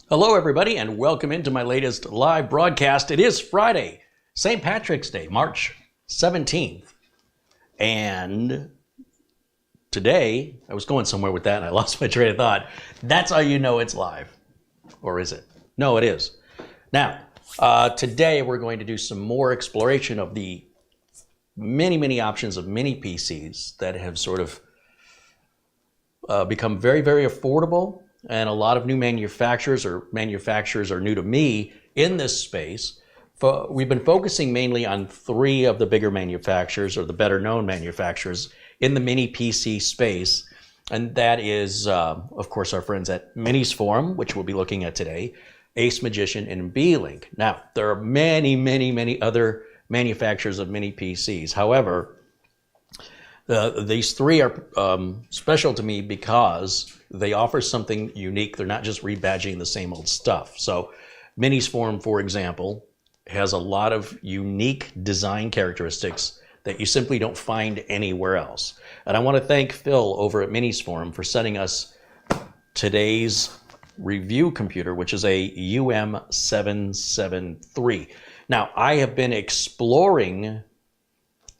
Hello, everybody, and welcome into my latest live broadcast. It is Friday, St. Patrick's Day, March 17th. And today, I was going somewhere with that and I lost my train of thought. That's how you know it's live. Or is it? No, it is. Now, today we're going to do some more exploration of the many options of mini PCs that have sort of become very affordable. And a lot of new manufacturers are new to me in this space. We've been focusing mainly on three of the bigger manufacturers, or the better known manufacturers in the mini PC space. And that is, of course, our friends at Miniforum, which we'll be looking at today, Ace Magician, and B-Link. Now, there are many other manufacturers of mini PCs. However, these three are special to me because they offer something unique. They're not just rebadging the same old stuff. So Miniforum, for example, has a lot of unique design characteristics that you simply don't find anywhere else. And I want to thank Phil over at Miniforum for sending us today's review computer, which is a UM773. Now, I have been exploring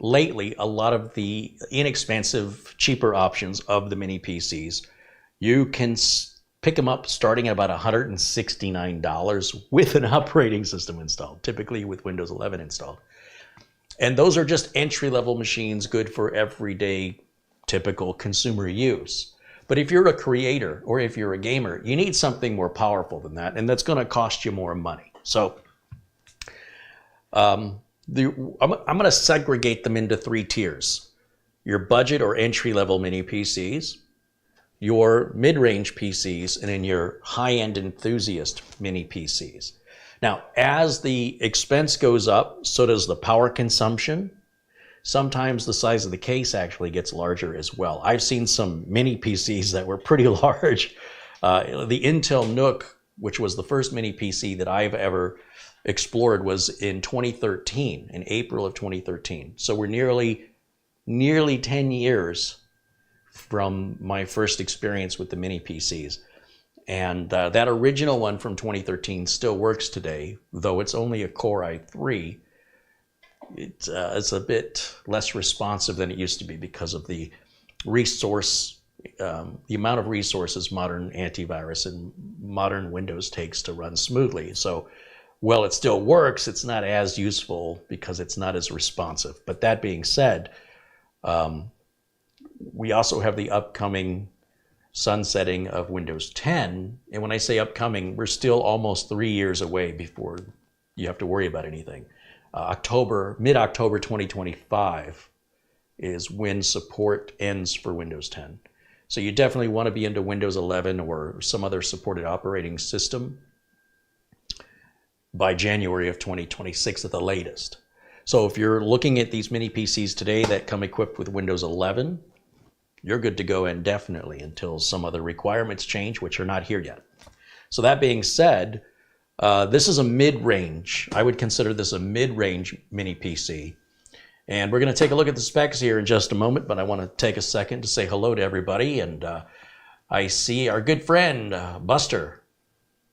lately a lot of the inexpensive, cheaper options of the mini PCs. You can pick them up starting at about $169 with an operating system installed, typically with Windows 11 installed. And those are just entry-level machines, good for everyday, typical consumer use. But if you're a creator or if you're a gamer, you need something more powerful than that, and that's going to cost you more money. So I'm going to segregate them into three tiers: your budget or entry-level mini PCs, your mid-range PCs, and then your high-end enthusiast mini PCs. Now, as the expense goes up, so does the power consumption. Sometimes the size of the case actually gets larger as well. I've seen some mini PCs that were pretty large. The Intel Nook, which was the first mini PC that I've ever explored, was in 2013, in April of 2013. So we're nearly 10 years from my first experience with the mini PCs. And that original one from 2013 still works today, though it's only a Core i3. It's a bit less responsive than it used to be because of the amount of resources modern antivirus and modern Windows takes to run smoothly. So, well, it still works, it's not as useful because it's not as responsive. But that being said, we also have the upcoming sunsetting of Windows 10. And when I say upcoming, we're still almost 3 years away before you have to worry about anything. Mid-October 2025 is when support ends for Windows 10. So you definitely want to be into Windows 11 or some other supported operating system by January of 2026 at the latest. So if you're looking at these mini PCs today that come equipped with Windows 11, you're good to go indefinitely until some other requirements change, which are not here yet. So that being said, this is a mid-range. I would consider this a mid-range mini PC. And we're going to take a look at the specs here in just a moment, but I want to take a second to say hello to everybody. And I see our good friend, Buster,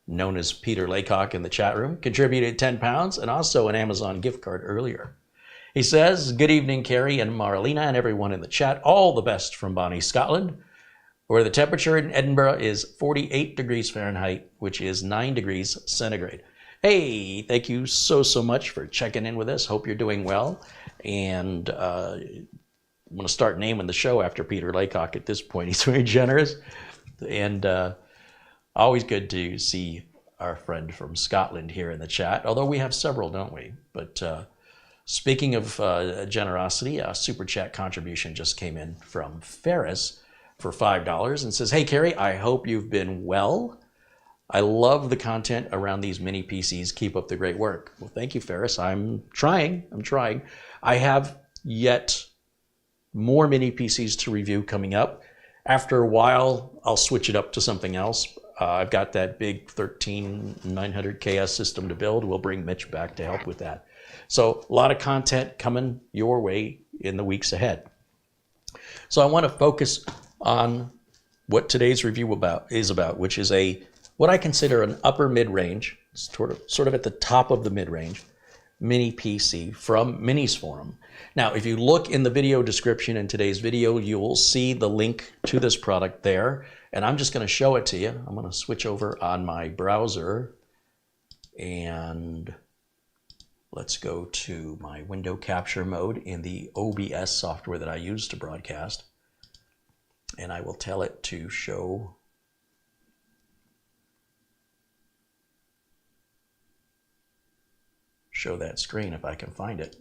known as Peter Laycock, in the chat room, contributed 10 pounds and also an Amazon gift card earlier. He says, "Good evening, Carey and Marlena and everyone in the chat. All the best from Bonnie, Scotland, where the temperature in Edinburgh is 48 degrees Fahrenheit, which is 9 degrees centigrade." Hey, thank you so much for checking in with us. Hope you're doing well. And I'm going to start naming the show after Peter Laycock at this point. He's very generous. And always good to see our friend from Scotland here in the chat, although we have several, don't we? But speaking of generosity, a super chat contribution just came in from Ferris for $5 and says, "Hey, Carey, I hope you've been well. I love the content around these mini PCs. Keep up the great work." Well, thank you, Ferris. I'm trying. I have yet more mini PCs to review coming up. After a while, I'll switch it up to something else. I've got that big 13900 KS system to build. We'll bring Mitch back to help with that. So a lot of content coming your way in the weeks ahead. So I want to focus on what today's review is about, which is a what I consider an upper mid-range, sort of at the top of the mid-range, mini PC from Miniforum. Now, if you look in the video description in today's video, you will see the link to this product there, and I'm just going to show it to you. I'm going to switch over on my browser, and let's go to my window capture mode in the OBS software that I use to broadcast, and I will tell it to show that screen if I can find it.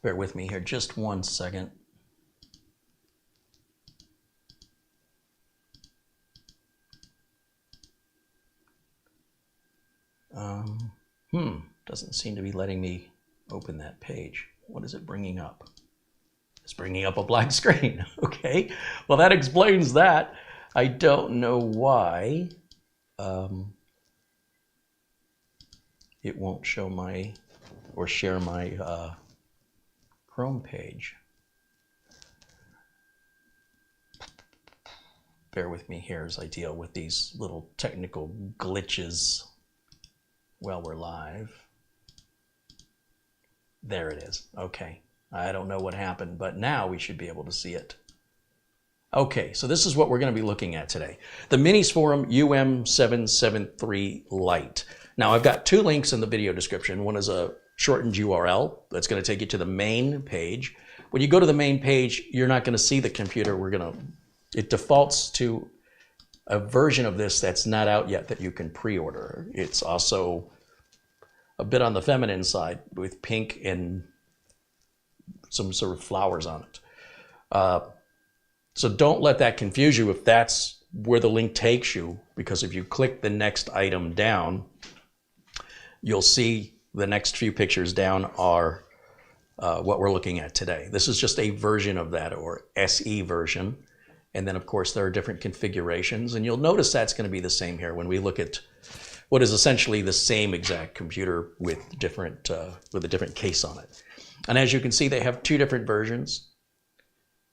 Bear with me here just 1 second. Doesn't seem to be letting me open that page. What is it bringing up? It's bringing up a blank screen. Okay, well that explains that. I don't know why it won't show my or share my Chrome page. Bear with me here as I deal with these little technical glitches while we're live. There it is. Okay, I don't know what happened, but now we should be able to see it. Okay, so this is what we're going to be looking at today. The Miniforum UM773 Lite. Now, I've got two links in the video description. One is a shortened URL that's going to take you to the main page. When you go to the main page, you're not going to see the computer. It defaults to a version of this that's not out yet that you can pre-order. It's also a bit on the feminine side with pink and some sort of flowers on it. So don't let that confuse you if that's where the link takes you, because if you click the next item down, you'll see the next few pictures down are what we're looking at today. This is just a version of that, or SE version. And then of course there are different configurations, and you'll notice that's going to be the same here when we look at what is essentially the same exact computer with a different case on it. And as you can see, they have two different versions.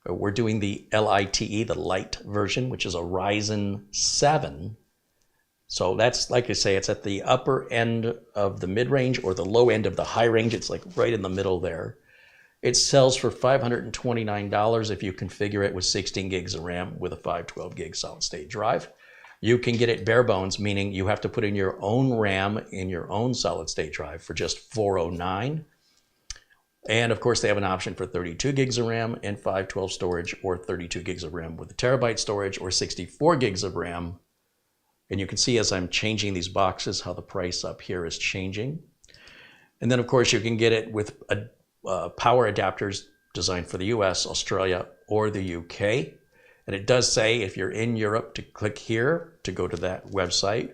We're doing the LITE, the Lite version, which is a Ryzen 7. So that's, like I say, it's at the upper end of the mid-range or the low end of the high range. It's like right in the middle there. It sells for $529 if you configure it with 16 gigs of RAM with a 512 gig solid state drive. You can get it bare bones, meaning you have to put in your own RAM in your own solid state drive for just $409. And of course, they have an option for 32 gigs of RAM and 512 storage, or 32 gigs of RAM with a terabyte storage, or 64 gigs of RAM. And you can see as I'm changing these boxes how the price up here is changing. And then of course, you can get it with power adapters designed for the US, Australia, or the UK. And it does say if you're in Europe to click here to go to that website,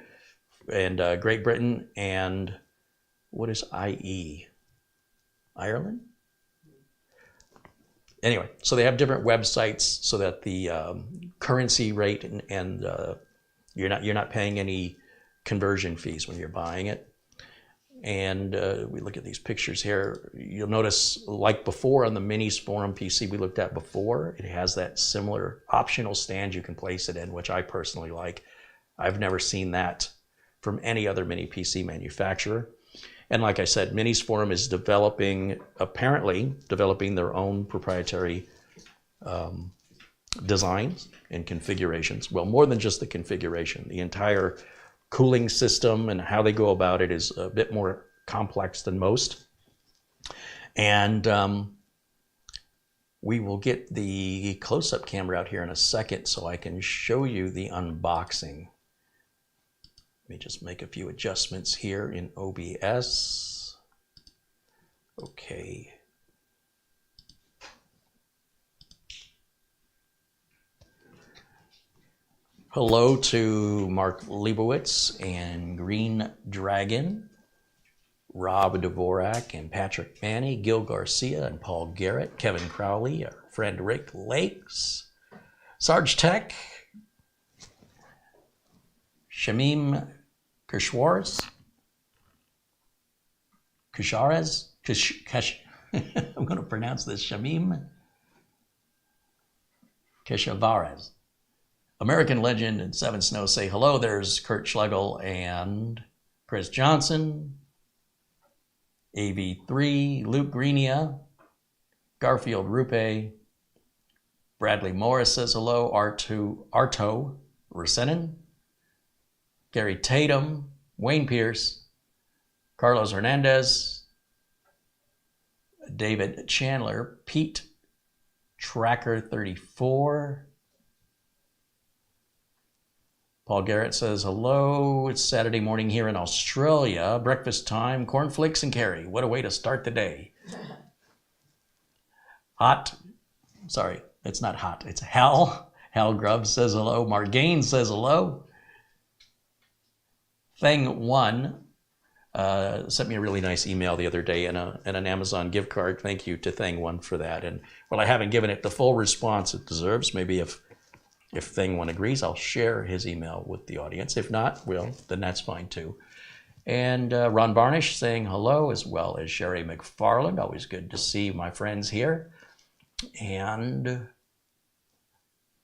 and Great Britain, and what is IE? Ireland? Anyway, so they have different websites so that the currency rate and you're not paying any conversion fees when you're buying it. And we look at these pictures here. You'll notice, like before on the Miniforum PC we looked at before, it has that similar optional stand you can place it in, which I personally like. I've never seen that from any other mini PC manufacturer. And like I said, Miniforum is apparently developing their own proprietary designs and configurations. Well, more than just the configuration. The entire cooling system and how they go about it is a bit more complex than most. And we will get the close-up camera out here in a second so I can show you the unboxing. Let me just make a few adjustments here in OBS. Okay. Hello to Mark Leibowitz and Green Dragon, Rob Dvorak and Patrick Manny, Gil Garcia and Paul Garrett, Kevin Crowley, our friend Rick Lakes, Sarge Tech, Shamim Kushwarz, I'm going to pronounce this, Shamim Keshavarez. American Legend and Seven Snow say hello. There's Kurt Schlegel and Chris Johnson. AV3, Luke Greenia, Garfield Rupe, Bradley Morris says hello. Arto Rusenin, Gary Tatum, Wayne Pierce, Carlos Hernandez, David Chandler, Pete Tracker 34. Paul Garrett says hello. It's Saturday morning here in Australia. Breakfast time, cornflakes and Carey. What a way to start the day. Sorry, it's not hot. It's Hal. Hal Grubbs says hello. Margain says hello. Thing1 sent me a really nice email the other day and an Amazon gift card. Thank you to Thing1 for that. And well, I haven't given it the full response it deserves. Maybe if Thing1 agrees, I'll share his email with the audience. If not, well, then that's fine too. And Ron Barnish saying hello, as well as Sherry McFarland. Always good to see my friends here. And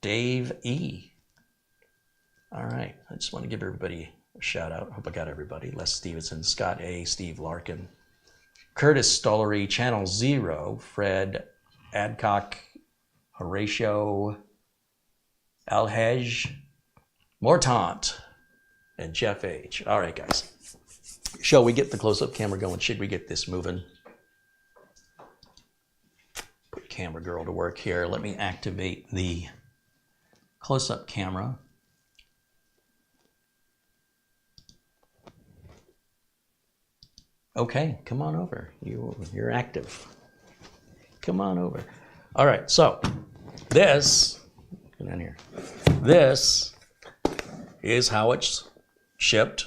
Dave E. All right, I just want to give everybody a shout out. Hope I got everybody. Les Stevenson, Scott A., Steve Larkin, Curtis Stollery, Channel Zero, Fred Adcock, Horatio Alhej, Mortant, and Jeff H. All right, guys. Shall we get the close-up camera going? Should we get this moving? Put camera girl to work here. Let me activate the close-up camera. Okay, come on over. You're active. Come on over. All right, so this, get in here. This is how it's shipped.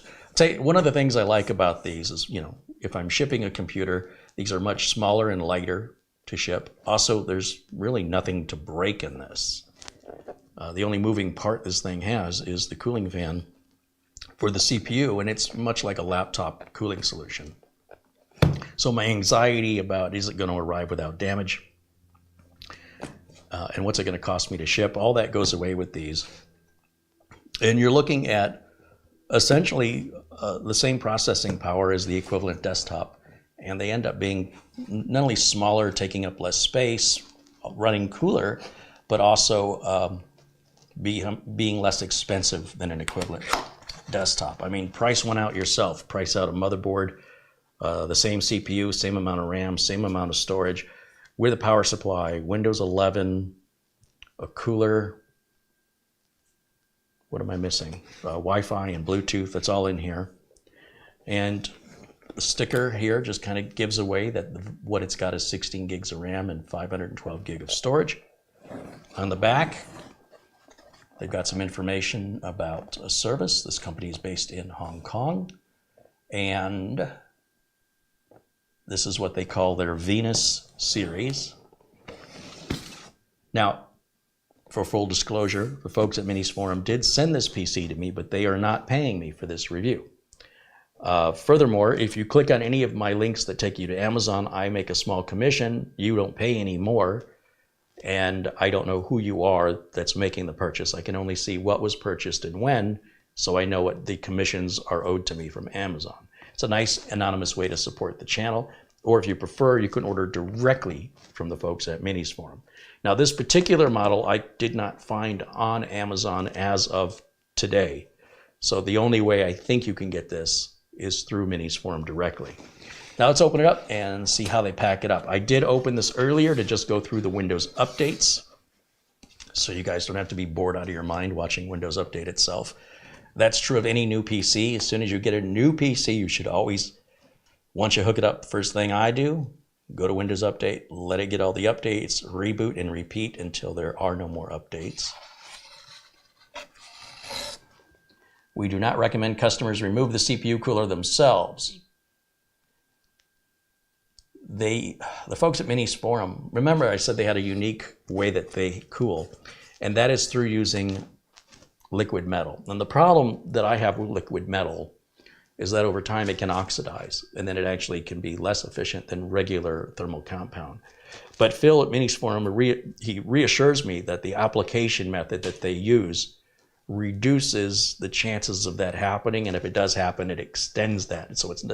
One of the things I like about these is, if I'm shipping a computer, these are much smaller and lighter to ship. Also, there's really nothing to break in this. The only moving part this thing has is the cooling fan for the CPU, and it's much like a laptop cooling solution. So my anxiety about, is it going to arrive without damage? And what's it going to cost me to ship? All that goes away with these. And you're looking at essentially the same processing power as the equivalent desktop. And they end up being not only smaller, taking up less space, running cooler, but also being less expensive than an equivalent desktop. I mean, price one out yourself. Price out a motherboard, the same CPU, same amount of RAM, same amount of storage, with a power supply, Windows 11, a cooler. What am I missing? Wi-Fi and Bluetooth, that's all in here. And the sticker here just kind of gives away that what it's got is 16 gigs of RAM and 512 gig of storage. On the back, they've got some information about a service. This company is based in Hong Kong. And this is what they call their Venus series. Now, for full disclosure, the folks at Miniforum did send this PC to me, but they are not paying me for this review. Furthermore, if you click on any of my links that take you to Amazon, I make a small commission. You don't pay any more, and I don't know who you are that's making the purchase. I can only see what was purchased and when, so I know what the commissions are owed to me from Amazon. It's a nice anonymous way to support the channel, or if you prefer, you can order directly from the folks at Miniforum. Now, this particular model I did not find on Amazon as of today, so the only way I think you can get this is through Miniforum directly. Now let's open it up and see how they pack it up. I did open this earlier to just go through the Windows updates, so you guys don't have to be bored out of your mind watching Windows Update itself. That's true of any new PC. As soon as you get a new PC, you should always, once you hook it up, first thing I do, go to Windows Update, let it get all the updates, reboot and repeat until there are no more updates. We do not recommend customers remove the CPU cooler themselves. The folks at Miniforum, remember I said they had a unique way that they cool, and that is through using liquid metal. And the problem that I have with liquid metal is that over time it can oxidize, and then it actually can be less efficient than regular thermal compound. But Phil at Miniforum, he reassures me that the application method that they use reduces the chances of that happening, and if it does happen, it extends that. So it's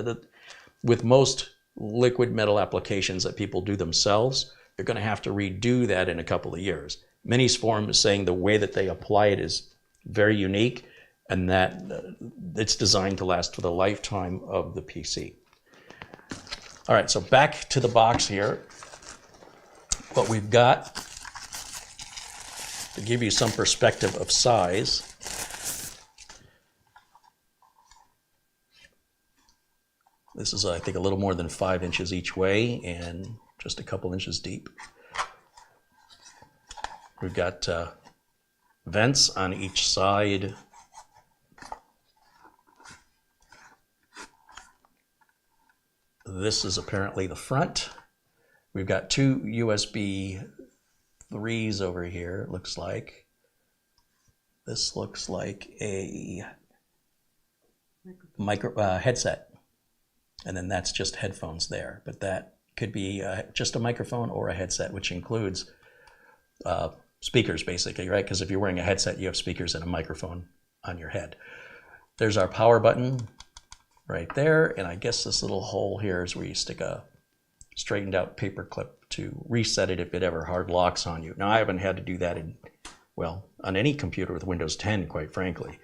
with most liquid metal applications that people do themselves, they're going to have to redo that in a couple of years. Miniforum is saying the way that they apply it is very unique, and that it's designed to last for the lifetime of the PC. All right, so back to the box here. What we've got, to give you some perspective of size, this is, I think, a little more than 5 inches each way and just a couple inches deep. We've got vents on each side. This is apparently the front. We've got 2 USB 3s over here, it looks like. This looks like a headset. And then that's just headphones there. But that could be just a microphone or a headset, which includes speakers, basically, right? Because if you're wearing a headset, you have speakers and a microphone on your head. There's our power button right there. And I guess this little hole here is where you stick a straightened out paper clip to reset it if it ever hard locks on you. Now, I haven't had to do that on any computer with Windows 10, quite frankly.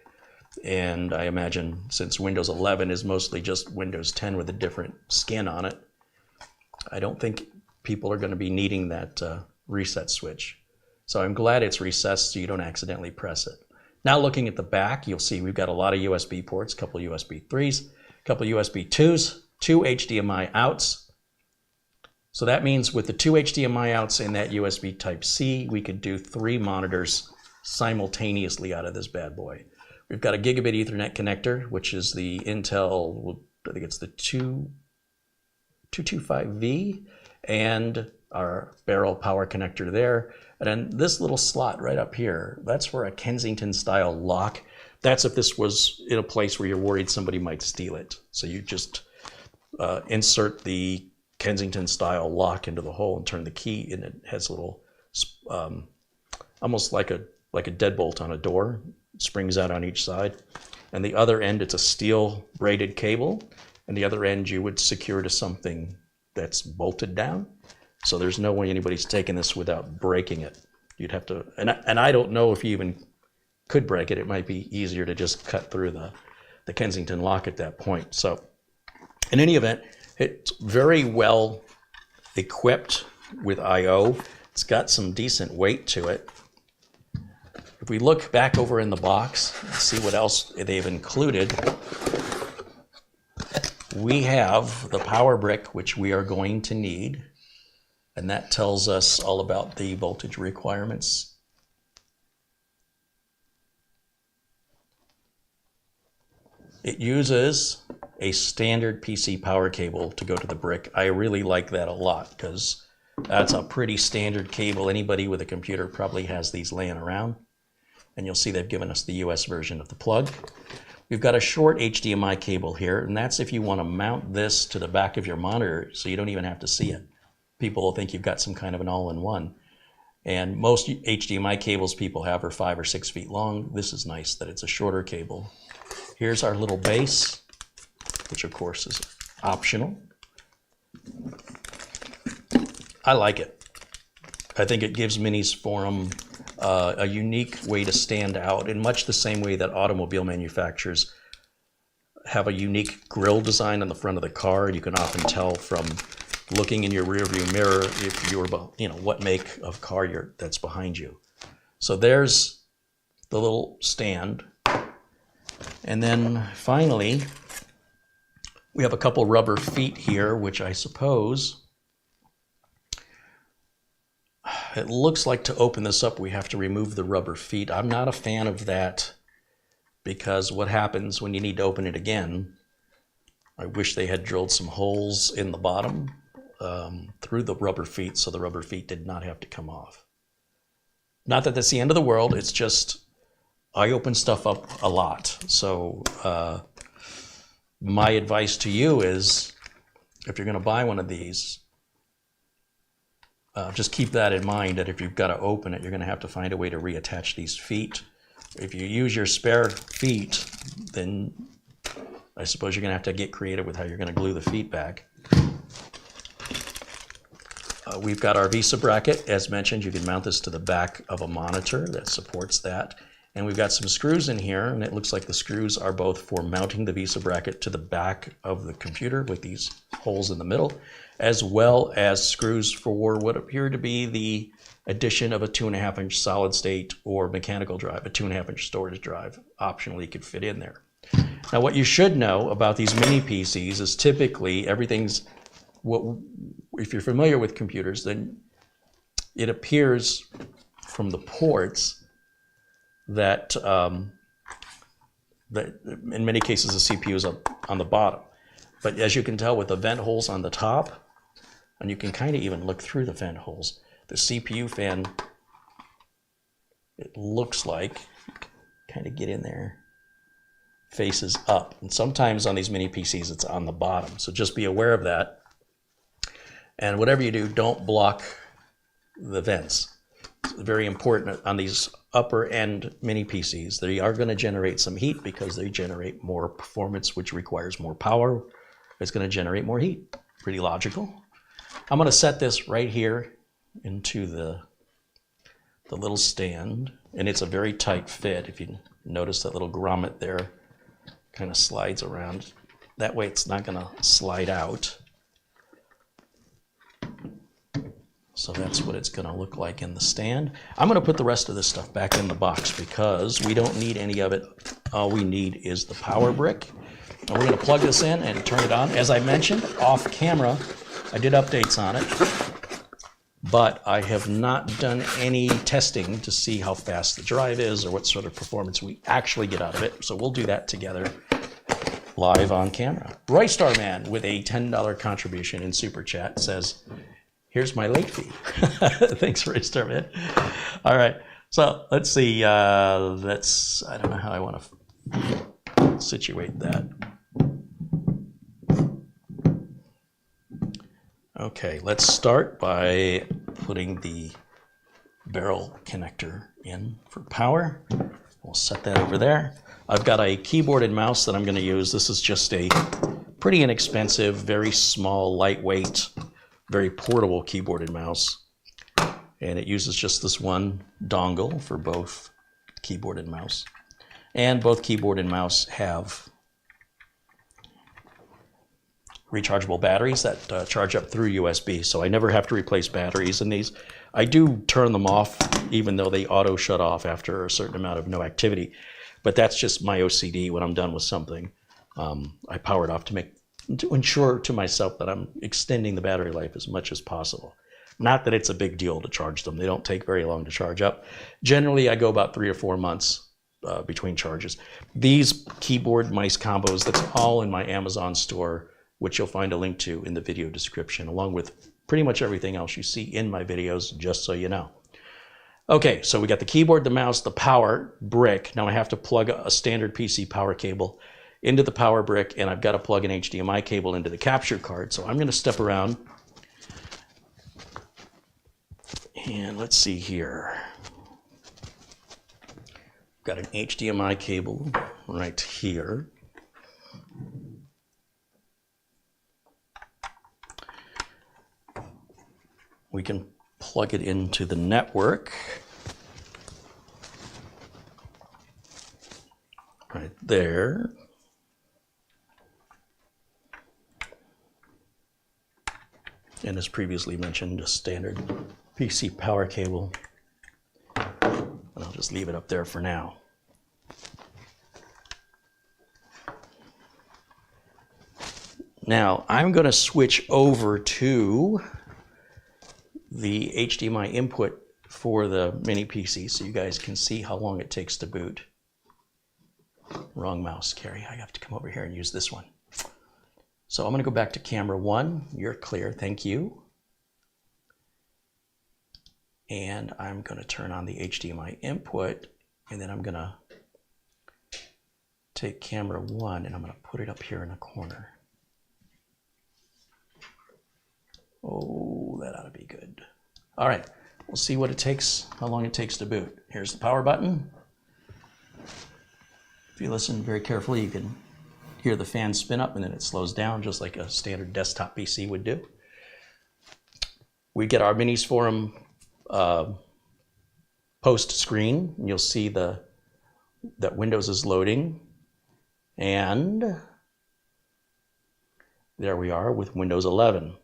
And I imagine since Windows 11 is mostly just Windows 10 with a different skin on it, I don't think people are going to be needing that reset switch. So I'm glad it's recessed so you don't accidentally press it. Now looking at the back, you'll see we've got a lot of USB ports, a couple USB 3s, a couple USB 2s, 2 HDMI outs. So that means with the 2 HDMI outs and that USB Type-C, we could do 3 monitors simultaneously out of this bad boy. We've got a gigabit Ethernet connector, which is the Intel, I think it's the 225V, and our barrel power connector there. And then this little slot right up here, that's for a Kensington style lock. That's if this was in a place where you're worried somebody might steal it. So you just insert the Kensington style lock into the hole and turn the key, and it has a little, almost like a deadbolt on a door, springs out on each side. And the other end, it's a steel braided cable, and the other end you would secure to something that's bolted down. So there's no way anybody's taking this without breaking it. You'd have to, and I don't know if you even could break it. It might be easier to just cut through the Kensington lock at that point. So in any event, it's very well equipped with I/O. It's got some decent weight to it. If we look back over in the box and see what else they've included, we have the power brick, which we are going to need. And that tells us all about the voltage requirements. It uses a standard PC power cable to go to the brick. I really like that a lot because that's a pretty standard cable. Anybody with a computer probably has these laying around. And you'll see they've given us the US version of the plug. We've got a short HDMI cable here, and that's if you want to mount this to the back of your monitor so you don't even have to see it. People will think you've got some kind of an all-in-one. And most HDMI cables people have are 5 or 6 feet long. This is nice that it's a shorter cable. Here's our little base, which of course is optional. I like it. I think it gives Miniforum a unique way to stand out in much the same way that automobile manufacturers have a unique grille design on the front of the car. You can often tell from looking in your rearview mirror if you're, what make of car that's behind you. So there's the little stand. And then finally, we have a couple rubber feet here, which I suppose, it looks like to open this up, we have to remove the rubber feet. I'm not a fan of that because what happens when you need to open it again, I wish they had drilled some holes in the bottom through the rubber feet so the rubber feet did not have to come off. Not that that's the end of the world, it's just I open stuff up a lot. So My advice to you is, if you're going to buy one of these, just keep that in mind, that if you've got to open it, you're going to have to find a way to reattach these feet. If you use your spare feet, then I suppose you're going to have to get creative with how you're going to glue the feet back. We've got our VESA bracket. As mentioned, you can mount this to the back of a monitor that supports that. And we've got some screws in here, and it looks like the screws are both for mounting the VESA bracket to the back of the computer with these holes in the middle, as well as screws for what appear to be the addition of a 2.5-inch solid state or mechanical drive. A 2.5-inch storage drive optionally could fit in there. Now, what you should know about these mini PCs is typically everything's, if you're familiar with computers, then it appears from the ports that, that in many cases the CPU is on the bottom. But as you can tell with the vent holes on the top, and you can kind of even look through the vent holes, the CPU fan, it looks like, kind of get in there, faces up. And sometimes on these mini PCs it's on the bottom. So just be aware of that. And whatever you do, don't block the vents. It's very important on these upper end mini PCs. They are going to generate some heat because they generate more performance, which requires more power. It's going to generate more heat. Pretty logical. I'm going to set this right here into the little stand, and it's a very tight fit. If you notice that little grommet there kind of slides around. That way it's not going to slide out. So that's what it's going to look like in the stand. I'm going to put the rest of this stuff back in the box because we don't need any of it. All we need is the power brick. And we're going to plug this in and turn it on. As I mentioned, off camera, I did updates on it, but I have not done any testing to see how fast the drive is or what sort of performance we actually get out of it. So we'll do that together live on camera. Roy Starman with a $10 contribution in Super Chat says, here's my late fee. Thanks, Roy Starman. All right, so let's see. I don't know how I want to situate that. Okay, let's start by putting the barrel connector in for power. We'll set that over there. I've got a keyboard and mouse that I'm going to use. This is just a pretty inexpensive, very small, lightweight, very portable keyboard and mouse. And it uses just this one dongle for both keyboard and mouse. And both keyboard and mouse have rechargeable batteries that charge up through USB, so I never have to replace batteries in these. I do turn them off even though they auto shut off after a certain amount of no activity, but that's just my OCD. When I'm done with something, I power it off to ensure to myself that I'm extending the battery life as much as possible. Not that it's a big deal to charge them. They don't take very long to charge up. Generally, I go about 3 or 4 months between charges. These keyboard mice combos, that's all in my Amazon store, which you'll find a link to in the video description, along with pretty much everything else you see in my videos, just so you know. Okay, so we got the keyboard, the mouse, the power brick. Now I have to plug a standard PC power cable into the power brick, and I've got to plug an HDMI cable into the capture card. So I'm going to step around, and let's see here. Got an HDMI cable right here. We can plug it into the network right there. And as previously mentioned, a standard PC power cable. And I'll just leave it up there for now. Now I'm going to switch over to the HDMI input for the mini PC so you guys can see how long it takes to boot. Wrong mouse, Carey. I have to come over here and use this one. So I'm going to go back to camera 1. You're clear, thank you. And I'm going to turn on the HDMI input, and then I'm going to take camera 1 and I'm going to put it up here in the corner. Oh, that ought to be good. All right, we'll see what it takes, how long it takes to boot. Here's the power button. If you listen very carefully, you can hear the fan spin up and then it slows down just like a standard desktop PC would do. We get our Miniforum post screen. You'll see that Windows is loading. And there we are with Windows 11.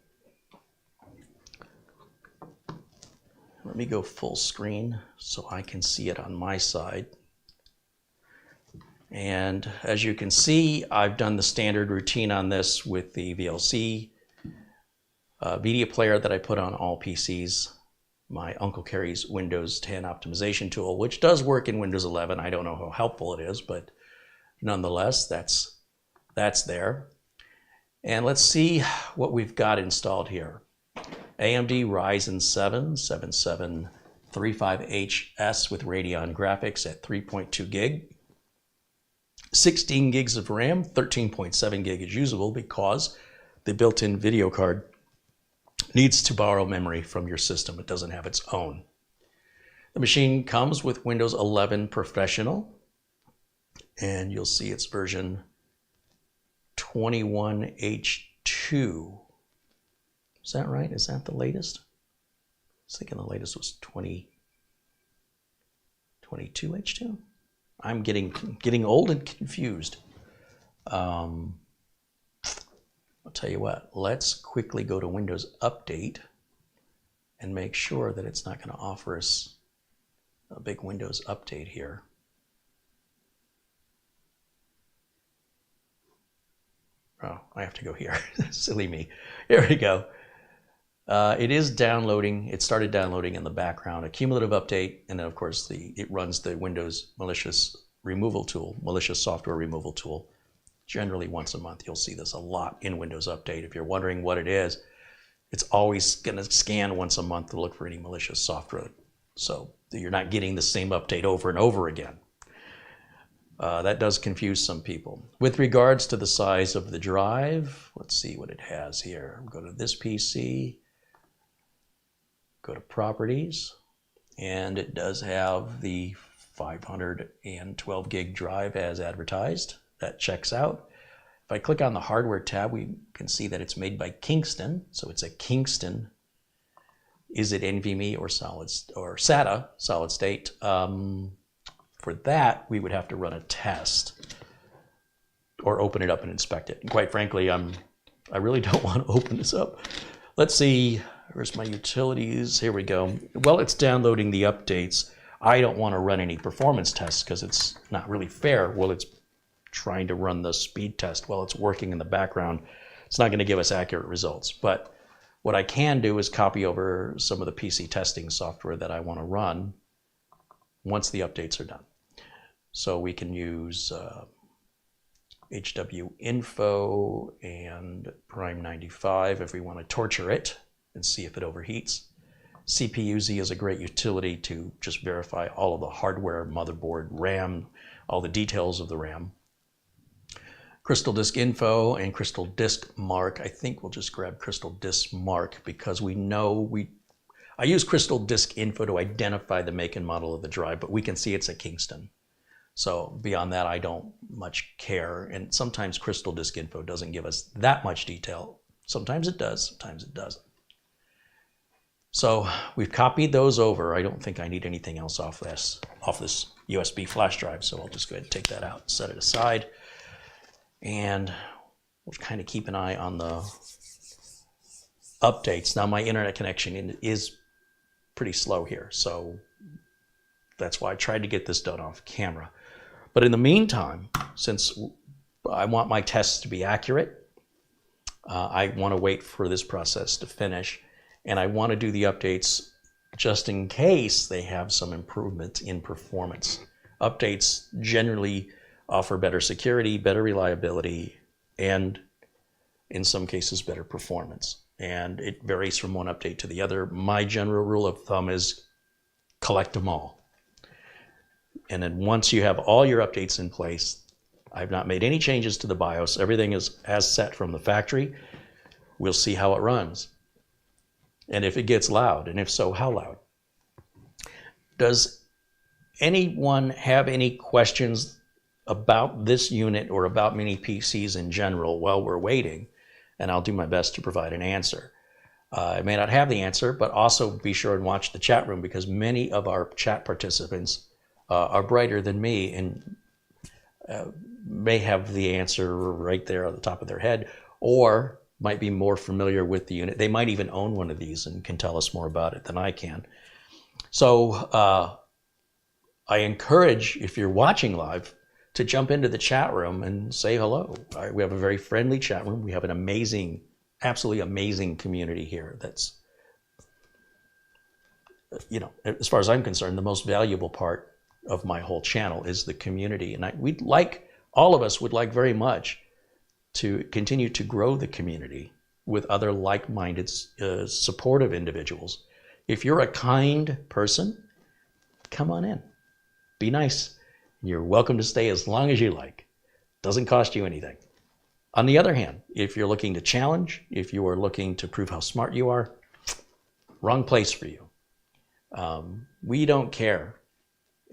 Let me go full screen so I can see it on my side. And as you can see, I've done the standard routine on this with the VLC media player that I put on all PCs, my Uncle Carey's Windows 10 optimization tool, which does work in Windows 11. I don't know how helpful it is, but nonetheless, that's there. And let's see what we've got installed here. AMD Ryzen 7 7735HS with Radeon graphics at 3.2 gig. 16 gigs of RAM, 13.7 gig is usable because the built-in video card needs to borrow memory from your system. It doesn't have its own. The machine comes with Windows 11 Professional, and you'll see it's version 21H2. Is that right? Is that the latest? I was thinking the latest was 22H2. I'm getting old and confused. I'll tell you what, let's quickly go to Windows Update and make sure that it's not going to offer us a big Windows update here. Oh, I have to go here. Silly me. Here we go. It is downloading. It started downloading in the background. A cumulative update, and then of course it runs the Windows malicious software removal tool. Generally once a month. You'll see this a lot in Windows Update. If you're wondering what it is, it's always going to scan once a month to look for any malicious software, so you're not getting the same update over and over again. That does confuse some people. With regards to the size of the drive, let's see what it has here. Go to this PC, go to Properties, and it does have the 512 gig drive as advertised. That checks out. If I click on the hardware tab, we can see that it's made by Kingston. So it's a Kingston. Is it NVMe or SATA, solid state? For that, we would have to run a test or open it up and inspect it. And quite frankly, I really don't want to open this up. Let's see, where's my utilities? Here we go. Well, it's downloading the updates. I don't want to run any performance tests because it's not really fair. Well, it's trying to run the speed test while it's working in the background. It's not going to give us accurate results. But what I can do is copy over some of the PC testing software that I want to run once the updates are done. So we can use HW Info and Prime 95 if we want to torture it and see if it overheats. CPU-Z is a great utility to just verify all of the hardware, motherboard, RAM, all the details of the RAM. Crystal Disk Info and Crystal Disk Mark. I think we'll just grab Crystal Disk Mark because we know I use Crystal Disk Info to identify the make and model of the drive, but we can see it's a Kingston. So beyond that, I don't much care. And sometimes Crystal Disk Info doesn't give us that much detail. Sometimes it does, sometimes it doesn't. So we've copied those over. I don't think I need anything else off this USB flash drive. So I'll just go ahead and take that out, set it aside. And we'll kind of keep an eye on the updates. Now my internet connection is pretty slow here, so that's why I tried to get this done off camera. But in the meantime, since I want my tests to be accurate, I want to wait for this process to finish, and I want to do the updates just in case they have some improvement in performance. Updates generally offer better security, better reliability, and in some cases better performance. And it varies from one update to the other. My general rule of thumb is collect them all. And then once you have all your updates in place, I've not made any changes to the BIOS. Everything is as set from the factory. We'll see how it runs. And if it gets loud, and if so, how loud. Does anyone have any questions about this unit or about mini PCs in general while we're waiting? And I'll do my best to provide an answer. I may not have the answer, but also be sure and watch the chat room, because many of our chat participants are brighter than me and may have the answer right there on the top of their head, or might be more familiar with the unit. They might even own one of these and can tell us more about it than I can. So I encourage, if you're watching live, to jump into the chat room and say hello. We have a very friendly chat room. We have an amazing, absolutely amazing community here. That's, you know, as far as I'm concerned, the most valuable part of my whole channel is the community. And we'd like, all of us would like very much to continue to grow the community with other like-minded, supportive individuals. If you're a kind person, come on in. Be nice. You're welcome to stay as long as you like. Doesn't cost you anything. On the other hand, if you're looking to challenge, if you are looking to prove how smart you are, wrong place for you. We don't care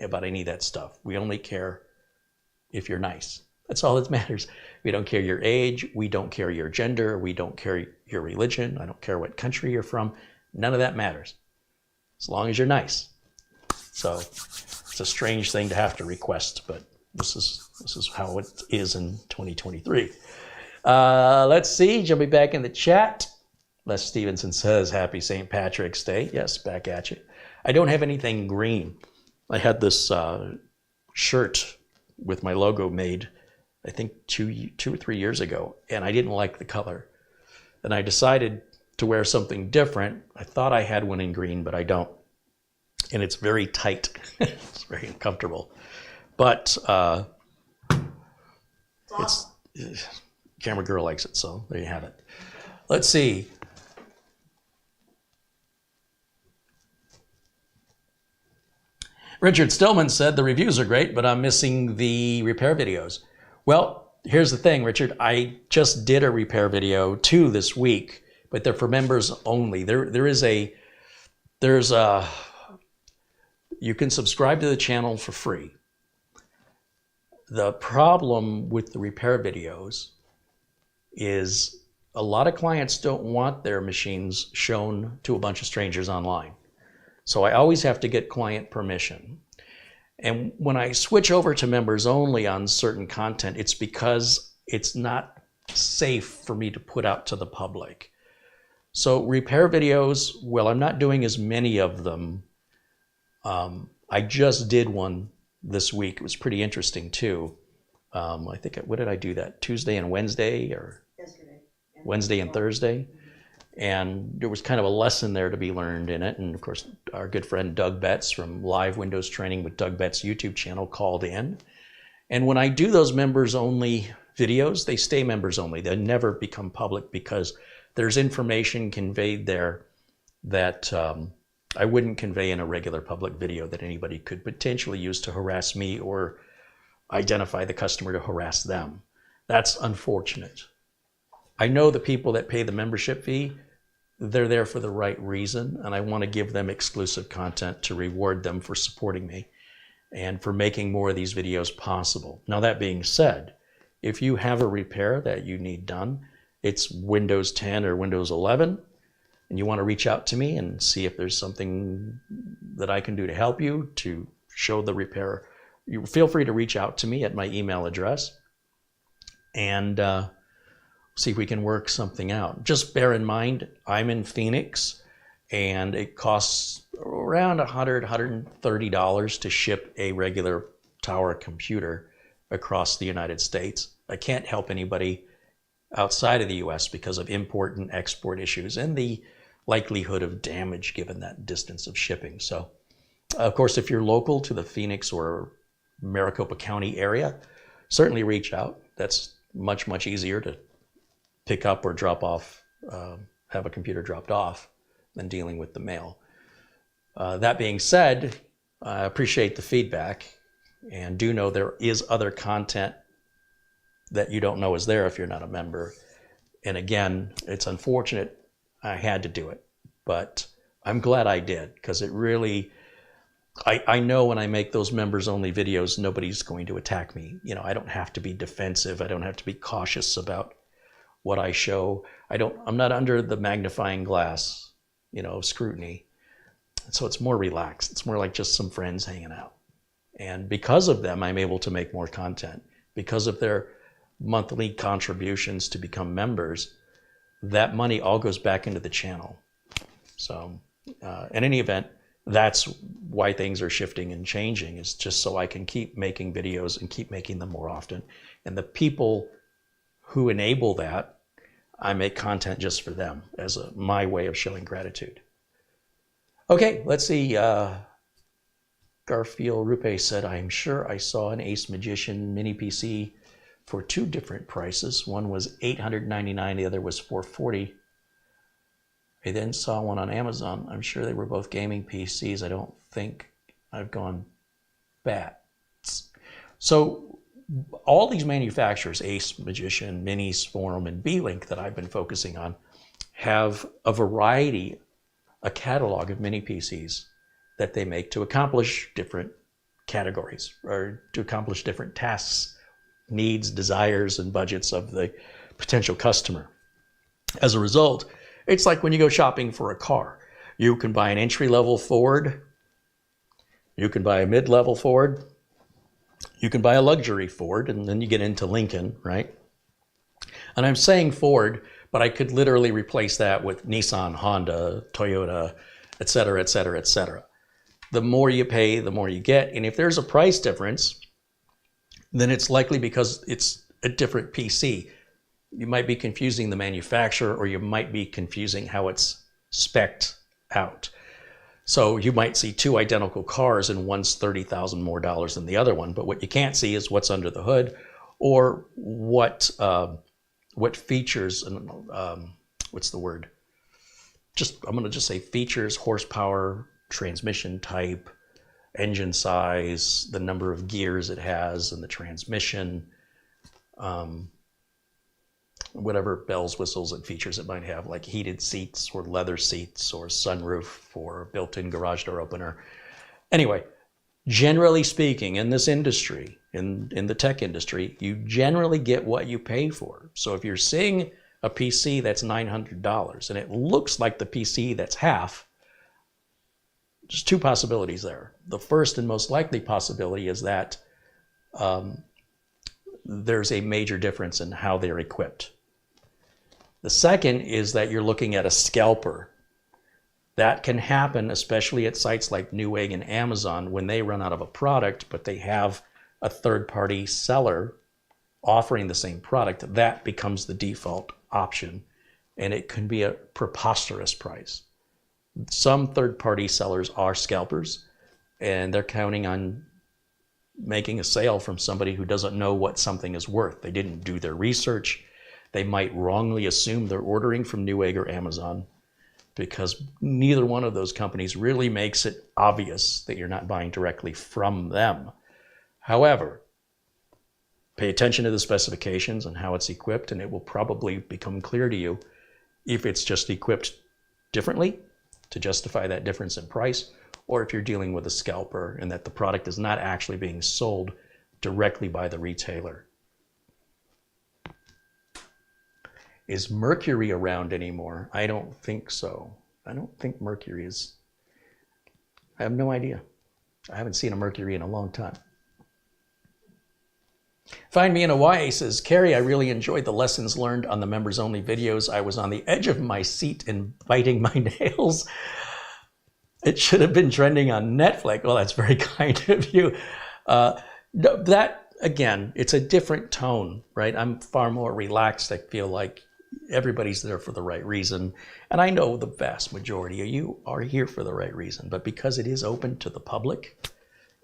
about any of that stuff. We only care if you're nice. That's all that matters. We don't care your age. We don't care your gender. We don't care your religion. I don't care what country you're from. None of that matters, as long as you're nice. So it's a strange thing to have to request, but this is how it is in 2023. Let's see, jumping back in the chat. Les Stevenson says, happy St. Patrick's Day. Yes, back at you. I don't have anything green. I had this shirt with my logo made, I think 2 or 3 years ago, and I didn't like the color. And I decided to wear something different. I thought I had one in green, but I don't. And it's very tight. It's very uncomfortable. But it's camera girl likes it, so there you have it. Let's see. Richard Stillman said the reviews are great, but I'm missing the repair videos. Well, here's the thing, Richard. I just did a repair video 2 this week, but they're for members only. You can subscribe to the channel for free. The problem with the repair videos is a lot of clients don't want their machines shown to a bunch of strangers online. So I always have to get client permission. And when I switch over to members only on certain content, it's because it's not safe for me to put out to the public. So repair videos, well, I'm not doing as many of them. I just did one this week. It was pretty interesting too. I think, what did I do that? Tuesday and Wednesday, or yesterday. Yeah. Wednesday and Thursday. And there was kind of a lesson there to be learned in it. And of course, our good friend Doug Betts from Live Windows Training with Doug Betts' YouTube channel called in. And when I do those members only videos, they stay members only. They never become public because there's information conveyed there that I wouldn't convey in a regular public video that anybody could potentially use to harass me or identify the customer to harass them. That's unfortunate. I know the people that pay the membership fee, they're there for the right reason, and I want to give them exclusive content to reward them for supporting me and for making more of these videos possible. Now, that being said, if you have a repair that you need done, it's Windows 10 or Windows 11, and you want to reach out to me and see if there's something that I can do to help you to show the repair, you feel free to reach out to me at my email address and see if we can work something out. Just bear in mind, I'm in Phoenix, and it costs around $100, $130 to ship a regular tower computer across the United States. I can't help anybody outside of the US because of import and export issues and the likelihood of damage given that distance of shipping. So, of course, if you're local to the Phoenix or Maricopa County area, certainly reach out. That's much, much easier to pick up or drop off, have a computer dropped off than dealing with the mail. That being said, I appreciate the feedback and do know there is other content that you don't know is there if you're not a member. And again, it's unfortunate I had to do it, but I'm glad I did, because it really, I know when I make those members only videos, nobody's going to attack me. You know, I don't have to be defensive. I don't have to be cautious about what I show. I'm not under the magnifying glass, you know, of scrutiny. So it's more relaxed. It's more like just some friends hanging out. And because of them, I'm able to make more content. Because of their monthly contributions to become members, that money all goes back into the channel. So in any event, that's why things are shifting and changing, is just so I can keep making videos and keep making them more often. And the people who enable that, I make content just for them as my way of showing gratitude. Okay, let's see. Garfield Rupe said, I'm sure I saw an Ace Magician mini PC for 2 different prices. One was $899, the other was $440. I then saw one on Amazon. I'm sure they were both gaming PCs. I don't think I've gone bats. So all these manufacturers, Ace, Magician, Miniforum, and B-Link that I've been focusing on, have a variety, a catalog of mini PCs that they make to accomplish different categories, or to accomplish different tasks, needs, desires, and budgets of the potential customer. As a result, it's like when you go shopping for a car. You can buy an entry-level Ford, you can buy a mid-level Ford, you can buy a luxury Ford, and then you get into Lincoln, right? And I'm saying Ford, but I could literally replace that with Nissan, Honda, Toyota, et cetera, et cetera, et cetera. The more you pay, the more you get. And if there's a price difference, then it's likely because it's a different PC. You might be confusing the manufacturer, or you might be confusing how it's spec'd out. So you might see 2 identical cars and one's $30,000 more than the other one, but what you can't see is what's under the hood, or what features, and what's the word? I'm gonna just say features, horsepower, transmission type, engine size, the number of gears it has, and the transmission, whatever bells, whistles, and features it might have, like heated seats or leather seats or sunroof or built-in garage door opener. Anyway, generally speaking, in this industry, in the tech industry, you generally get what you pay for. So if you're seeing a PC that's $900 and it looks like the PC that's half, there's 2 possibilities there. The first and most likely possibility is that there's a major difference in how they're equipped. The second is that you're looking at a scalper. That can happen, especially at sites like Newegg and Amazon, when they run out of a product, but they have a third-party seller offering the same product. That becomes the default option, and it can be a preposterous price. Some third-party sellers are scalpers, and they're counting on making a sale from somebody who doesn't know what something is worth. They didn't do their research. They might wrongly assume they're ordering from Newegg or Amazon, because neither one of those companies really makes it obvious that you're not buying directly from them. However, pay attention to the specifications and how it's equipped, and it will probably become clear to you if it's just equipped differently to justify that difference in price, or if you're dealing with a scalper and that the product is not actually being sold directly by the retailer. Is Mercury around anymore? I don't think so. I don't think Mercury is. I have no idea. I haven't seen a Mercury in a long time. Find me in Hawaii says, Carey, I really enjoyed the lessons learned on the members only videos. I was on the edge of my seat and biting my nails. It should have been trending on Netflix. Well, that's very kind of you. That, again, it's a different tone, right? I'm far more relaxed. I feel like everybody's there for the right reason. And I know the vast majority of you are here for the right reason. But because it is open to the public,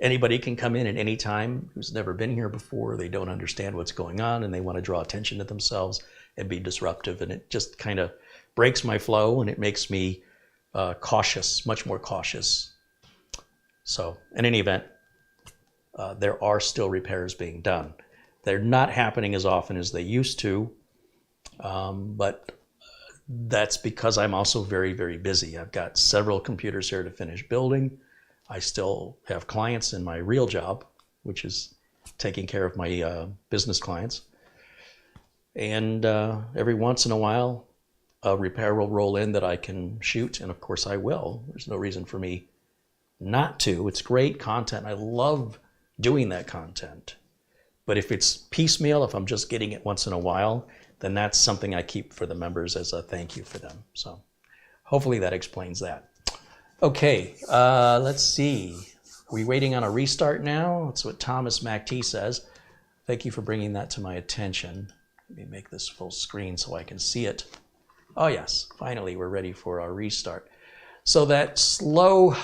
anybody can come in at any time who's never been here before. They don't understand what's going on, and they want to draw attention to themselves and be disruptive. And it just kind of breaks my flow, and it makes me cautious, much more cautious. So in any event, there are still repairs being done. They're not happening as often as they used to, but that's because I'm also very, very busy. I've got several computers here to finish building. I still have clients in my real job, which is taking care of my business clients. And every once in a while, a repair will roll in that I can shoot, and of course I will. There's no reason for me not to. It's great content. I love doing that content. But if it's piecemeal, if I'm just getting it once in a while, then that's something I keep for the members as a thank you for them. So hopefully that explains that. Okay, let's see. Are we waiting on a restart now? That's what Thomas MacT says. Thank you for bringing that to my attention. Let me make this full screen so I can see it. Oh yes, finally we're ready for our restart. So that slow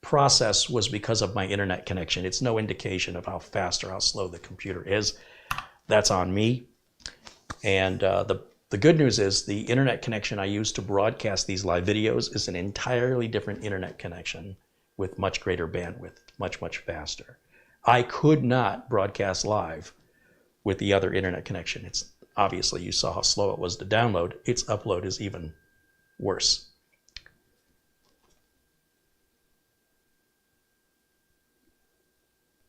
process was because of my internet connection. It's no indication of how fast or how slow the computer is. That's on me. And the good news is the internet connection I use to broadcast these live videos is an entirely different internet connection with much greater bandwidth, much, much faster. I could not broadcast live with the other internet connection. It's obviously, you saw how slow it was to download. Its upload is even worse.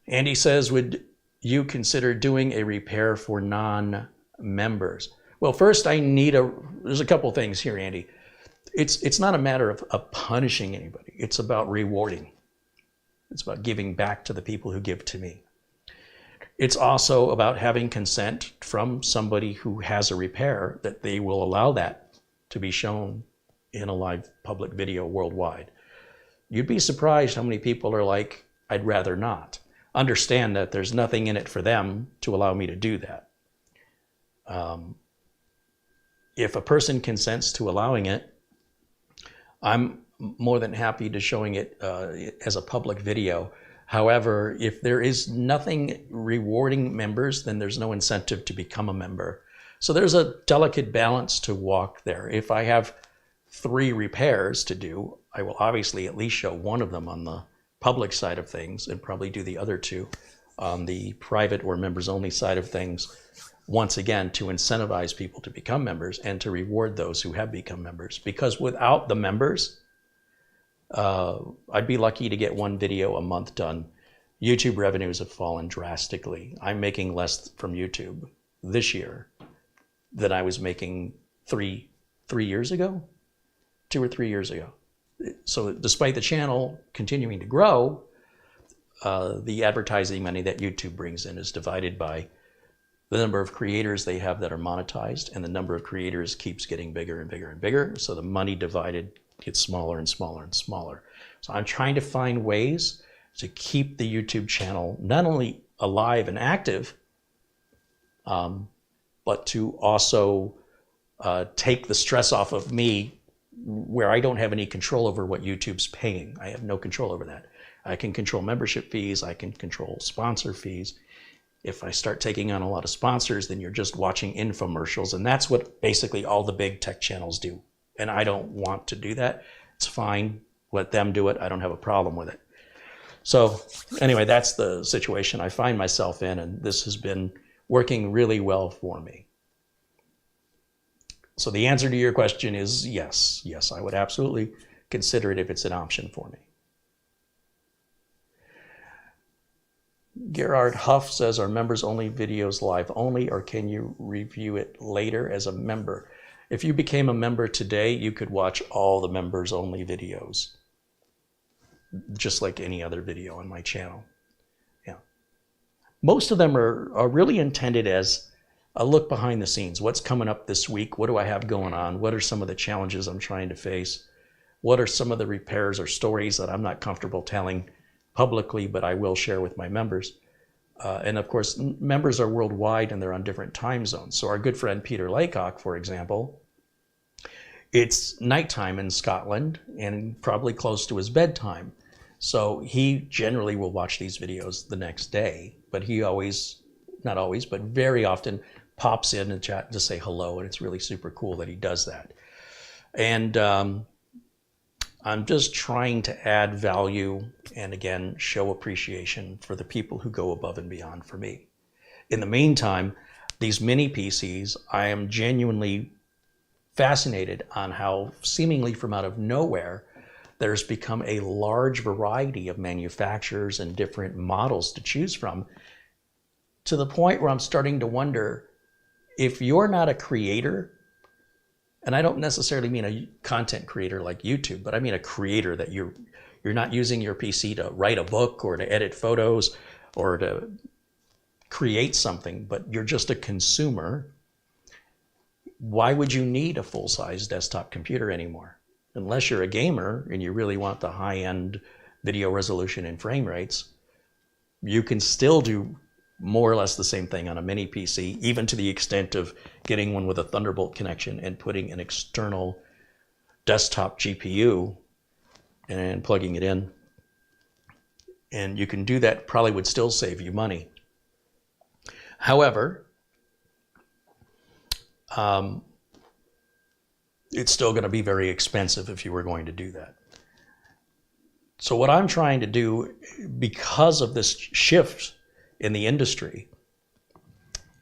Andy says, would you consider doing a repair for non-members? Well, first there's a couple things here, Andy. It's not a matter of punishing anybody. It's about rewarding. It's about giving back to the people who give to me. It's also about having consent from somebody who has a repair that they will allow that to be shown in a live public video worldwide. You'd be surprised how many people are like, I'd rather not. Understand that there's nothing in it for them to allow me to do that. If a person consents to allowing it, I'm more than happy to showing it as a public video. However, if there is nothing rewarding members, then there's no incentive to become a member. So there's a delicate balance to walk there. If I have 3 repairs to do, I will obviously at least show one of them on the public side of things and probably do the other 2 on the private or members only side of things, once again, to incentivize people to become members and to reward those who have become members. Because without the members, I'd be lucky to get 1 video a month done. YouTube revenues have fallen drastically. I'm making less from YouTube this year than I was making 3 years ago, 2 or 3 years ago. So despite the channel continuing to grow, the advertising money that YouTube brings in is divided by the number of creators they have that are monetized, and the number of creators keeps getting bigger and bigger and bigger. So the money divided gets smaller and smaller and smaller. So I'm trying to find ways to keep the YouTube channel not only alive and active, but to also take the stress off of me where I don't have any control over what YouTube's paying. I have no control over that. I can control membership fees. I can control sponsor fees. If I start taking on a lot of sponsors, then you're just watching infomercials. And that's what basically all the big tech channels do. And I don't want to do that. It's fine. Let them do it. I don't have a problem with it. So anyway, that's the situation I find myself in. And this has been working really well for me. So the answer to your question is yes. Yes, I would absolutely consider it if it's an option for me. Gerard Huff says, are members only videos live only, or can you review it later as a member? If you became a member today, you could watch all the members only videos, just like any other video on my channel. Yeah. Most of them are really intended as a look behind the scenes. What's coming up this week? What do I have going on? What are some of the challenges I'm trying to face? What are some of the repairs or stories that I'm not comfortable telling publicly, but I will share with my members? And of course, members are worldwide and they're on different time zones. So our good friend Peter Laycock, for example, it's nighttime in Scotland and probably close to his bedtime. So he generally will watch these videos the next day, but he always, not always, but very often pops in and chat to say hello. And it's really super cool that he does that. And I'm just trying to add value and again, show appreciation for the people who go above and beyond for me. In the meantime, these mini PCs, I am genuinely fascinated on how seemingly from out of nowhere, there's become a large variety of manufacturers and different models to choose from, to the point where I'm starting to wonder, if you're not a creator, and I don't necessarily mean a content creator like YouTube, but I mean a creator that you're not using your PC to write a book or to edit photos or to create something, but you're just a consumer, why would you need a full-size desktop computer anymore? Unless you're a gamer and you really want the high-end video resolution and frame rates, you can still do more or less the same thing on a mini PC, even to the extent of getting one with a Thunderbolt connection and putting an external desktop GPU and plugging it in. And you can do that, probably would still save you money. However, it's still going to be very expensive if you were going to do that. So what I'm trying to do, because of this shift in the industry,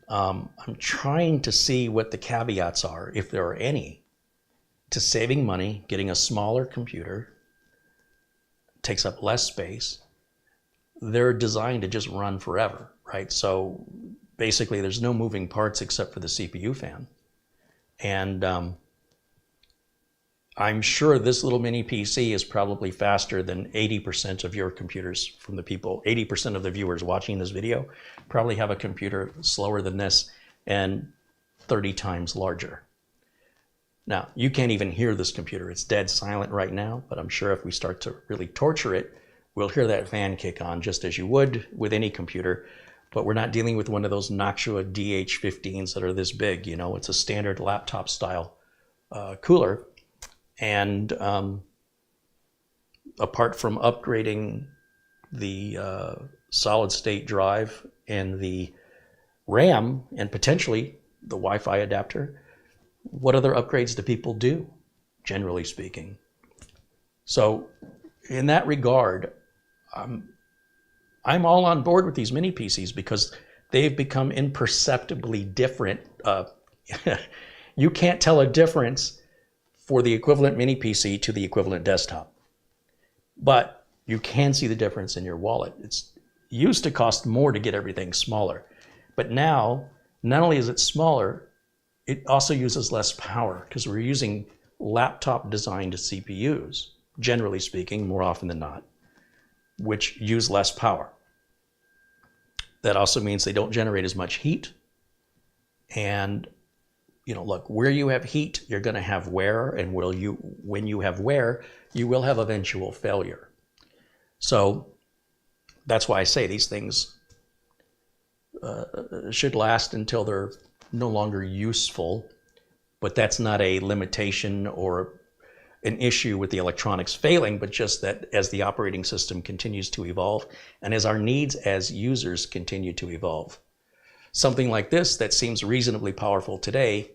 I'm trying to see what the caveats are, if there are any, to saving money, getting a smaller computer, takes up less space. They're designed to just run forever, right? So basically there's no moving parts except for the CPU fan. And I'm sure this little mini PC is probably faster than 80% of your computers from the people. 80% of the viewers watching this video probably have a computer slower than this and 30 times larger. Now, you can't even hear this computer. It's dead silent right now, but I'm sure if we start to really torture it, we'll hear that fan kick on just as you would with any computer. But we're not dealing with one of those Noctua DH15s that are this big. You know, it's a standard laptop style cooler. And apart from upgrading the solid state drive and the RAM and potentially the Wi-Fi adapter, what other upgrades do people do, generally speaking? So in that regard, I'm all on board with these mini PCs because they've become imperceptibly different. You can't tell a difference for the equivalent mini PC to the equivalent desktop. But you can see the difference in your wallet. It's used to cost more to get everything smaller. But now, not only is it smaller, it also uses less power because we're using laptop designed CPUs, generally speaking, more often than not, which use less power. That also means they don't generate as much heat. And you know, look, where you have heat, you're going to have wear, and when you have wear, you will have eventual failure. So that's why I say these things should last until they're no longer useful, but that's not a limitation or an issue with the electronics failing, but just that as the operating system continues to evolve and as our needs as users continue to evolve. Something like this that seems reasonably powerful today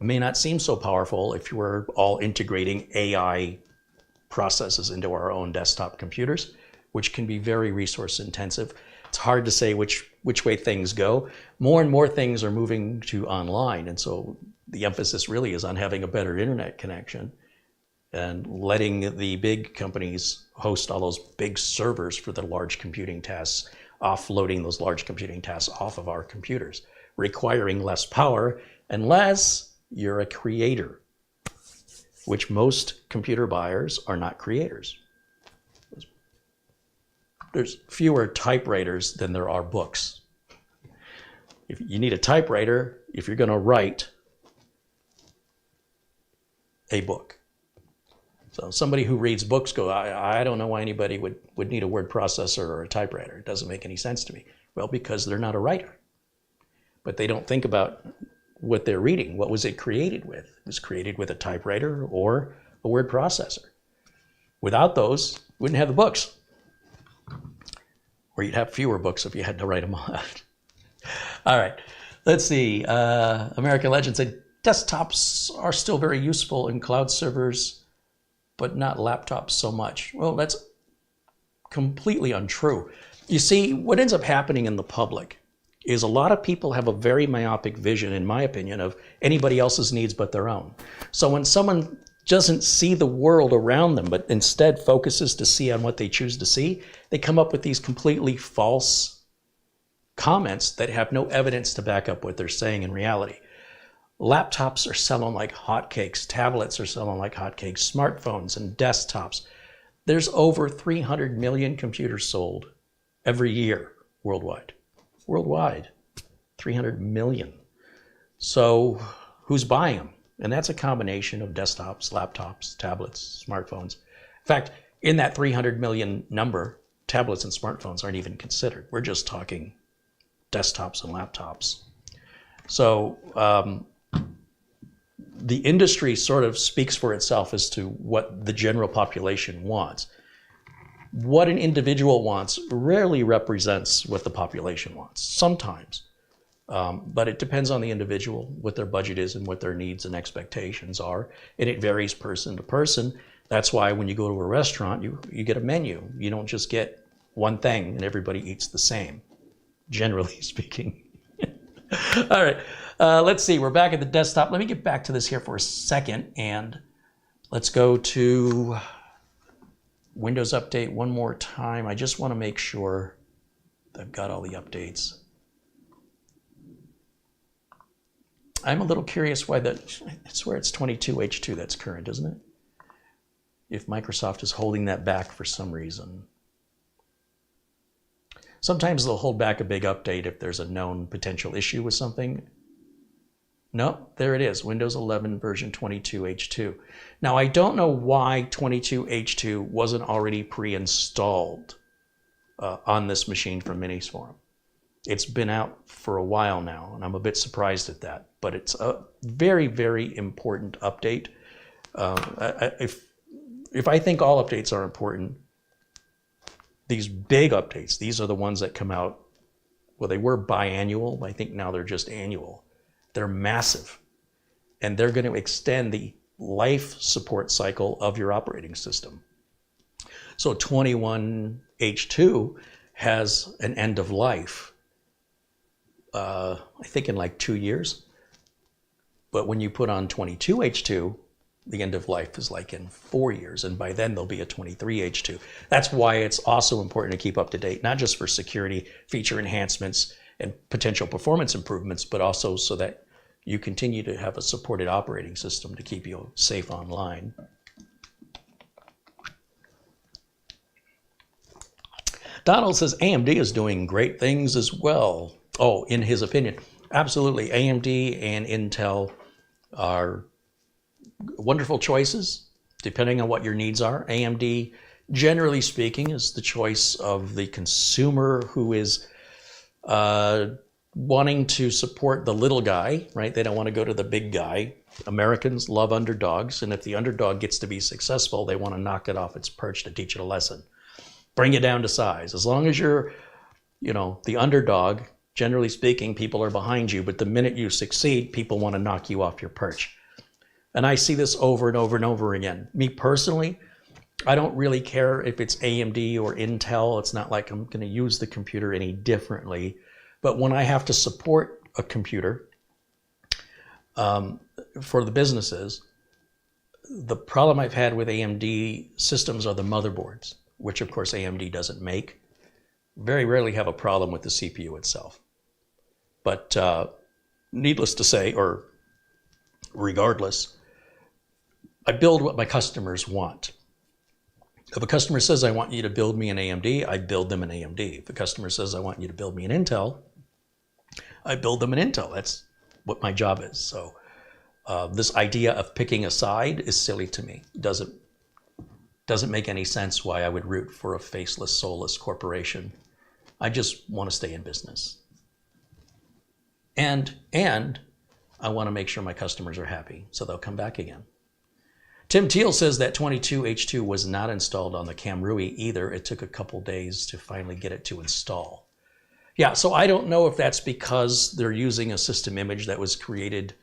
may not seem so powerful if we're all integrating AI processes into our own desktop computers, which can be very resource intensive. It's hard to say which way things go. More and more things are moving to online, and so the emphasis really is on having a better internet connection and letting the big companies host all those big servers for the large computing tasks, offloading those large computing tasks off of our computers, requiring less power unless you're a creator, which most computer buyers are not creators. There's fewer typewriters than there are books. If you need a typewriter, if you're going to write a book. So somebody who reads books go, I don't know why anybody would need a word processor or a typewriter. It doesn't make any sense to me. Well, because they're not a writer. But they don't think about what they're reading. What was it created with? It was created with a typewriter or a word processor. Without those, you wouldn't have the books. Or you'd have fewer books if you had to write them off. All right, let's see. American Legend said, desktops are still very useful in cloud servers, but not laptops so much. Well, that's completely untrue. You see, what ends up happening in the public is a lot of people have a very myopic vision, in my opinion, of anybody else's needs but their own. So when someone doesn't see the world around them, but instead focuses to see on what they choose to see, they come up with these completely false comments that have no evidence to back up what they're saying in reality. Laptops are selling like hotcakes. Tablets are selling like hotcakes. Smartphones and desktops. There's over 300 million computers sold every year worldwide. Worldwide, 300 million. So who's buying them? And that's a combination of desktops, laptops, tablets, smartphones. In fact, in that 300 million number, tablets and smartphones aren't even considered. We're just talking desktops and laptops. So the industry sort of speaks for itself as to what the general population wants. What an individual wants rarely represents what the population wants, sometimes. But it depends on the individual, what their budget is and what their needs and expectations are. And it varies person to person. That's why when you go to a restaurant, you get a menu. You don't just get one thing and everybody eats the same, generally speaking. All right, let's see. We're back at the desktop. Let me get back to this here for a second. And let's go to Windows Update one more time. I just want to make sure that I've got all the updates. I'm a little curious why that, I swear it's 22H2 that's current, isn't it? If Microsoft is holding that back for some reason. Sometimes they'll hold back a big update if there's a known potential issue with something. No, there it is, Windows 11 version 22H2. Now I don't know why 22H2 wasn't already pre-installed on this machine from Miniforum. It's been out for a while now, and I'm a bit surprised at that. But it's a very, very important update. If I think all updates are important, these big updates, these are the ones that come out, well, they were biannual. I think now they're just annual. They're massive, and they're going to extend the life support cycle of your operating system. So 21H2 has an end of life, I think in like 2 years. But when you put on 22H2, the end of life is like in 4 years, and by then there'll be a 23H2. That's why it's also important to keep up to date, not just for security, feature enhancements, and potential performance improvements, but also so that you continue to have a supported operating system to keep you safe online. Donald says AMD is doing great things as well. Oh, in his opinion, absolutely. AMD and Intel are wonderful choices, depending on what your needs are. AMD, generally speaking, is the choice of the consumer who is wanting to support the little guy, right? They don't want to go to the big guy. Americans love underdogs, and if the underdog gets to be successful, they want to knock it off its perch to teach it a lesson. Bring it down to size. As long as you're, the underdog, generally speaking, people are behind you, but the minute you succeed, people want to knock you off your perch. And I see this over and over and over again. Me personally, I don't really care if it's AMD or Intel. It's not like I'm going to use the computer any differently. But when I have to support a computer for the businesses, the problem I've had with AMD systems are the motherboards, which of course AMD doesn't make. Very rarely have a problem with the CPU itself. But needless to say, or regardless, I build what my customers want. If a customer says, I want you to build me an AMD, I build them an AMD. If a customer says, I want you to build me an Intel, I build them an Intel. That's what my job is. So this idea of picking a side is silly to me. Doesn't make any sense why I would root for a faceless, soulless corporation. I just want to stay in business. And I want to make sure my customers are happy, so they'll come back again. Tim Teal says that 22H2 was not installed on the Camrui either. It took a couple days to finally get it to install. Yeah, so I don't know if that's because they're using a system image that was created,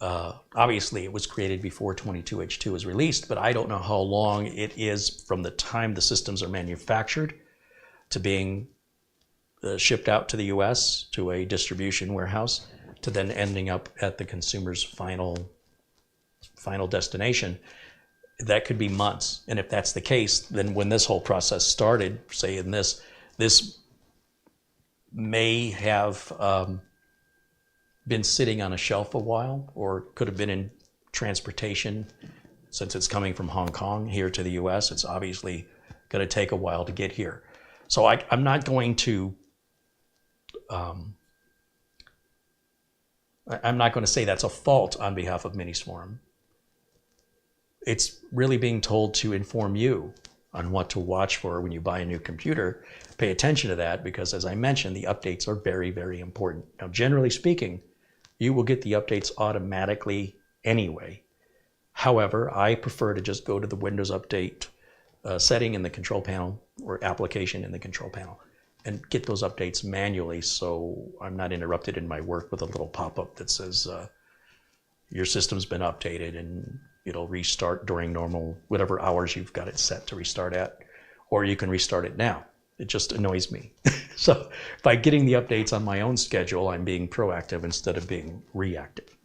obviously it was created before 22H2 was released, but I don't know how long it is from the time the systems are manufactured to being shipped out to the US to a distribution warehouse to then ending up at the consumer's final destination. That could be months. And if that's the case, then when this whole process started, say in this may have been sitting on a shelf a while, or could have been in transportation. Since it's coming from Hong Kong here to the US, it's obviously going to take a while to get here. So I'm not going to I'm not going to say that's a fault on behalf of Miniforum. It's really being told to inform you on what to watch for when you buy a new computer. Pay attention to that, because as I mentioned, the updates are very, very important. Now, generally speaking, you will get the updates automatically anyway. However, I prefer to just go to the Windows Update setting in the control panel, or application in the control panel, and get those updates manually, so I'm not interrupted in my work with a little pop-up that says your system's been updated, and it'll restart during normal, whatever hours you've got it set to restart at, or you can restart it now. It just annoys me. So by getting the updates on my own schedule, I'm being proactive instead of being reactive.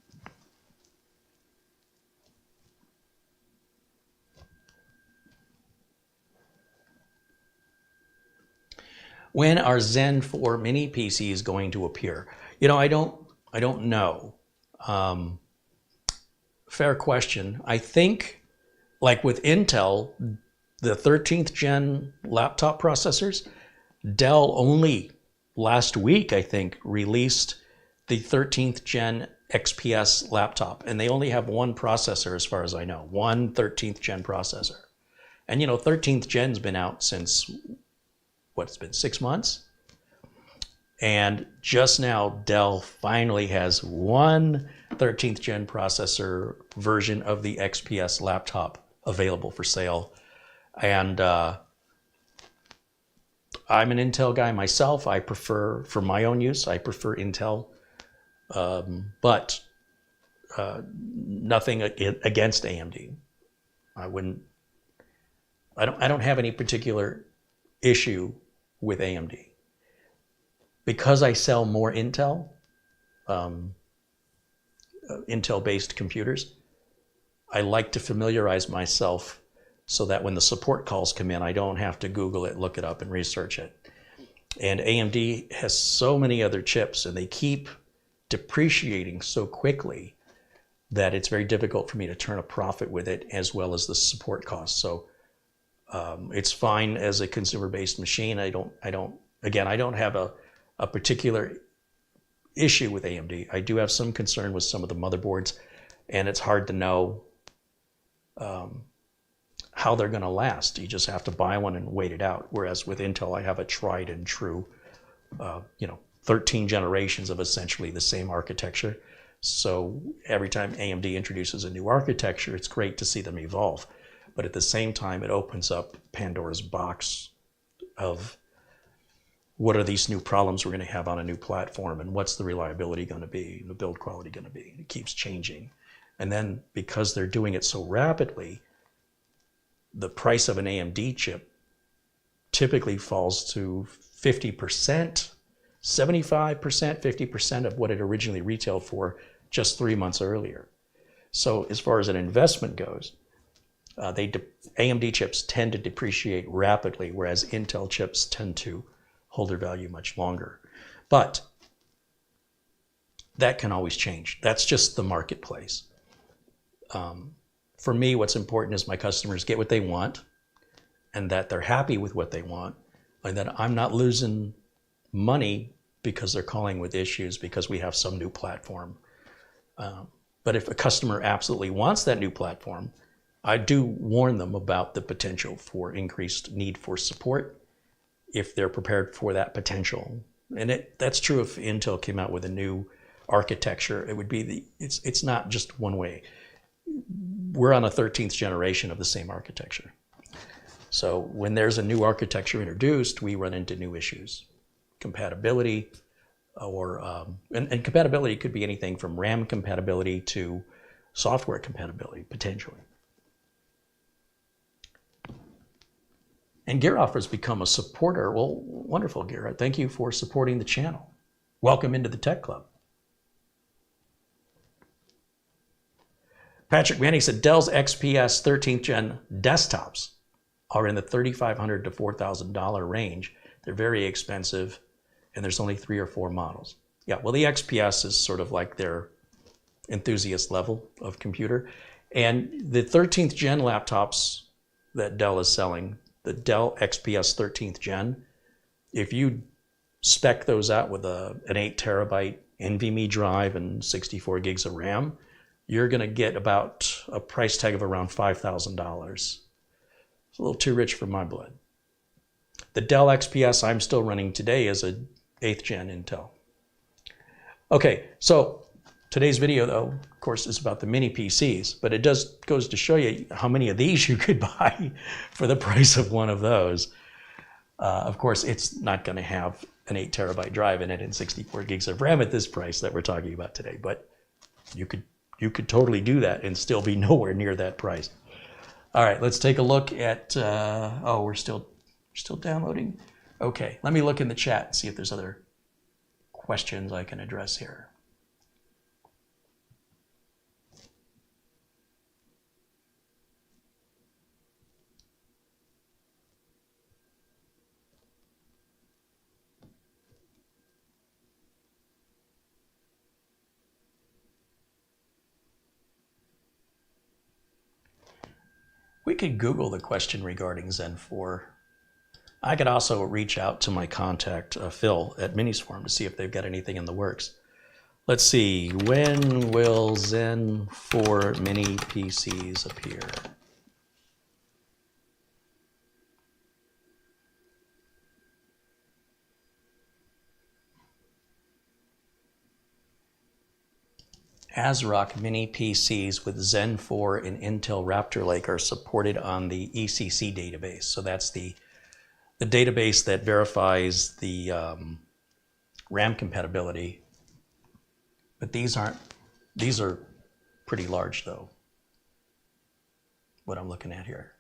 When are Zen 4 mini PCs going to appear? You know, I don't know. Fair question. I think, like with Intel, the 13th gen laptop processors, Dell only last week, I think, released the 13th gen XPS laptop, and they only have one processor as far as I know, one 13th gen processor. And you know, 13th gen's been out since, what's been 6 months? And just now, Dell finally has one 13th gen processor version of the XPS laptop available for sale. And I'm an Intel guy myself. I prefer, for my own use, I prefer Intel. But nothing against AMD. I don't have any particular issue with AMD. Because I sell more Intel, Intel-based computers, I like to familiarize myself so that when the support calls come in, I don't have to Google it, look it up, and research it. And AMD has so many other chips, and they keep depreciating so quickly that it's very difficult for me to turn a profit with it, as well as the support costs. So it's fine as a consumer-based machine. I don't have a particular issue with AMD. I do have some concern with some of the motherboards, and it's hard to know how they're going to last. You just have to buy one and wait it out. Whereas with Intel, I have a tried and true, 13 generations of essentially the same architecture. So every time AMD introduces a new architecture, it's great to see them evolve. But at the same time, it opens up Pandora's box of what are these new problems we're going to have on a new platform, and what's the reliability going to be, the build quality going to be. It keeps changing. And then because they're doing it so rapidly, the price of an AMD chip typically falls to 50%, 75%, 50% of what it originally retailed for just 3 months earlier. So as far as an investment goes, AMD chips tend to depreciate rapidly, whereas Intel chips tend to hold their value much longer. But that can always change. That's just the marketplace. For me, what's important is my customers get what they want, and that they're happy with what they want, and that I'm not losing money because they're calling with issues because we have some new platform. But if a customer absolutely wants that new platform, I do warn them about the potential for increased need for support if they're prepared for that potential. And that's true if Intel came out with a new architecture. It would be it's not just one way. We're on a 13th generation of the same architecture. So when there's a new architecture introduced, we run into new issues. Compatibility, and compatibility could be anything from RAM compatibility to software compatibility, potentially. And Garrett has become a supporter. Well, wonderful, Garrett. Thank you for supporting the channel. Welcome into the Tech Club. Patrick Manning said Dell's XPS 13th Gen desktops are in the $3,500 to $4,000 range. They're very expensive, and there's only 3 or 4 models. Yeah, well, the XPS is sort of like their enthusiast level of computer. And the 13th Gen laptops that Dell is selling, the Dell XPS 13th Gen, if you spec those out with an 8 terabyte NVMe drive and 64 gigs of RAM, you're going to get about a price tag of around $5,000. It's a little too rich for my blood. The Dell XPS I'm still running today is a 8th Gen Intel. Okay, so today's video, though, of course, is about the mini PCs, but it goes to show you how many of these you could buy for the price of one of those. Of course, it's not going to have an 8 terabyte drive in it and 64 gigs of RAM at this price that we're talking about today, but you could totally do that and still be nowhere near that price. All right, let's take a look at, oh, we're still downloading. Okay, let me look in the chat and see if there's other questions I can address here. We could Google the question regarding Zen 4. I could also reach out to my contact, Phil, at Miniforum to see if they've got anything in the works. Let's see, when will Zen 4 mini PCs appear? ASRock mini PCs with Zen 4 and Intel Raptor Lake are supported on the ECC database. So that's the database that verifies the RAM compatibility. But these are pretty large though, what I'm looking at here.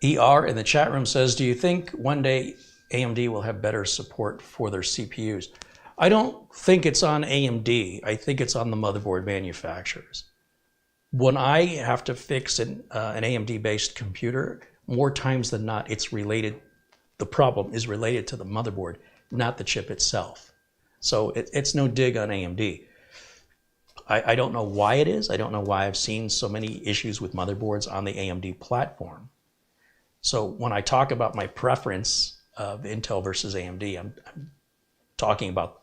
ER in the chat room says, do you think one day AMD will have better support for their CPUs? I don't think it's on AMD. I think it's on the motherboard manufacturers. When I have to fix an AMD-based computer, more times than not, the problem is related to the motherboard, not the chip itself. So it's no dig on AMD. I don't know why it is. I don't know why I've seen so many issues with motherboards on the AMD platform. So when I talk about my preference of Intel versus AMD, I'm talking about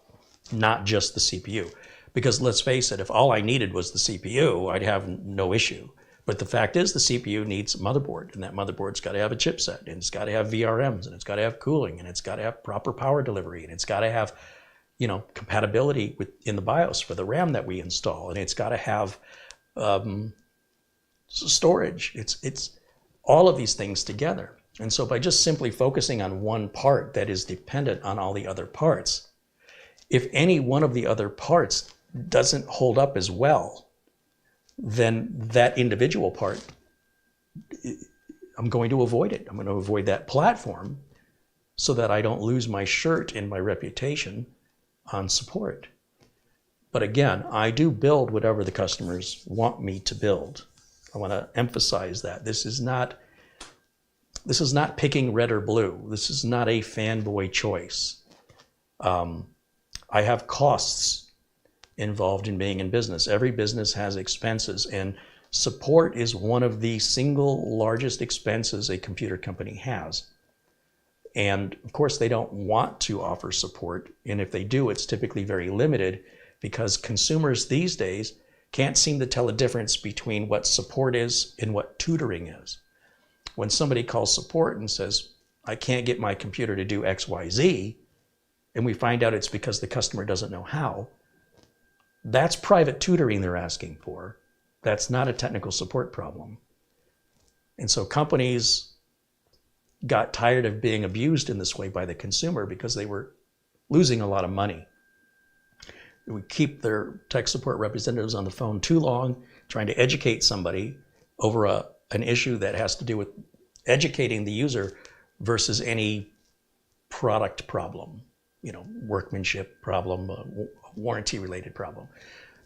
not just the CPU. Because let's face it, if all I needed was the CPU, I'd have no issue. But the fact is the CPU needs a motherboard, and that motherboard's got to have a chipset, and it's got to have VRMs, and it's got to have cooling, and it's got to have proper power delivery, and it's got to have, compatibility in the BIOS for the RAM that we install, and it's got to have storage. It's all of these things together. And so by just simply focusing on one part that is dependent on all the other parts, if any one of the other parts doesn't hold up as well, then that individual part, I'm going to avoid it. I'm going to avoid that platform so that I don't lose my shirt and my reputation on support. But again, I do build whatever the customers want me to build. I want to emphasize that. This is not picking red or blue. This is not a fanboy choice. I have costs involved in being in business. Every business has expenses, and support is one of the single largest expenses a computer company has. And of course, they don't want to offer support. And if they do, it's typically very limited because consumers these days can't seem to tell a difference between what support is and what tutoring is. When somebody calls support and says, I can't get my computer to do X, Y, Z, and we find out it's because the customer doesn't know how, that's private tutoring they're asking for. That's not a technical support problem. And so companies got tired of being abused in this way by the consumer because they were losing a lot of money. They would keep their tech support representatives on the phone too long trying to educate somebody over an issue that has to do with educating the user versus any product problem, workmanship problem, warranty related problem.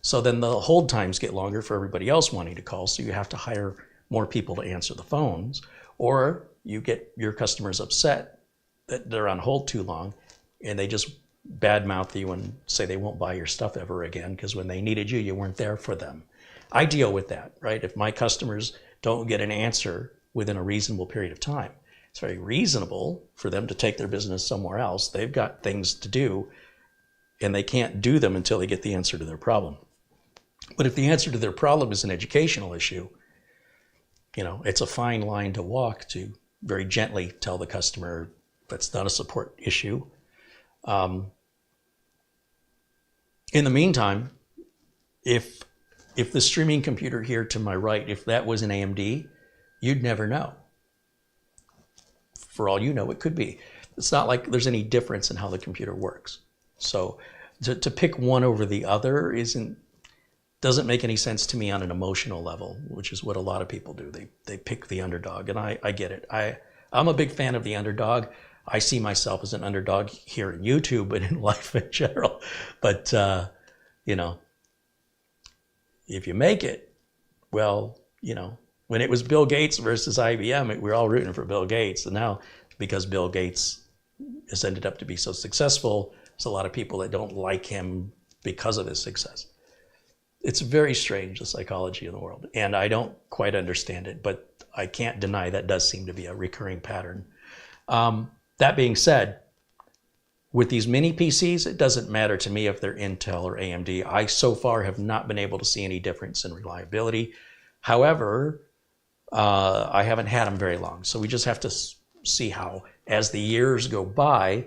So then the hold times get longer for everybody else wanting to call, so you have to hire more people to answer the phones, or you get your customers upset that they're on hold too long and they just badmouth you and say they won't buy your stuff ever again because when they needed you, you weren't there for them. I deal with that, right? If my customers don't get an answer within a reasonable period of time, it's very reasonable for them to take their business somewhere else. They've got things to do and they can't do them until they get the answer to their problem. But if the answer to their problem is an educational issue, it's a fine line to walk to very gently tell the customer that's not a support issue. In the meantime, if the streaming computer here to my right, if that was an AMD, you'd never know. For all you know, it could be. It's not like there's any difference in how the computer works. So to pick one over the other doesn't make any sense to me on an emotional level, which is what a lot of people do. They pick the underdog, and I get it. I'm a big fan of the underdog. I see myself as an underdog here in YouTube and in life in general. But, if you make it, well, when it was Bill Gates versus IBM, we're all rooting for Bill Gates. And now, because Bill Gates has ended up to be so successful, there's a lot of people that don't like him because of his success. It's very strange, the psychology of the world. And I don't quite understand it, but I can't deny that does seem to be a recurring pattern. That being said, with these mini PCs, it doesn't matter to me if they're Intel or AMD. I so far have not been able to see any difference in reliability. However, I haven't had them very long. So we just have to see how, as the years go by,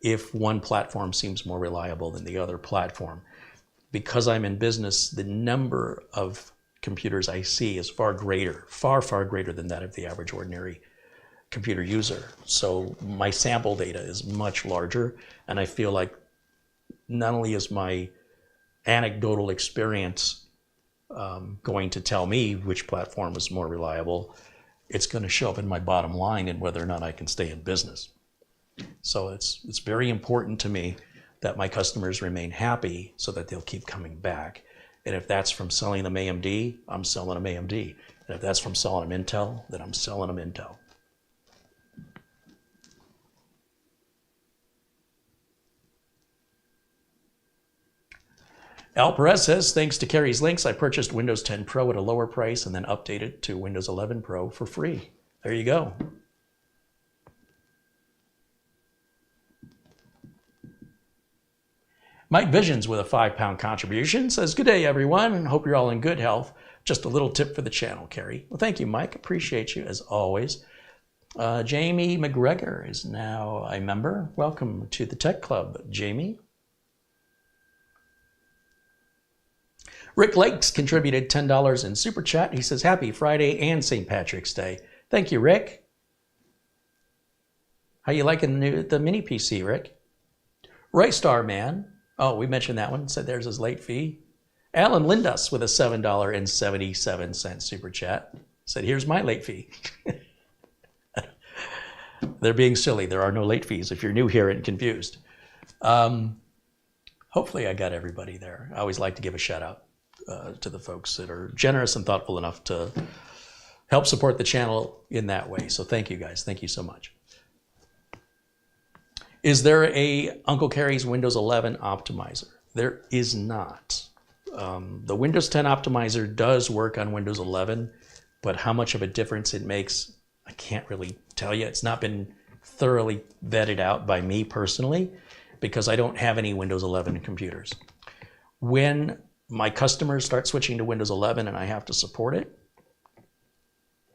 if one platform seems more reliable than the other platform. Because I'm in business, the number of computers I see is far greater, far, far greater than that of the average ordinary computer user. So my sample data is much larger, and I feel like not only is my anecdotal experience going to tell me which platform is more reliable, it's going to show up in my bottom line and whether or not I can stay in business. So it's very important to me that my customers remain happy so that they'll keep coming back. And if that's from selling them AMD, I'm selling them AMD. And if that's from selling them Intel, then I'm selling them Intel. Al Perez says, thanks to Carey's links, I purchased Windows 10 Pro at a lower price and then updated to Windows 11 Pro for free. There you go. Mike Visions with a £5 contribution says, good day, everyone. Hope you're all in good health. Just a little tip for the channel, Carey. Well, thank you, Mike. Appreciate you, as always. Jamie McGregor is now a member. Welcome to the Tech Club, Jamie. Rick Lakes contributed $10 in Super Chat. He says, happy Friday and St. Patrick's Day. Thank you, Rick. How you liking the mini PC, Rick? Right Star Man. Oh, we mentioned that one. Said there's his late fee. Alan Lindas with a $7.77 Super Chat. Said, here's my late fee. They're being silly. There are no late fees if you're new here and confused. Hopefully I got everybody there. I always like to give a shout out to the folks that are generous and thoughtful enough to help support the channel in that way. So thank you guys. Thank you so much. Is there a Uncle Carey's Windows 11 optimizer? There is not. The Windows 10 optimizer does work on Windows 11, but how much of a difference it makes, I can't really tell you. It's not been thoroughly vetted out by me personally because I don't have any Windows 11 computers. When my customers start switching to Windows 11 and I have to support it,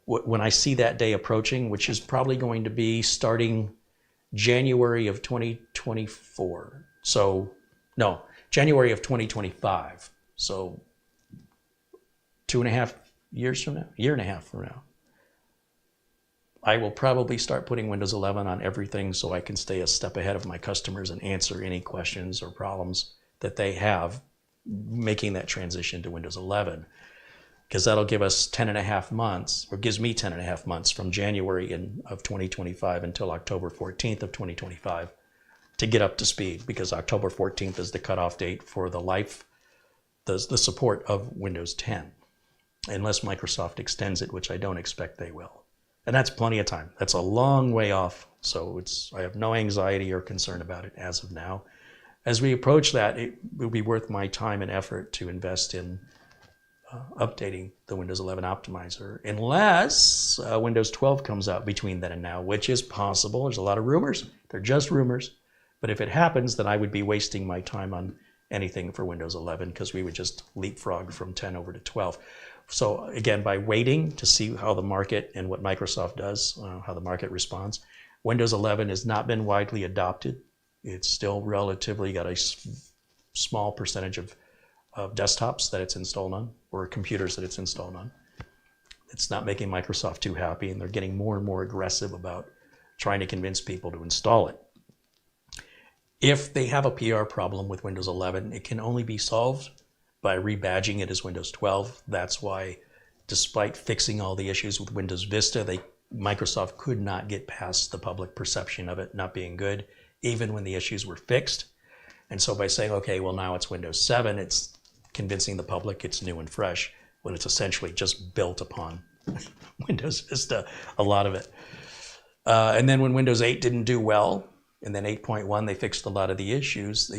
when I see that day approaching, which is probably going to be starting January of 2024. So, no, January of 2025. So 2.5 years from now, year and a half from now, I will probably start putting Windows 11 on everything so I can stay a step ahead of my customers and answer any questions or problems that they have making that transition to Windows 11. Because that'll give us 10.5 months, or gives me 10.5 months from January of 2025 until October 14th of 2025 to get up to speed, because October 14th is the cutoff date for the support of Windows 10, unless Microsoft extends it, which I don't expect they will. And that's plenty of time. That's a long way off, so I have no anxiety or concern about it as of now. As we approach that, it will be worth my time and effort to invest in updating the Windows 11 optimizer, unless Windows 12 comes out between then and now, which is possible. There's a lot of rumors. They're just rumors. But if it happens, then I would be wasting my time on anything for Windows 11, because we would just leapfrog from 10 over to 12. So again, by waiting to see how the market and what Microsoft does, how the market responds, Windows 11 has not been widely adopted. It's still relatively got a small percentage of desktops that it's installed on, or computers that it's installed on. It's not making Microsoft too happy, and they're getting more and more aggressive about trying to convince people to install it. If they have a PR problem with Windows 11, it can only be solved by rebadging it as Windows 12. That's why, despite fixing all the issues with Windows Vista, Microsoft could not get past the public perception of it not being good, even when the issues were fixed. And so by saying, okay, well, now it's Windows 7, it's convincing the public it's new and fresh, when it's essentially just built upon Windows Vista, a lot of it. And then when Windows 8 didn't do well, and then 8.1, they fixed a lot of the issues.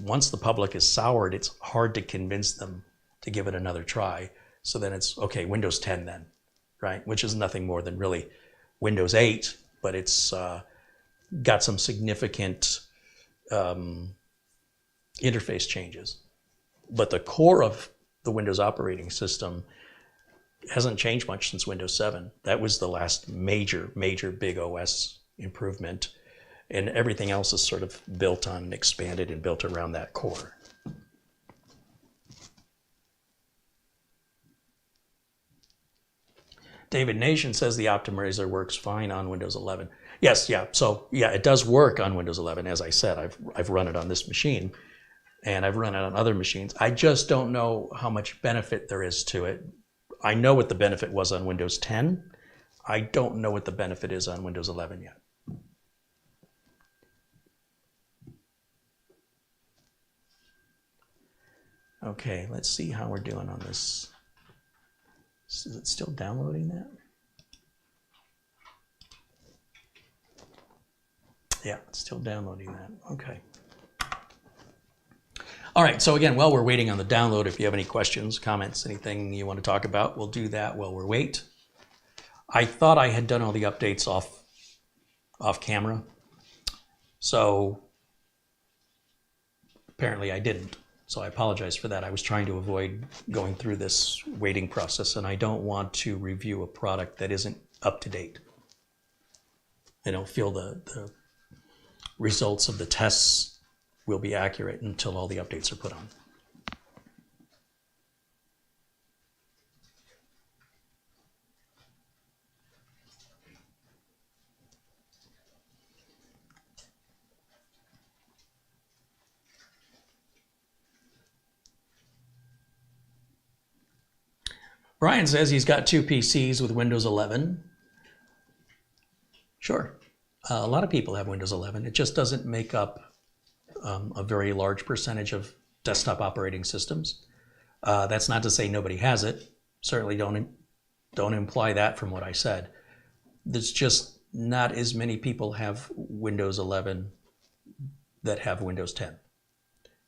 Once the public is soured, it's hard to convince them to give it another try. So then it's, okay, Windows 10 then, right? Which is nothing more than really Windows 8, but it's got some significant interface changes. But the core of the Windows operating system hasn't changed much since Windows 7. That was the last major big OS improvement. And everything else is sort of built on, expanded and built around that core. David Nation says the optimizer works fine on Windows 11. Yes, yeah. So yeah, it does work on Windows 11. As I said, I've run it on this machine, and I've run it on other machines. I just don't know how much benefit there is to it. I know what the benefit was on Windows 10. I don't know what the benefit is on Windows 11 yet. Okay, let's see how we're doing on this. Is it still downloading that? Yeah, it's still downloading that. Okay. All right, so again, while we're waiting on the download, if you have any questions, comments, anything you want to talk about, we'll do that while we're waiting. I thought I had done all the updates off camera, so apparently I didn't. So I apologize for that. I was trying to avoid going through this waiting process, and I don't want to review a product that isn't up to date. I don't feel the results of the tests will be accurate until all the updates are put on. Brian says he's got 2 PCs with Windows 11. Sure. A lot of people have Windows 11. It just doesn't make up a very large percentage of desktop operating systems. That's not to say nobody has it. Certainly don't imply that from what I said. There's just not as many people have Windows 11 that have Windows 10.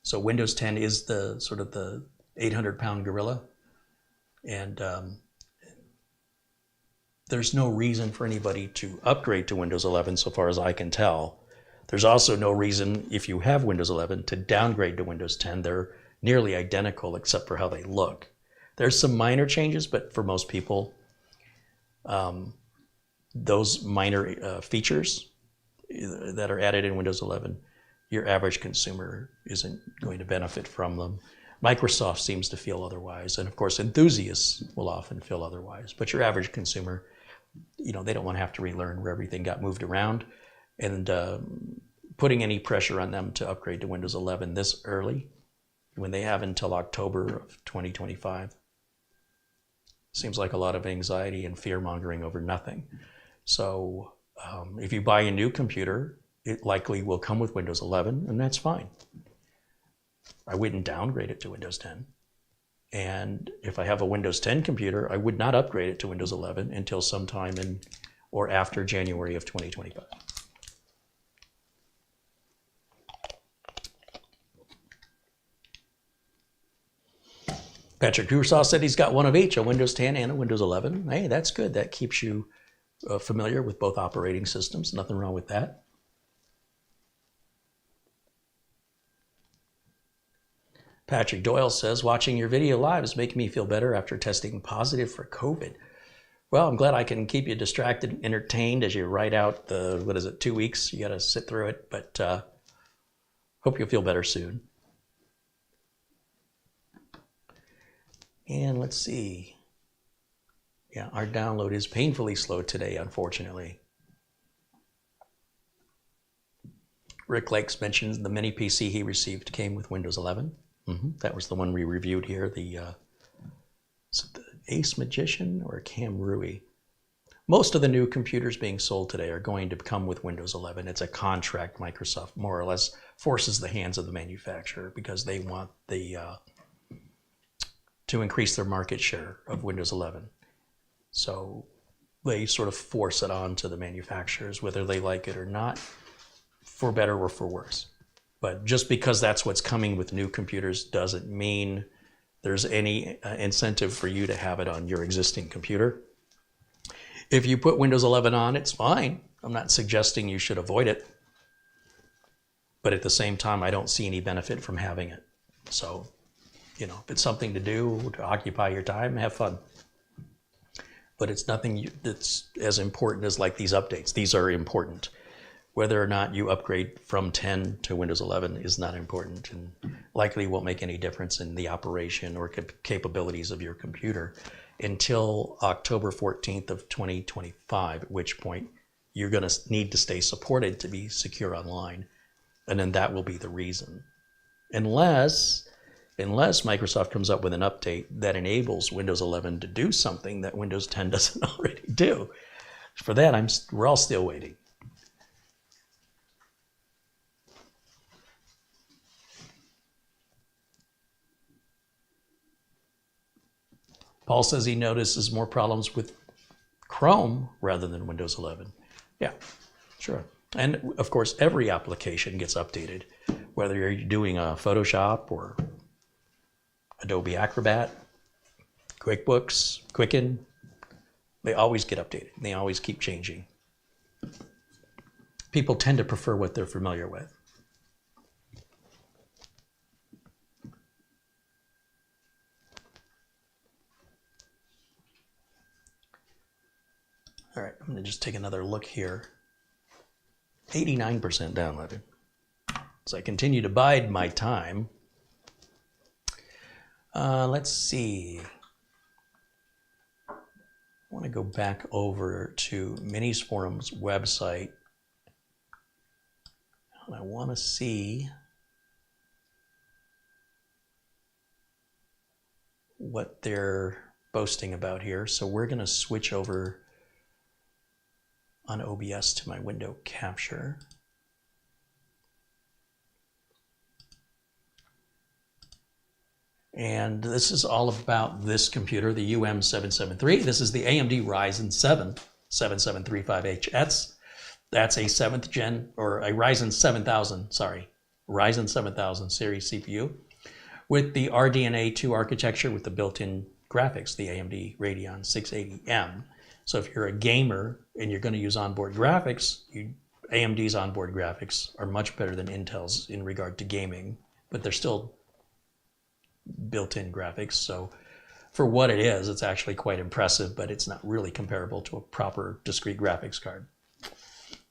So Windows 10 is the sort of the 800-pound gorilla. And there's no reason for anybody to upgrade to Windows 11 so far as I can tell. There's also no reason, if you have Windows 11, to downgrade to Windows 10. They're nearly identical except for how they look. There's some minor changes, but for most people, those minor features that are added in Windows 11, your average consumer isn't going to benefit from them. Microsoft seems to feel otherwise, and of course enthusiasts will often feel otherwise. But your average consumer, they don't want to have to relearn where everything got moved around, and putting any pressure on them to upgrade to Windows 11 this early, when they have until October of 2025, seems like a lot of anxiety and fear mongering over nothing. So if you buy a new computer, it likely will come with Windows 11, and that's fine. I wouldn't downgrade it to Windows 10. And if I have a Windows 10 computer, I would not upgrade it to Windows 11 until sometime in or after January of 2025. Patrick Kursaw said he's got one of each, a Windows 10 and a Windows 11. Hey, that's good. That keeps you familiar with both operating systems. Nothing wrong with that. Patrick Doyle says, watching your video live is making me feel better after testing positive for COVID. Well, I'm glad I can keep you distracted and entertained as you write out the, 2 weeks? You got to sit through it, but hope you'll feel better soon. And let's see. Yeah, our download is painfully slow today, unfortunately. Rick Lakes mentions the mini PC he received came with Windows 11. That was the one we reviewed here, the Ace Magician or Camrui. Most of the new computers being sold today are going to come with Windows 11. It's a contract Microsoft more or less forces the hands of the manufacturer because they want to increase their market share of Windows 11. So they sort of force it on to the manufacturers, whether they like it or not, for better or for worse. But just because that's what's coming with new computers doesn't mean there's any incentive for you to have it on your existing computer. If you put Windows 11 on, it's fine. I'm not suggesting you should avoid it. But at the same time, I don't see any benefit from having it. So, if it's something to do, to occupy your time, have fun. But it's nothing that's as important as like these updates. These are important. Whether or not you upgrade from 10 to Windows 11 is not important and likely won't make any difference in the operation or capabilities of your computer until October 14th of 2025, at which point you're going to need to stay supported to be secure online. And then that will be the reason. Unless Microsoft comes up with an update that enables Windows 11 to do something that Windows 10 doesn't already do. For that, we're all still waiting. Paul says he notices more problems with Chrome rather than Windows 11. Yeah, sure. And of course, every application gets updated, whether you're doing a Photoshop or Adobe Acrobat, QuickBooks, Quicken, they always get updated. They always keep changing. People tend to prefer what they're familiar with. All right, I'm going to just take another look here. 89% downloaded. As I continue to bide my time, let's see. I want to go back over to Miniforum's website. And I want to see what they're boasting about here. So we're going to switch over on OBS to my window capture. And this is all about this computer, the UM773. This is the AMD Ryzen 7 7735H. That's a 7th gen, or a Ryzen 7000, Ryzen 7000 series CPU with the RDNA 2 architecture with the built-in graphics, the AMD Radeon 680M. So if you're a gamer and you're going to use onboard graphics, AMD's onboard graphics are much better than Intel's in regard to gaming, but they're still built-in graphics. So for what it is, it's actually quite impressive, but it's not really comparable to a proper discrete graphics card.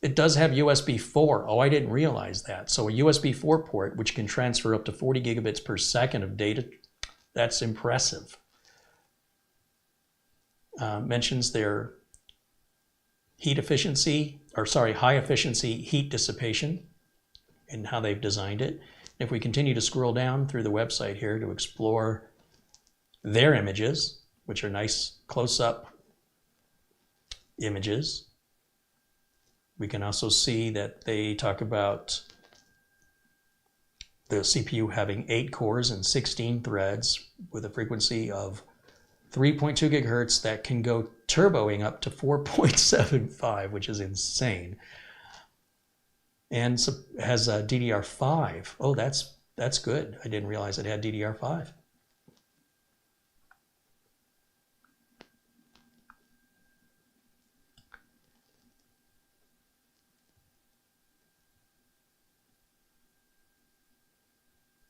It does have USB 4. Oh, I didn't realize that. So a USB 4 port, which can transfer up to 40 gigabits per second of data, that's impressive. Mentions their heat efficiency, or sorry, high efficiency heat dissipation and how they've designed it. If we continue to scroll down through the website here to explore their images, which are nice close-up images, we can also see that they talk about the CPU having 8 cores and 16 threads with a frequency of 3.2 gigahertz that can go turboing up to 4.75, which is insane. And has a DDR5. Oh, that's good. I didn't realize it had DDR5.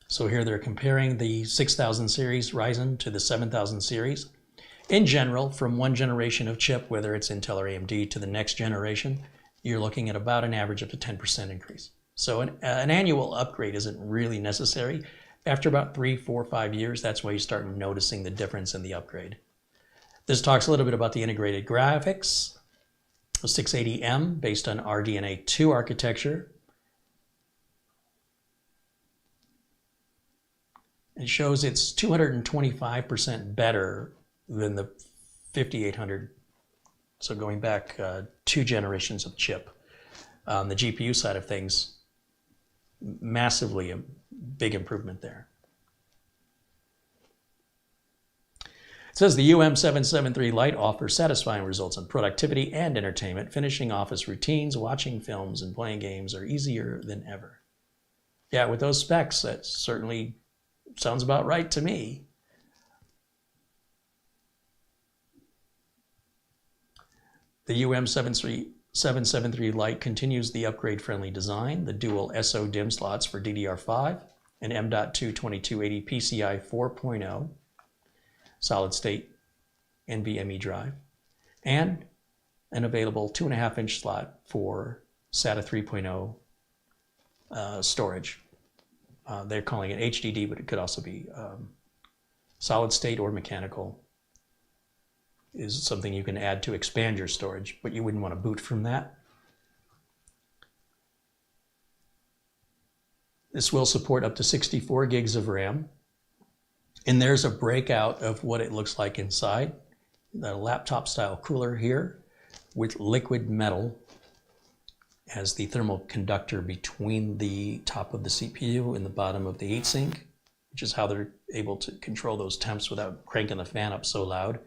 So here they're comparing the 6000 series Ryzen to the 7000 series. In general, from one generation of chip, whether it's Intel or AMD, to the next generation, you're looking at about an average of a 10% increase. So an annual upgrade isn't really necessary. After about 3, 4, 5 years, that's why you start noticing the difference in the upgrade. This talks a little bit about the integrated graphics, the 680M based on RDNA 2 architecture. It shows it's 225% better than the 5800. So going back 2 generations of chip. On the GPU side of things, massively a big improvement there. It says the UM773 Lite offers satisfying results in productivity and entertainment. Finishing office routines, watching films, and playing games are easier than ever. Yeah, with those specs, that certainly sounds about right to me. The UM773 Lite continues the upgrade-friendly design, the dual SO DIMM slots for DDR5, an M.2 2280 PCI 4.0 solid-state NVMe drive, and an available 2.5-inch slot for SATA 3.0 storage. They're calling it HDD, but it could also be solid-state or mechanical. Is something you can add to expand your storage, but you wouldn't want to boot from that. This will support up to 64 gigs of RAM. And there's a breakout of what it looks like inside. The laptop style cooler here with liquid metal as the thermal conductor between the top of the CPU and the bottom of the heatsink, which is how they're able to control those temps without cranking the fan up so loud.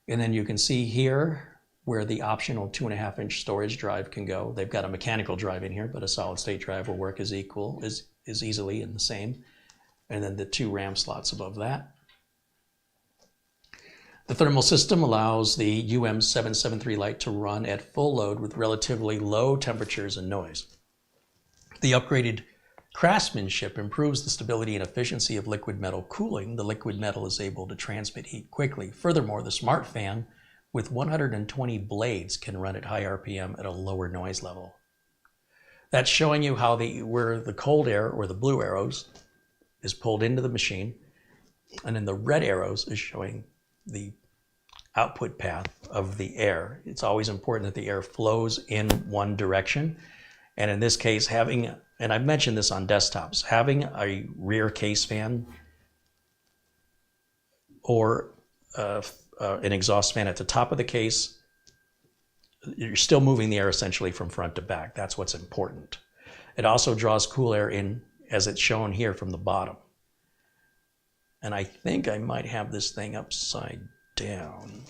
And then you can see here where the optional 2.5-inch storage drive can go. They've got a mechanical drive in here, but a solid state drive will work as easily in the same. And then the 2 RAM slots above that. The thermal system allows the UM773 Lite to run at full load with relatively low temperatures and noise. The upgraded craftsmanship improves the stability and efficiency of liquid metal cooling. The liquid metal is able to transmit heat quickly. Furthermore, the smart fan with 120 blades can run at high RPM at a lower noise level. That's showing you how where the cold air, or the blue arrows, is pulled into the machine, and then the red arrows is showing the output path of the air. It's always important that the air flows in one direction, and in this case, having, and I've mentioned this on desktops, having a rear case fan or an exhaust fan at the top of the case, you're still moving the air essentially from front to back. That's what's important. It also draws cool air in, as it's shown here, from the bottom. And I think I might have this thing upside down.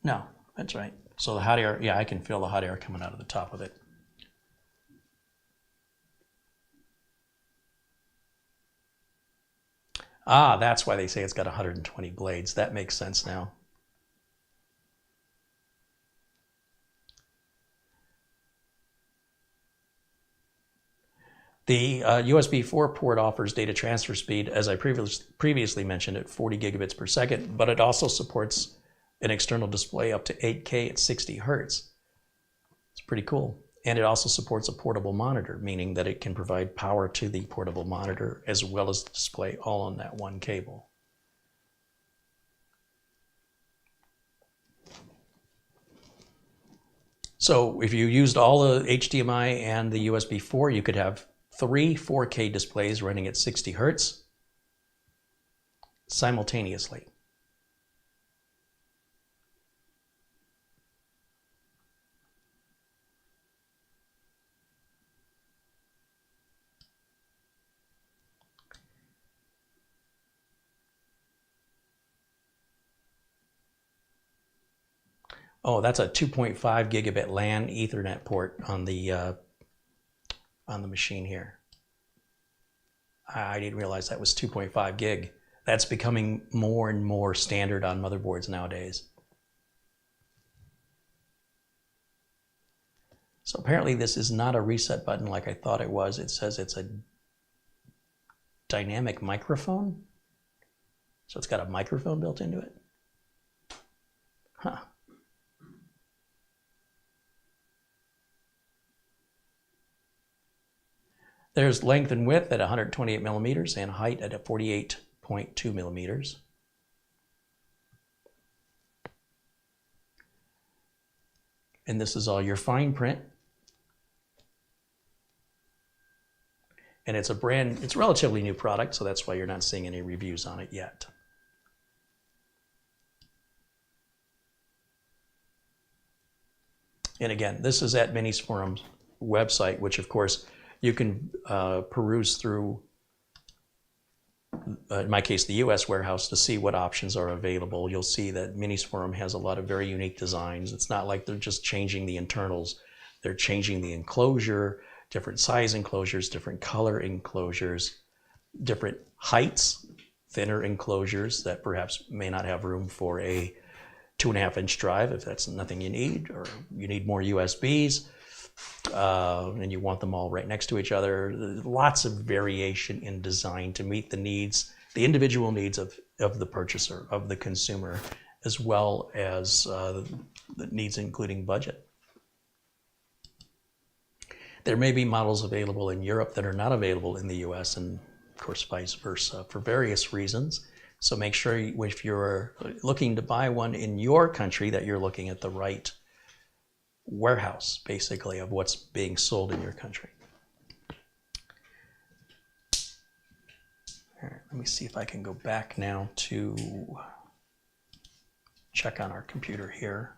No, that's right. So the hot air, yeah, I can feel the hot air coming out of the top of it. Ah, that's why they say it's got 120 blades. That makes sense now. The USB 4 port offers data transfer speed, as I previously mentioned, at 40 gigabits per second, but it also supports an external display up to 8K at 60 hertz. It's pretty cool. And it also supports a portable monitor, meaning that it can provide power to the portable monitor as well as the display all on that one cable. So if you used all the HDMI and the USB 4, you could have 3 4K displays running at 60 hertz simultaneously. Oh, that's a 2.5 gigabit LAN Ethernet port on the machine here. I didn't realize that was 2.5 gig. That's becoming more and more standard on motherboards nowadays. So apparently this is not a reset button like I thought it was. It says it's a dynamic microphone. So it's got a microphone built into it. Huh. There's length and width at 128 millimeters and height at 48.2 millimeters. And this is all your fine print. And it's it's a relatively new product, so that's why you're not seeing any reviews on it yet. And again, this is at Miniforum's website, which of course you can peruse through, in my case, the US warehouse to see what options are available. You'll see that Miniforum has a lot of very unique designs. It's not like they're just changing the internals. They're changing the enclosure, different size enclosures, different color enclosures, different heights, thinner enclosures that perhaps may not have room for a 2.5-inch drive if that's nothing you need, or you need more USBs. And you want them all right next to each other. There's lots of variation in design to meet the needs, the individual needs of the purchaser, of the consumer, as well as the needs including budget. There may be models available in Europe that are not available in the US, and of course vice versa, for various reasons. So make sure if you're looking to buy one in your country that you're looking at the right warehouse, basically, of what's being sold in your country. All right, let me see if I can go back now to check on our computer here.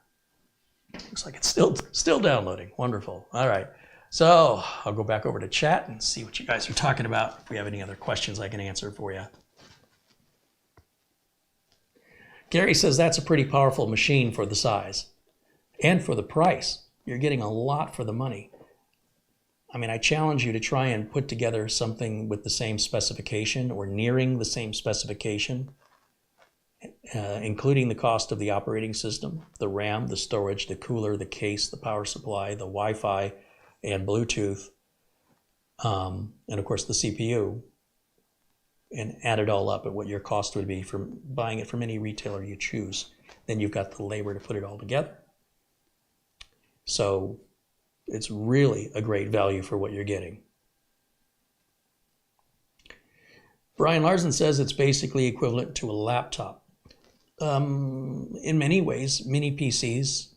Looks like it's still downloading. Wonderful. All right, so I'll go back over to chat and see what you guys are talking about. If we have any other questions I can answer for you. Gary says that's a pretty powerful machine for the size. And for the price. You're getting a lot for the money. I mean, I challenge you to try and put together something with the same specification or nearing the same specification, including the cost of the operating system, the RAM, the storage, the cooler, the case, the power supply, the Wi-Fi, and Bluetooth, and of course the CPU, and add it all up at what your cost would be for buying it from any retailer you choose. Then you've got the labor to put it all together. So it's really a great value for what you're getting. Brian Larson says it's basically equivalent to a laptop. In many ways, mini PCs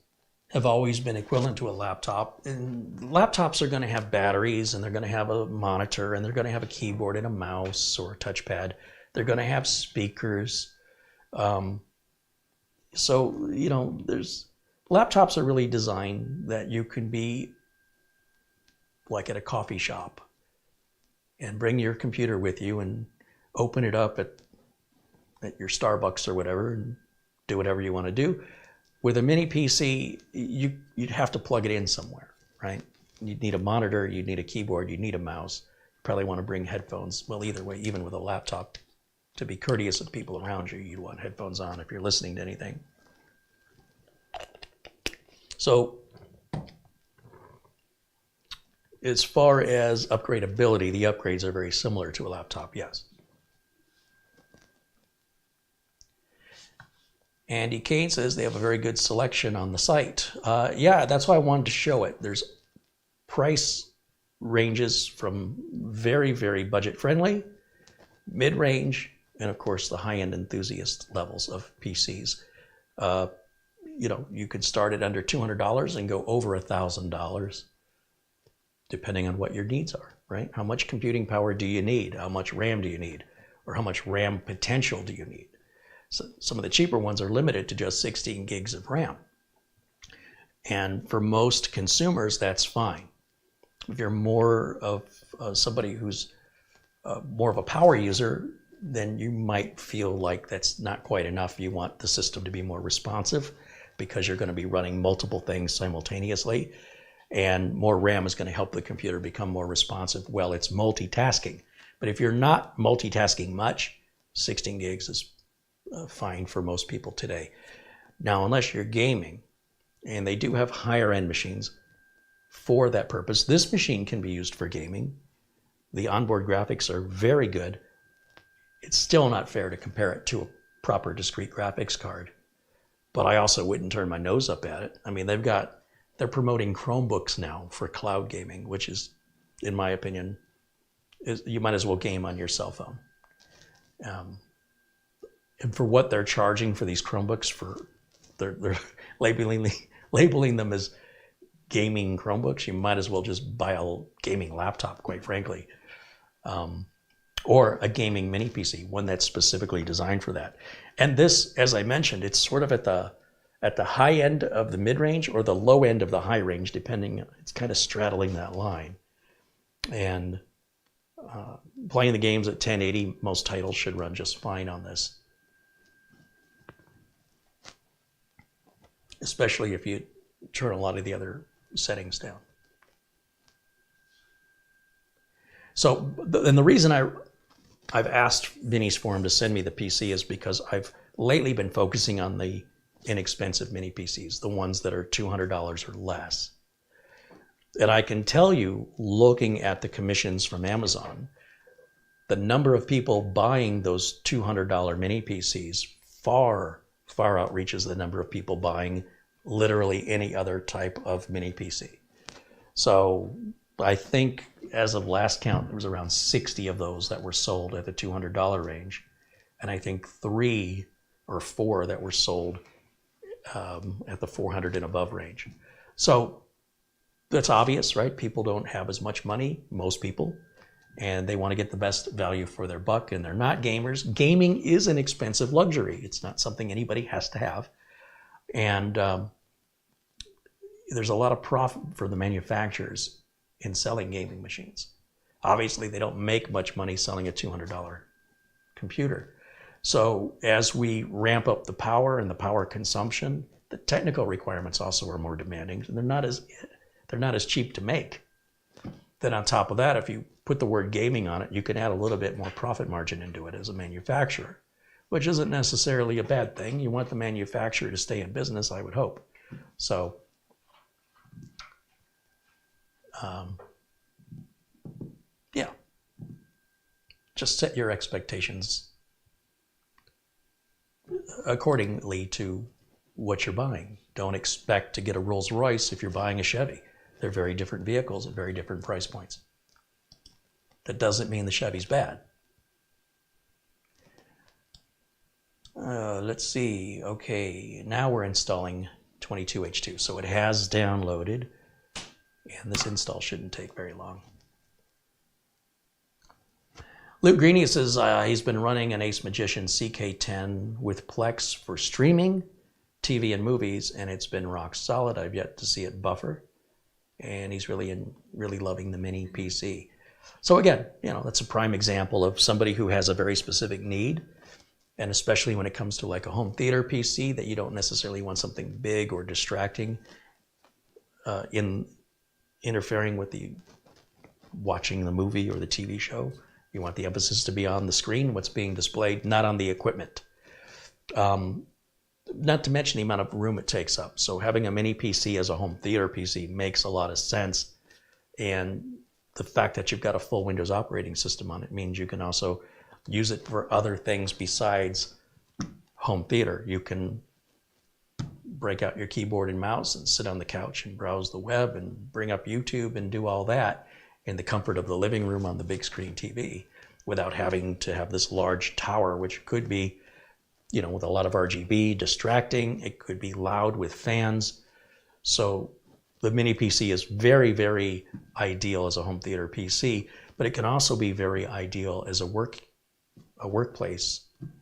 have always been equivalent to a laptop. And laptops are going to have batteries, and they're going to have a monitor, and they're going to have a keyboard and a mouse or a touchpad. They're going to have speakers. So, you know, laptops are really designed that you can be like at a coffee shop and bring your computer with you and open it up at your Starbucks or whatever and do whatever you want to do. With a mini PC, you'd have to plug it in somewhere, right? You'd need a monitor, you'd need a keyboard, you'd need a mouse. You probably want to bring headphones. Well, either way, even with a laptop, to be courteous of people around you, you'd want headphones on if you're listening to anything. So as far as upgradability, the upgrades are very similar to a laptop, yes. Andy Kane says they have a very good selection on the site. Yeah, that's why I wanted to show it. There's price ranges from very, very budget friendly, mid-range, and of course the high-end enthusiast levels of PCs. You know, you could start at under $200 and go over $1,000, depending on what your needs are, right? How much computing power do you need? How much RAM do you need? Or how much RAM potential do you need? So some of the cheaper ones are limited to just 16 gigs of RAM. And for most consumers, that's fine. If you're more of somebody who's more of a power user, then you might feel like that's not quite enough. You want the system to be more responsive because you're going to be running multiple things simultaneously. And more RAM is going to help the computer become more responsive. Well, it's multitasking. But if you're not multitasking much, 16 gigs is fine for most people today. Now, unless you're gaming, and they do have higher end machines for that purpose. This machine can be used for gaming. The onboard graphics are very good. It's still not fair to compare it to a proper discrete graphics card, but I also wouldn't turn my nose up at it. I mean, they're promoting Chromebooks now for cloud gaming, which is, in my opinion, you might as well game on your cell phone. And for what they're charging for these Chromebooks, they're labeling them as gaming Chromebooks. You might as well just buy a gaming laptop, quite frankly, or a gaming mini PC, one that's specifically designed for that. And this, as I mentioned, it's sort of at the high end of the mid-range or the low end of the high range, depending. It's kind of straddling that line. And playing the games at 1080, most titles should run just fine on this. Especially if you turn a lot of the other settings down. So, and the reason I've asked Miniforum to send me the PC is because I've lately been focusing on the inexpensive mini PCs, the ones that are $200 or less. And I can tell you, looking at the commissions from Amazon, the number of people buying those $200 mini PCs far outreaches the number of people buying literally any other type of mini PC. So I think as of last count, there was around 60 of those that were sold at the $200 range. And I think 3 or 4 that were sold at the 400 and above range. So that's obvious, right? People don't have as much money, most people, and they want to get the best value for their buck, and they're not gamers. Gaming is an expensive luxury. It's not something anybody has to have. And there's a lot of profit for the manufacturers in selling gaming machines. Obviously, they don't make much money selling a $200 computer. So as we ramp up the power and the power consumption, the technical requirements also are more demanding. They're not as cheap to make. Then on top of that, if you put the word gaming on it, you can add a little bit more profit margin into it as a manufacturer, which isn't necessarily a bad thing. You want the manufacturer to stay in business, I would hope. So, yeah, just set your expectations accordingly to what you're buying. Don't expect to get a Rolls Royce if you're buying a Chevy. They're very different vehicles at very different price points. That doesn't mean the Chevy's bad. Let's see. Okay, now we're installing 22H2. So it has downloaded, and this install shouldn't take very long. Luke Greeny says he's been running an Ace Magician CK10 with Plex for streaming, TV, and movies, and it's been rock solid. I've yet to see it buffer, and he's really loving the mini PC. So again, that's a prime example of somebody who has a very specific need, and especially when it comes to like a home theater PC, that you don't necessarily want something big or distracting in interfering with the watching the movie or the TV show. You want the emphasis to be on the screen, what's being displayed, not on the equipment. Not to mention the amount of room it takes up. So having a mini PC as a home theater PC makes a lot of sense And the fact that you've got a full Windows operating system on it means you can also use it for other things besides home theater. You can break out your keyboard and mouse and sit on the couch and browse the web and bring up YouTube and do all that in the comfort of the living room on the big screen TV without having to have this large tower, which could be, you know, with a lot of RGB distracting. It could be loud with fans. So the mini PC is very, very ideal as a home theater PC, but it can also be very ideal as a workplace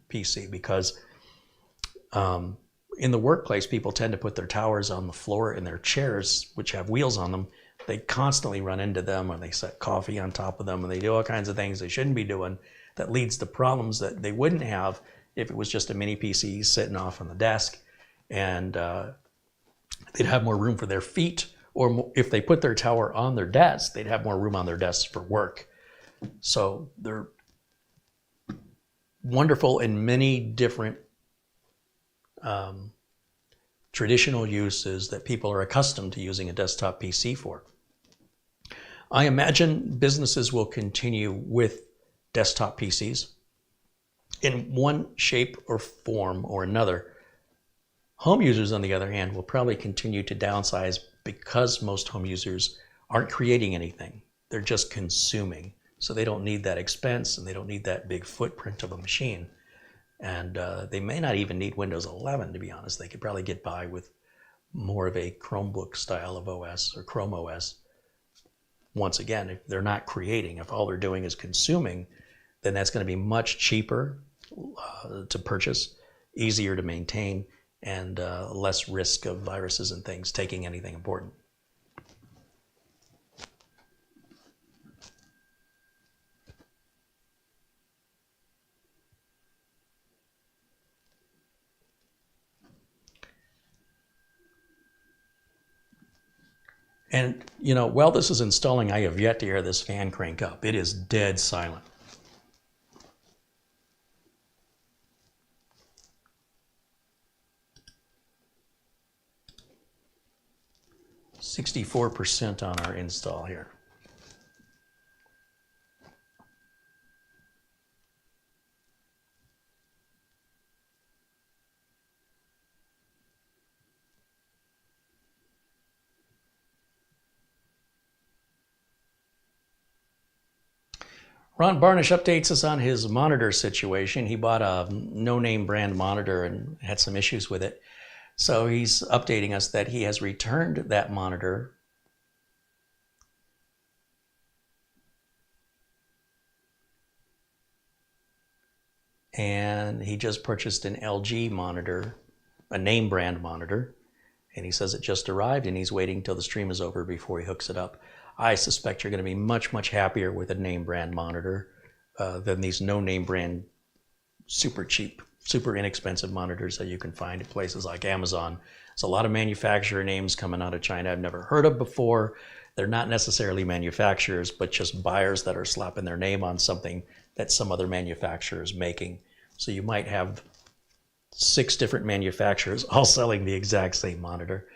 PC, because in the workplace, people tend to put their towers on the floor in their chairs, which have wheels on them. They constantly run into them, or they set coffee on top of them, and they do all kinds of things they shouldn't be doing that leads to problems that they wouldn't have if it was just a mini PC sitting off on the desk, and they'd have more room for their feet, or if they put their tower on their desk, they'd have more room on their desks for work. So they're wonderful in many different traditional uses that people are accustomed to using a desktop PC for. I imagine businesses will continue with desktop PCs in one shape or form or another. Home users, on the other hand, will probably continue to downsize because most home users aren't creating anything. They're just consuming. So they don't need that expense, and they don't need that big footprint of a machine. And they may not even need Windows 11, to be honest. They could probably get by with more of a Chromebook style of OS or Chrome OS. Once again, if they're not creating, if all they're doing is consuming, then that's going to be much cheaper to purchase, easier to maintain, and less risk of viruses and things taking anything important. And, you know, while this is installing, I have yet to hear this fan crank up. It is dead silent. %64 on our install here. Ron Barnish updates us on his monitor situation. He bought a no-name brand monitor and had some issues with it. So he's updating us that he has returned that monitor and he just purchased an LG monitor, a name brand monitor, and he says it just arrived and he's waiting till the stream is over before he hooks it up. I suspect you're going to be much, much happier with a name brand monitor than these no name brand super cheap, super inexpensive monitors that you can find at places like Amazon. There's a lot of manufacturer names coming out of China I've never heard of before. They're not necessarily manufacturers, but just buyers that are slapping their name on something that some other manufacturer is making. So you might have 6 different manufacturers all selling the exact same monitor,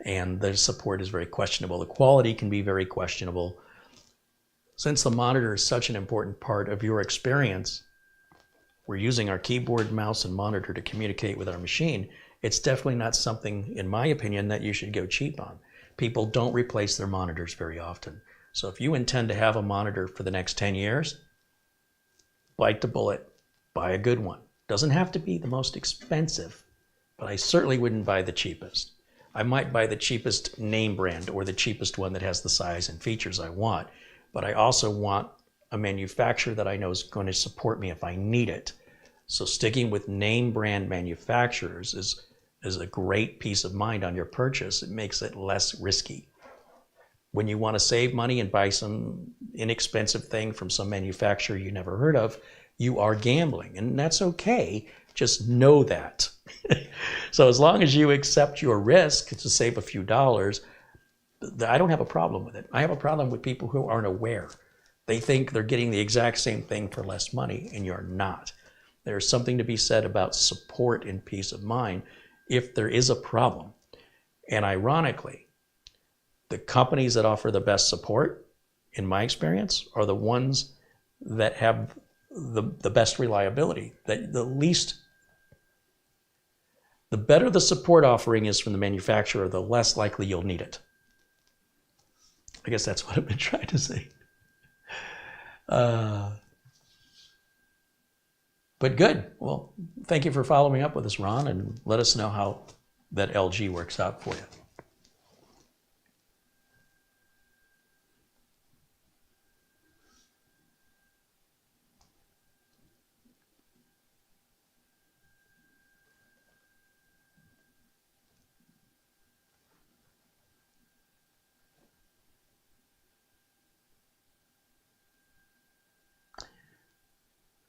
and their support is very questionable. The quality can be very questionable. Since the monitor is such an important part of your experience, we're using our keyboard, mouse, and monitor to communicate with our machine. It's definitely not something, in my opinion, that you should go cheap on. People don't replace their monitors very often. So if you intend to have a monitor for the next 10 years, bite the bullet, buy a good one. Doesn't have to be the most expensive, but I certainly wouldn't buy the cheapest. I might buy the cheapest name brand or the cheapest one that has the size and features I want, but I also want a manufacturer that I know is going to support me if I need it. So sticking with name brand manufacturers is a great peace of mind on your purchase. It makes it less risky. When you want to save money and buy some inexpensive thing from some manufacturer you never heard of, you are gambling, and that's okay. Just know that. So as long as you accept your risk to save a few dollars, I don't have a problem with it. I have a problem with people who aren't aware. They think they're getting the exact same thing for less money, and you're not. There's something to be said about support and peace of mind if there is a problem. And ironically, The companies that offer the best support, in my experience, are the ones that have the best reliability, that the better the support offering is from the manufacturer, the less likely you'll need it. I guess that's what I've been trying to say. But good. Well, thank you for following up with us, Ron, and let us know how that LG works out for you.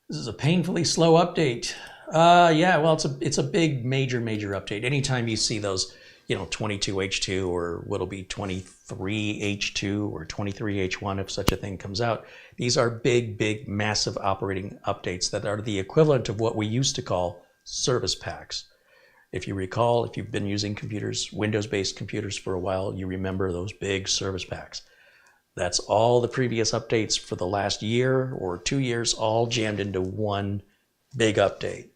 This is a painfully slow update. Yeah, well, it's a big, major update. Anytime you see those, 22H2 or what'll be 23H2 or 23H1, if such a thing comes out, these are big, massive operating updates that are the equivalent of what we used to call service packs. If you recall, if you've been using computers, Windows-based computers for a while, you remember those big service packs. That's all the previous updates for the last year or 2 years, all jammed into one big update.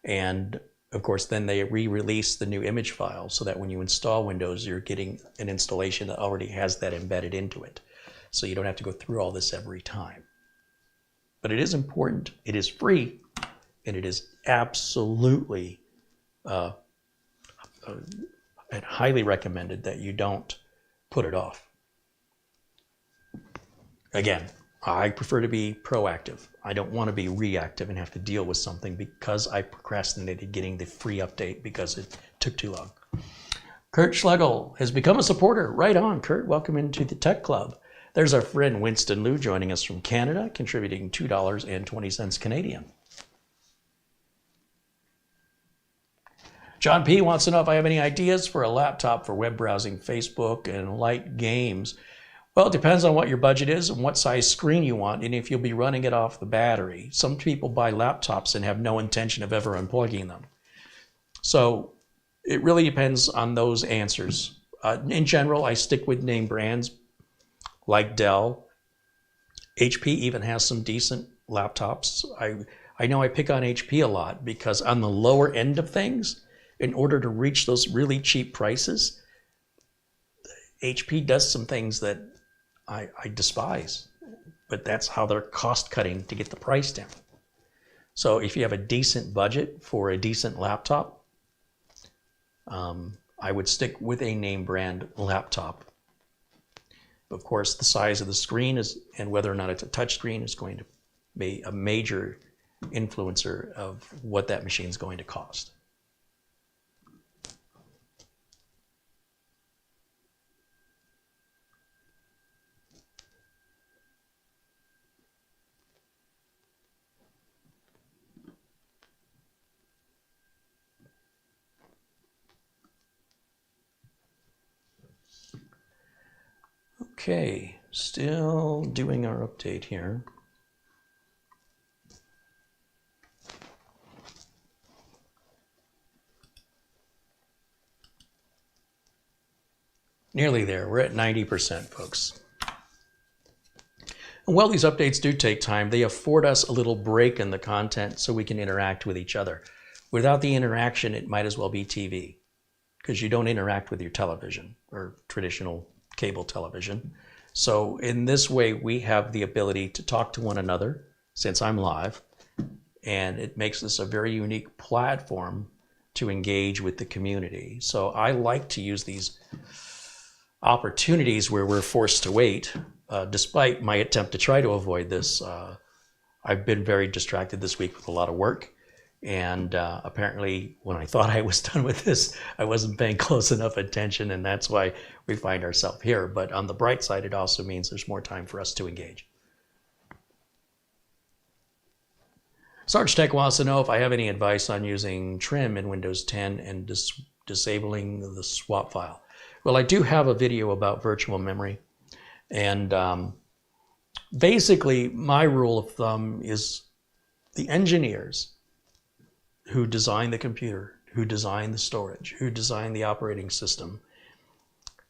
And of course, then they re-release the new image file so that when you install Windows, you're getting an installation that already has that embedded into it. So you don't have to go through all this every time. But it is important, it is free, and it is absolutely and highly recommended that you don't put it off. Again, I prefer to be proactive. I don't want to be reactive and have to deal with something because I procrastinated getting the free update because it took too long. Kurt Schlegel has become a supporter. Right on, Kurt. Welcome into the Tech Club. There's our friend Winston Liu joining us from Canada, contributing $2.20 Canadian. John P. wants to know if I have any ideas for a laptop for web browsing, Facebook, and light games. Well, it depends on what your budget is and what size screen you want, and if you'll be running it off the battery. Some people buy laptops and have no intention of ever unplugging them. So it really depends on those answers. In general, I stick with name brands like Dell. HP even has some decent laptops. I know I pick on HP a lot because on the lower end of things, in order to reach those really cheap prices, HP does some things that I despise, but that's how they're cost cutting to get the price down. So if you have a decent budget for a decent laptop, I would stick with a name brand laptop. Of course, the size of the screen and whether or not it's a touch screen is going to be a major influencer of what that machine is going to cost. Okay, still doing our update here. Nearly there, we're at 90%, folks. And while these updates do take time, they afford us a little break in the content so we can interact with each other. Without the interaction, it might as well be TV, because you don't interact with your television or traditional cable television. So in this way, we have the ability to talk to one another since I'm live, and it makes this a very unique platform to engage with the community. So I like to use these opportunities where we're forced to wait. Despite my attempt to try to avoid this, I've been very distracted this week with a lot of work. And apparently when I thought I was done with this, I wasn't paying close enough attention, and that's why we find ourselves here. But on the bright side, it also means there's more time for us to engage. Sarge Tech wants to know if I have any advice on using trim in Windows 10 and disabling the swap file. Well, I do have a video about virtual memory. And basically, my rule of thumb is the engineers who design the computer, who design the storage, who design the operating system,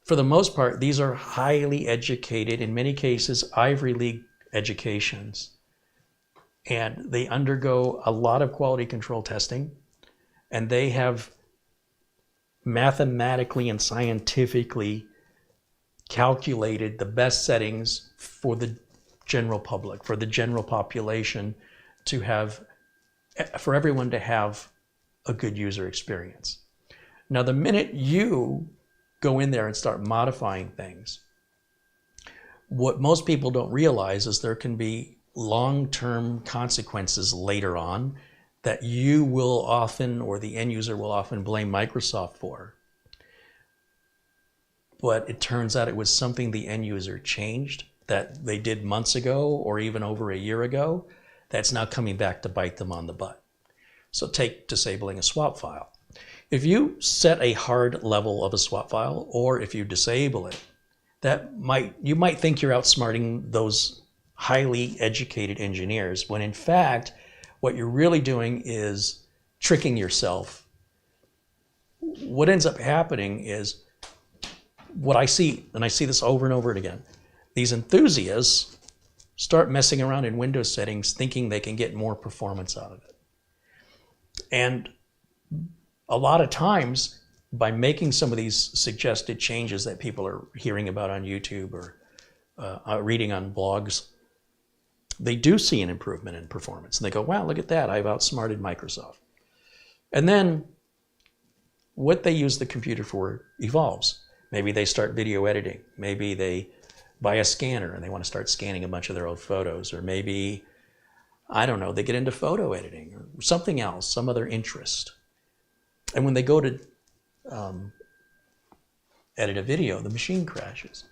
For the most part, these are highly educated, in many cases, Ivy League educations. And they undergo a lot of quality control testing, and they have mathematically and scientifically calculated the best settings for the general public, for the general population, to have, for everyone to have a good user experience. Now, the minute you go in there and start modifying things, what most people don't realize is there can be long-term consequences later on that you will often, or the end user will often, blame Microsoft for. But it turns out it was something the end user changed that they did months ago or even over a year ago that's now coming back to bite them on the butt. So take disabling a swap file. If you set a hard level of a swap file, or if you disable it, you might think you're outsmarting those highly educated engineers, when in fact, what you're really doing is tricking yourself. What ends up happening is, what I see, and I see this over and over again, these enthusiasts start messing around in Windows settings thinking they can get more performance out of it. And a lot of times, by making some of these suggested changes that people are hearing about on YouTube or reading on blogs, they do see an improvement in performance. And they go, wow, look at that, I've outsmarted Microsoft. And then what they use the computer for evolves. Maybe they start video editing. Maybe they buy a scanner and they want to start scanning a bunch of their old photos. Or maybe, I don't know, they get into photo editing or something else, some other interest. And when they go to edit a video, the machine crashes.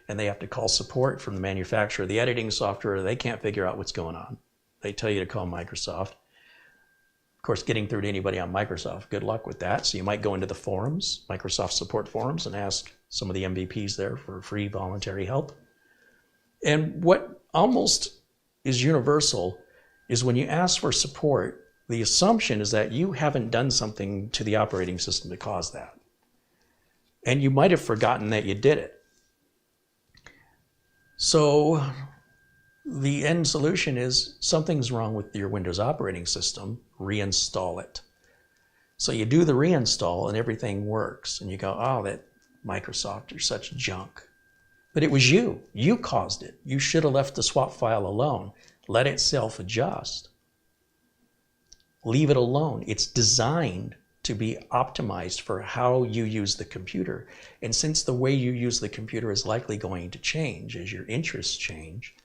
And they have to call support from the manufacturer of the editing software. They can't figure out what's going on. They tell you to call Microsoft. Of course, getting through to anybody on Microsoft, good luck with that. So you might go into the forums, Microsoft support forums, and ask some of the MVPs there for free voluntary help. And what almost is universal is when you ask for support, the assumption is that you haven't done something to the operating system to cause that. And you might have forgotten that you did it. So the end solution is, something's wrong with your Windows operating system, reinstall it. So you do the reinstall and everything works. And you go, oh, that Microsoft, you're such junk. But it was you. You caused it. You should have left the swap file alone. Let it self-adjust. Leave it alone. It's designed to be optimized for how you use the computer. And since the way you use the computer is likely going to change as your interests change,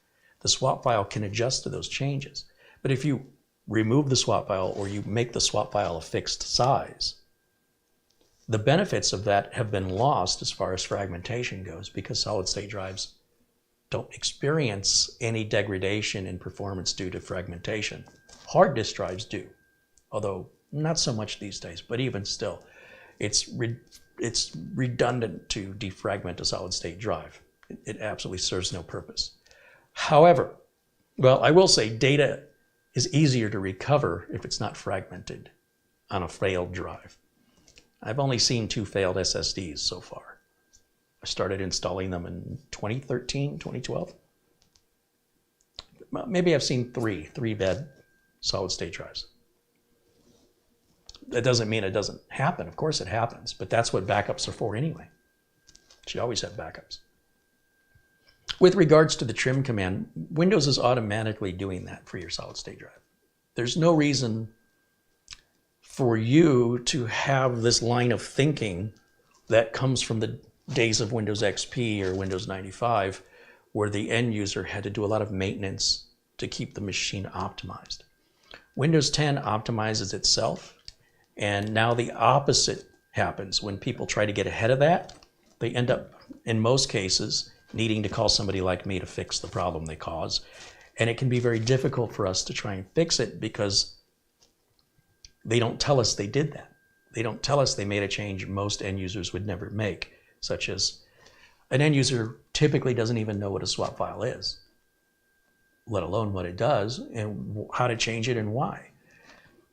the swap file can adjust to those changes. But if you remove the swap file or you make the swap file a fixed size, the benefits of that have been lost as far as fragmentation goes, because solid-state drives don't experience any degradation in performance due to fragmentation. Hard disk drives do, although not so much these days, but even still, it's redundant to defragment a solid-state drive. It absolutely serves no purpose. However, well, I will say data is easier to recover if it's not fragmented on a failed drive. I've only seen 2 failed SSDs so far. I started installing them in 2013, 2012. Maybe I've seen three bad solid-state drives. That doesn't mean it doesn't happen. Of course it happens, but that's what backups are for anyway. You should always have backups. With regards to the trim command, Windows is automatically doing that for your solid-state drive. There's no reason for you to have this line of thinking that comes from the days of Windows XP or Windows 95, where the end user had to do a lot of maintenance to keep the machine optimized. Windows 10 optimizes itself, and now the opposite happens. When people try to get ahead of that, they end up, in most cases, needing to call somebody like me to fix the problem they cause. And it can be very difficult for us to try and fix it because they don't tell us they did that. They don't tell us they made a change most end users would never make, such as an end user typically doesn't even know what a swap file is, let alone what it does and how to change it and why.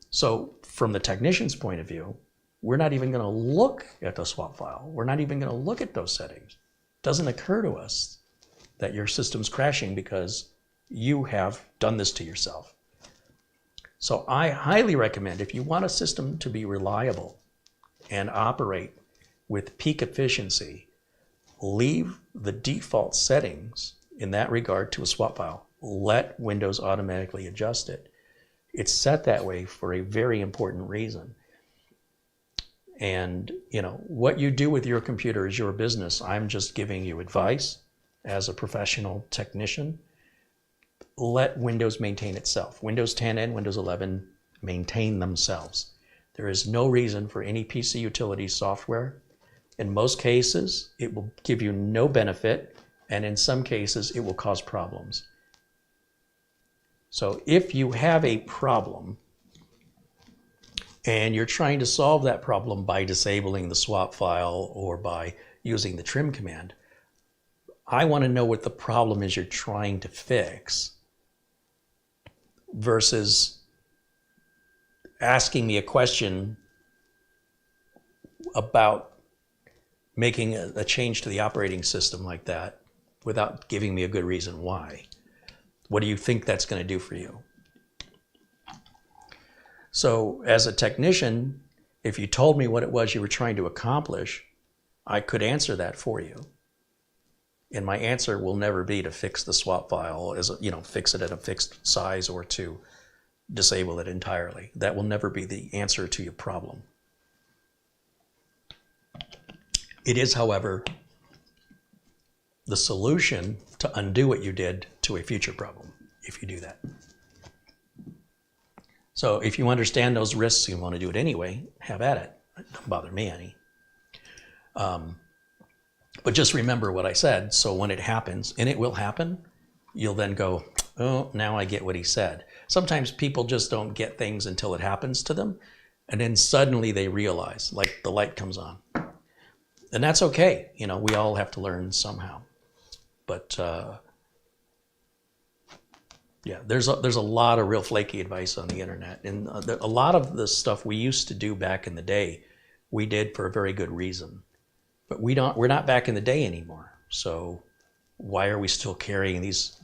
So from the technician's point of view, we're not even going to look at the swap file. We're not even going to look at those settings. It doesn't occur to us that your system's crashing because you have done this to yourself. So I highly recommend, if you want a system to be reliable and operate with peak efficiency, leave the default settings in that regard to a swap file. Let Windows automatically adjust it. It's set that way for a very important reason. And what you do with your computer is your business. I'm just giving you advice as a professional technician. Let Windows maintain itself. Windows 10 and Windows 11 maintain themselves. There is no reason for any PC utility software. In most cases, it will give you no benefit, and in some cases, it will cause problems. So if you have a problem and you're trying to solve that problem by disabling the swap file or by using the trim command, I want to know what the problem is you're trying to fix versus asking me a question about making a change to the operating system like that without giving me a good reason why. What do you think that's going to do for you? So as a technician, if you told me what it was you were trying to accomplish, I could answer that for you. And my answer will never be to fix the swap file, fix it at a fixed size or to disable it entirely. That will never be the answer to your problem. It is, however, the solution to undo what you did to a future problem, if you do that. So if you understand those risks and you want to do it anyway, have at it. It doesn't bother me any. But just remember what I said, so when it happens, and it will happen, you'll then go, oh, now I get what he said. Sometimes people just don't get things until it happens to them, and then suddenly they realize, like the light comes on. And that's okay. We all have to learn somehow. But yeah, there's a lot of real flaky advice on the internet. And a lot of the stuff we used to do back in the day, we did for a very good reason. But we're not back in the day anymore. So why are we still carrying these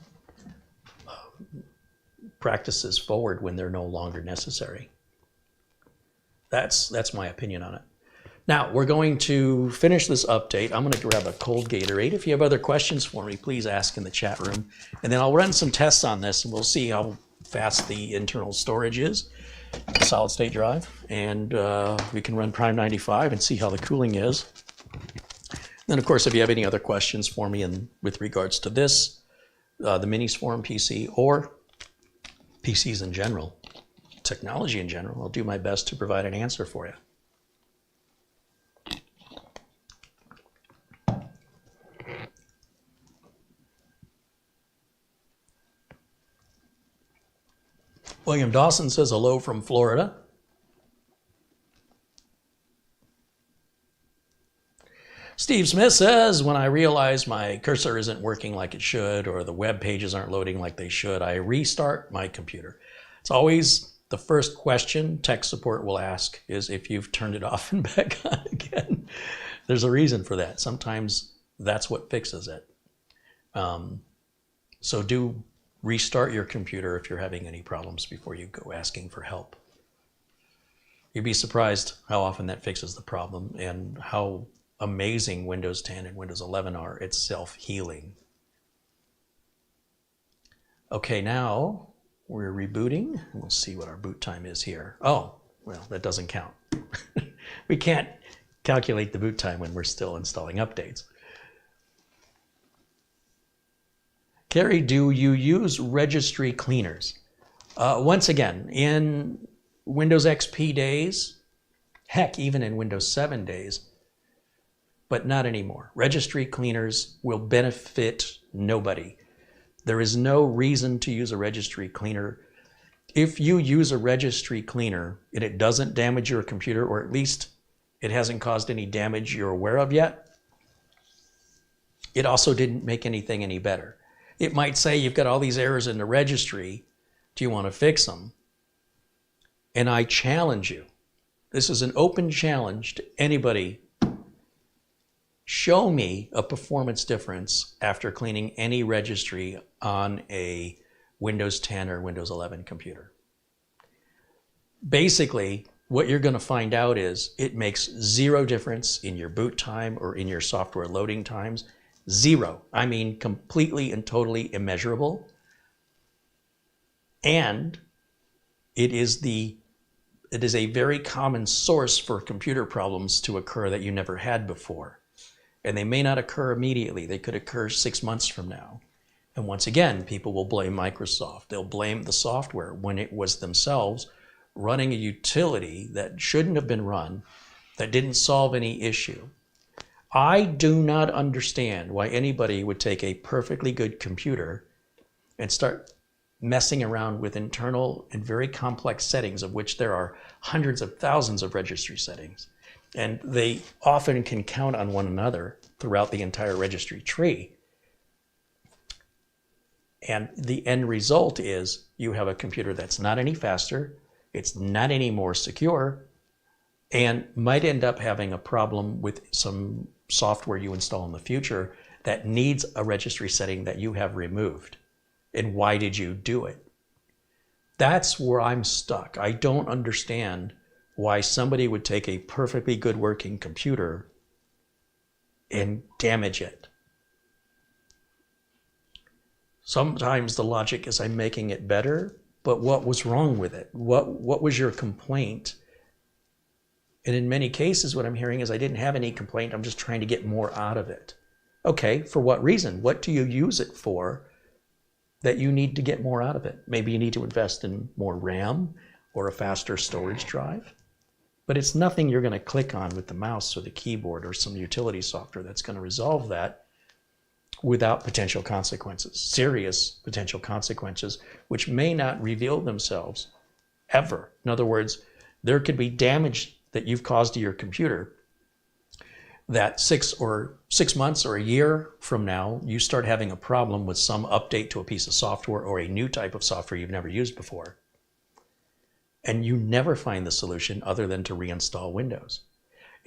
practices forward when they're no longer necessary? That's my opinion on it. Now, we're going to finish this update. I'm going to grab a cold Gatorade. If you have other questions for me, please ask in the chat room. And then I'll run some tests on this, and we'll see how fast the internal storage is, solid state drive. And we can run Prime 95 and see how the cooling is. Then, of course, if you have any other questions for me with regards to this, the Miniforum PC, or PCs in general, technology in general, I'll do my best to provide an answer for you. William Dawson says hello from Florida. Steve Smith says, when I realize my cursor isn't working like it should, or the web pages aren't loading like they should, I restart my computer. It's always the first question tech support will ask is if you've turned it off and back on again. There's a reason for that. Sometimes that's what fixes it. So do restart your computer if you're having any problems before you go asking for help. You'd be surprised how often that fixes the problem and how amazing Windows 10 and Windows 11 are at self-healing. Okay, now we're rebooting. We'll see what our boot time is here. Oh, well, that doesn't count. We can't calculate the boot time when we're still installing updates. Carey, do you use registry cleaners? Once again, in Windows XP days, heck, even in Windows 7 days, but not anymore. Registry cleaners will benefit nobody. There is no reason to use a registry cleaner. If you use a registry cleaner and it doesn't damage your computer, or at least it hasn't caused any damage you're aware of yet, it also didn't make anything any better. It might say you've got all these errors in the registry. Do you want to fix them? And I challenge you This is an open challenge to anybody. Show me a performance difference after cleaning any registry on a Windows 10 or Windows 11 computer. Basically, what you're going to find out is it makes zero difference in your boot time or in your software loading times. Zero. I mean, completely and totally immeasurable. And it is a very common source for computer problems to occur that you never had before. And they may not occur immediately. They could occur 6 months from now. And once again, people will blame Microsoft. They'll blame the software when it was themselves running a utility that shouldn't have been run, that didn't solve any issue. I do not understand why anybody would take a perfectly good computer and start messing around with internal and very complex settings, of which there are hundreds of thousands of registry settings. And they often can count on one another throughout the entire registry tree. And the end result is you have a computer that's not any faster, it's not any more secure, and might end up having a problem with some software you install in the future that needs a registry setting that you have removed. And why did you do it? That's where I'm stuck. I don't understand why somebody would take a perfectly good working computer and damage it. Sometimes the logic is I'm making it better, but what was wrong with it? What was your complaint? And in many cases, what I'm hearing is I didn't have any complaint. I'm just trying to get more out of it. Okay, for what reason? What do you use it for that you need to get more out of it? Maybe you need to invest in more RAM or a faster storage drive. But it's nothing you're going to click on with the mouse or the keyboard or some utility software that's going to resolve that without potential consequences, serious potential consequences, which may not reveal themselves ever. In other words, there could be damage that you've caused to your computer that 6 months or a year from now, you start having a problem with some update to a piece of software or a new type of software you've never used before. And you never find the solution other than to reinstall Windows.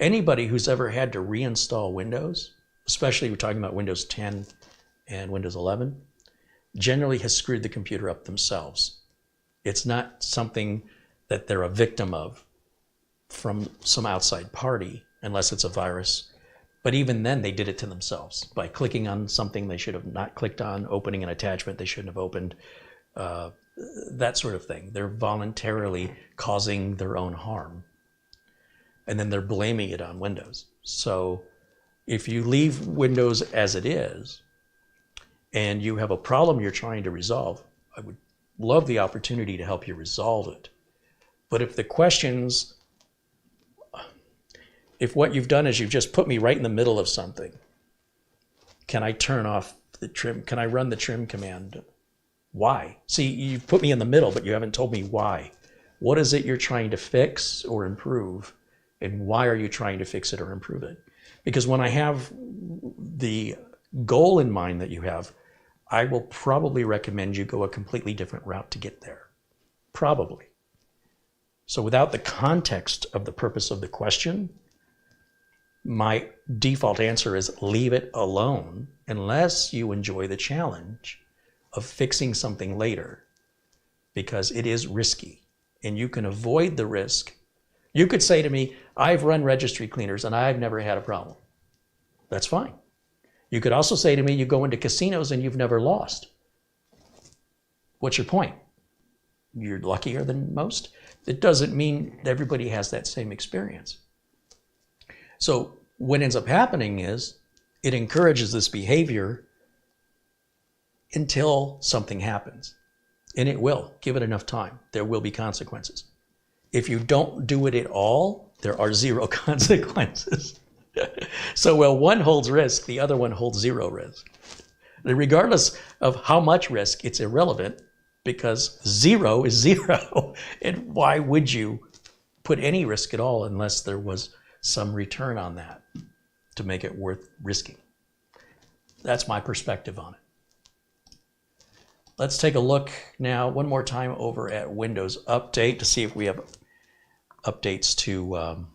Anybody who's ever had to reinstall Windows, especially we're talking about Windows 10 and Windows 11, generally has screwed the computer up themselves. It's not something that they're a victim of from some outside party, unless it's a virus. But even then, they did it to themselves by clicking on something they should have not clicked on, opening an attachment they shouldn't have opened, that sort of thing. They're voluntarily causing their own harm. And then they're blaming it on Windows. So if you leave Windows as it is, and you have a problem you're trying to resolve, I would love the opportunity to help you resolve it. But if the questions, if what you've done is you've just put me right in the middle of something, can I turn off the trim? Can I run the trim command? Why? See, you've put me in the middle, but you haven't told me why. What is it you're trying to fix or improve? And why are you trying to fix it or improve it? Because when I have the goal in mind that you have, I will probably recommend you go a completely different route to get there. Probably. So without the context of the purpose of the question, my default answer is leave it alone unless you enjoy the challenge of fixing something later, because it is risky and you can avoid the risk. You could say to me, I've run registry cleaners and I've never had a problem. That's fine. You could also say to me, you go into casinos and you've never lost. What's your point? You're luckier than most? It doesn't mean everybody has that same experience. So what ends up happening is it encourages this behavior until something happens. And it will. Give it enough time. There will be consequences. If you don't do it at all, there are zero consequences. So while one holds risk, the other one holds zero risk. And regardless of how much risk, it's irrelevant because zero is zero. And why would you put any risk at all unless there was some return on that to make it worth risking? That's my perspective on it. Let's take a look now one more time over at Windows Update to see if we have updates to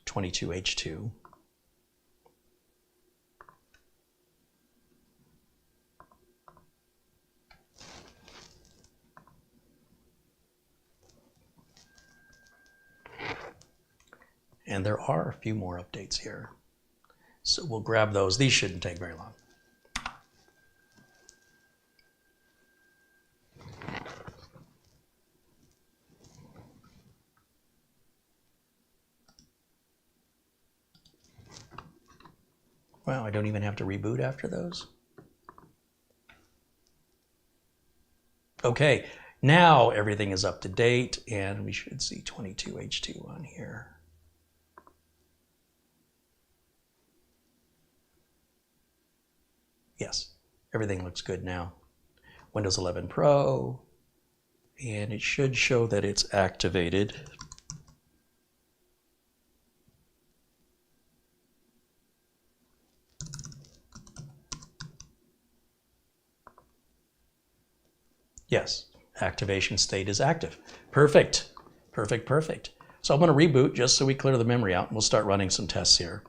22H2. And there are a few more updates here. So we'll grab those. These shouldn't take very long. Wow, I don't even have to reboot after those. Okay, now everything is up to date and we should see 22H2 on here. Yes, everything looks good now. Windows 11 Pro, and it should show that it's activated. Yes, activation state is active. Perfect, perfect, perfect. So I'm going to reboot just so we clear the memory out, and we'll start running some tests here.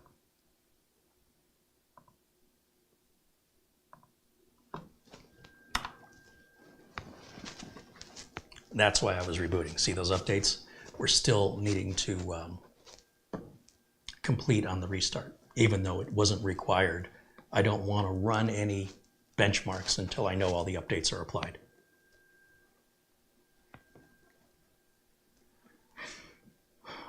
That's why I was rebooting. See those updates? We're still needing to complete on the restart, even though it wasn't required. I don't want to run any benchmarks until I know all the updates are applied.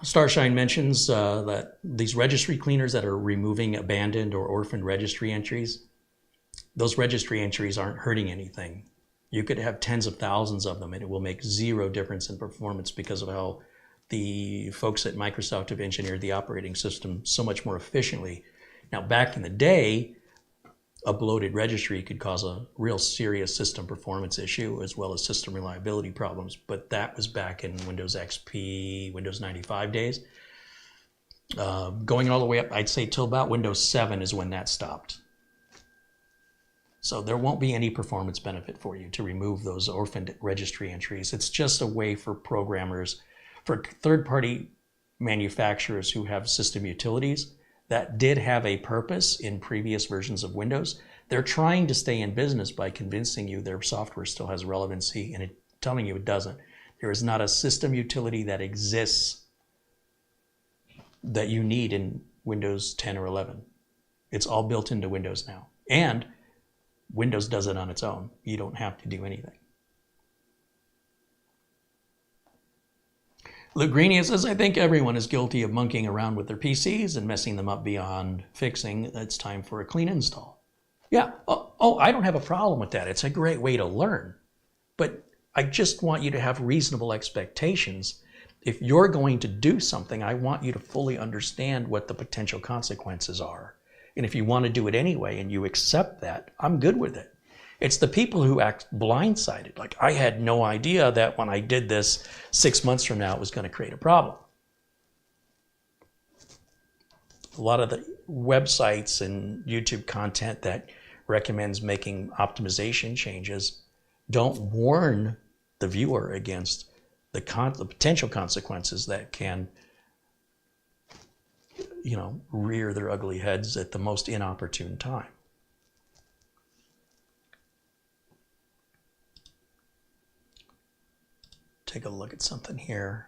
Starshine mentions that these registry cleaners that are removing abandoned or orphaned registry entries, those registry entries aren't hurting anything. You could have tens of thousands of them and it will make zero difference in performance because of how the folks at Microsoft have engineered the operating system so much more efficiently. Now, back in the day, a bloated registry could cause a real serious system performance issue as well as system reliability problems, but that was back in Windows XP, Windows 95 days. Going all the way up, I'd say till about Windows 7 is when that stopped. So there won't be any performance benefit for you to remove those orphaned registry entries. It's just a way for programmers, for third-party manufacturers who have system utilities that did have a purpose in previous versions of Windows. They're trying to stay in business by convincing you their software still has relevancy and telling you it doesn't. There is not a system utility that exists that you need in Windows 10 or 11. It's all built into Windows now. And Windows does it on its own. You don't have to do anything. Luke Greenia says, I think everyone is guilty of monkeying around with their PCs and messing them up beyond fixing. It's time for a clean install. Yeah, I don't have a problem with that. It's a great way to learn. But I just want you to have reasonable expectations. If you're going to do something, I want you to fully understand what the potential consequences are. And if you want to do it anyway and you accept that, I'm good with it. It's the people who act blindsided. Like, I had no idea that when I did this 6 months from now, it was going to create a problem. A lot of the websites and YouTube content that recommends making optimization changes don't warn the viewer against the potential consequences that can, rear their ugly heads at the most inopportune time. Take a look at something here.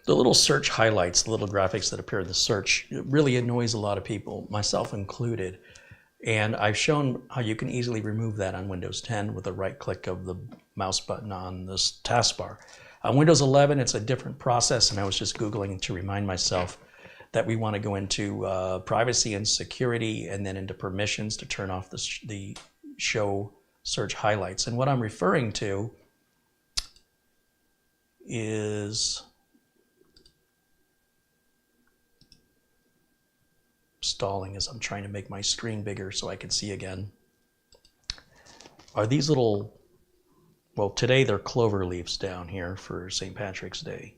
The little search highlights, the little graphics that appear in the search, it really annoys a lot of people, myself included. And I've shown how you can easily remove that on Windows 10 with a right click of the mouse button on this taskbar. On Windows 11, it's a different process, and I was just Googling to remind myself that we want to go into privacy and security and then into permissions to turn off the show search highlights. And what I'm referring to is stalling as I'm trying to make my screen bigger so I can see again, are these little, well, today they're clover leaves down here for St. Patrick's Day,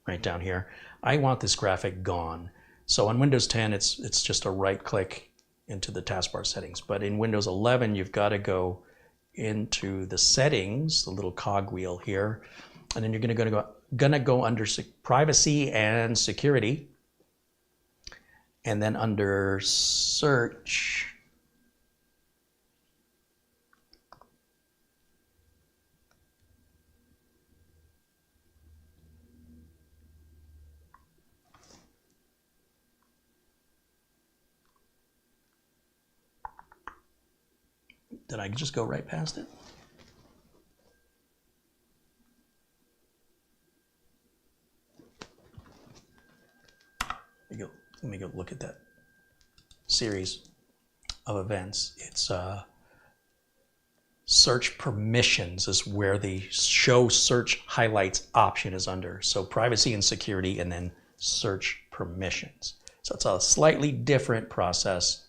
right down here. I want this graphic gone. So on Windows 10, it's just a right click into the taskbar settings. But in Windows 11, you've got to go into the settings, the little cog wheel here, and then you're gonna go under privacy and security, and then under search, did I just go right past it? Let me go look at that series of events. It's search permissions is where the show search highlights option is under. So privacy and security, and then search permissions. So it's a slightly different process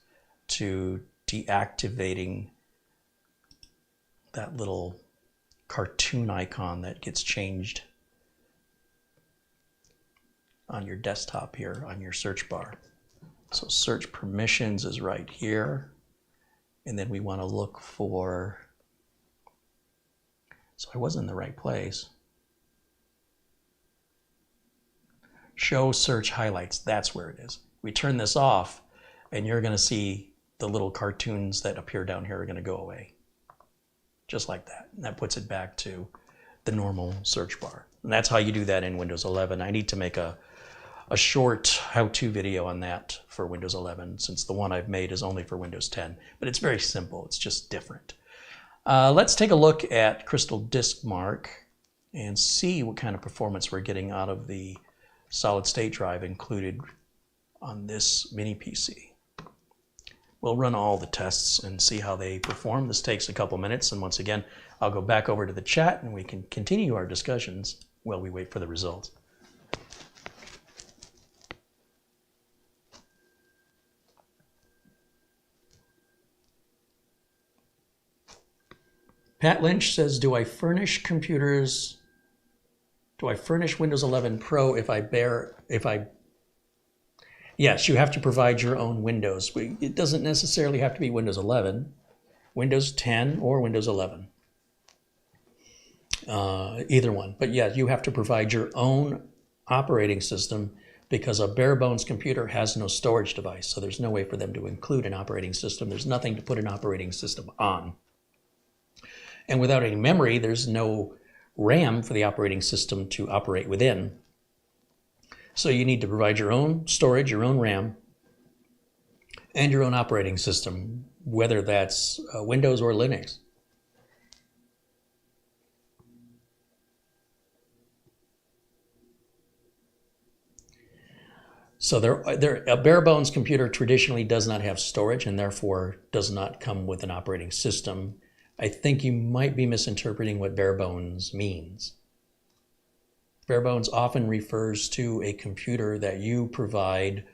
to deactivating that little cartoon icon that gets changed on your desktop here on your search bar. So search permissions is right here. And then we want to look for, so I was in the right place. Show search highlights, that's where it is. We turn this off and you're gonna see the little cartoons that appear down here are gonna go away. Just like that. And that puts it back to the normal search bar. And that's how you do that in Windows 11. I need to make a short how-to video on that for Windows 11, since the one I've made is only for Windows 10. But it's very simple, it's just different. Let's take a look at Crystal Disk Mark and see what kind of performance we're getting out of the solid-state drive included on this mini PC. We'll run all the tests and see how they perform. This takes a couple minutes, and once again, I'll go back over to the chat and we can continue our discussions while we wait for the results. Pat Lynch says, do I furnish Windows 11 Pro Yes, you have to provide your own Windows. It doesn't necessarily have to be Windows 11, Windows 10 or Windows 11. Either one. But yeah, you have to provide your own operating system because a bare bones computer has no storage device. So there's no way for them to include an operating system. There's nothing to put an operating system on. And without any memory, there's no RAM for the operating system to operate within. So you need to provide your own storage, your own RAM, and your own operating system, whether that's Windows or Linux. So a bare bones computer traditionally does not have storage and therefore does not come with an operating system. I think you might be misinterpreting what bare bones means. Bare bones often refers to a computer that you provide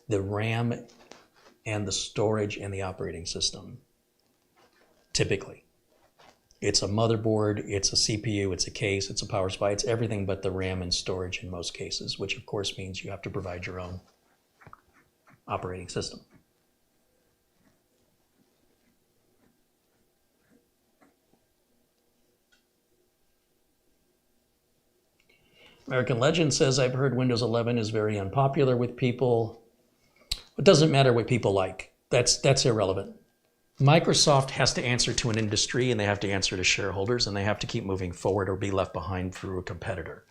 the RAM and the storage and the operating system. Typically. It's a motherboard, it's a CPU, it's a case, it's a power supply, it's everything but the RAM and storage in most cases, which of course means you have to provide your own operating system. American Legend says, I've heard Windows 11 is very unpopular with people. It doesn't matter what people like. That's irrelevant. Microsoft has to answer to an industry, and they have to answer to shareholders, and they have to keep moving forward or be left behind through a competitor.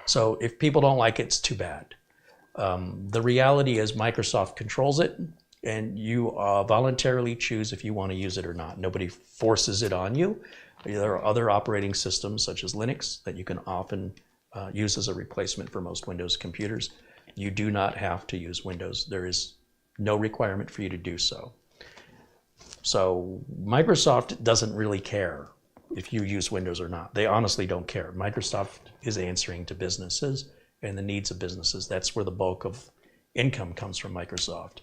So if people don't like it, it's too bad. The reality is Microsoft controls it, and you voluntarily choose if you want to use it or not. Nobody forces it on you. There are other operating systems, such as Linux, that you can often use as a replacement for most Windows computers. You do not have to use Windows. There is no requirement for you to do so. So Microsoft doesn't really care if you use Windows or not. They honestly don't care. Microsoft is answering to businesses and the needs of businesses. That's where the bulk of income comes from Microsoft.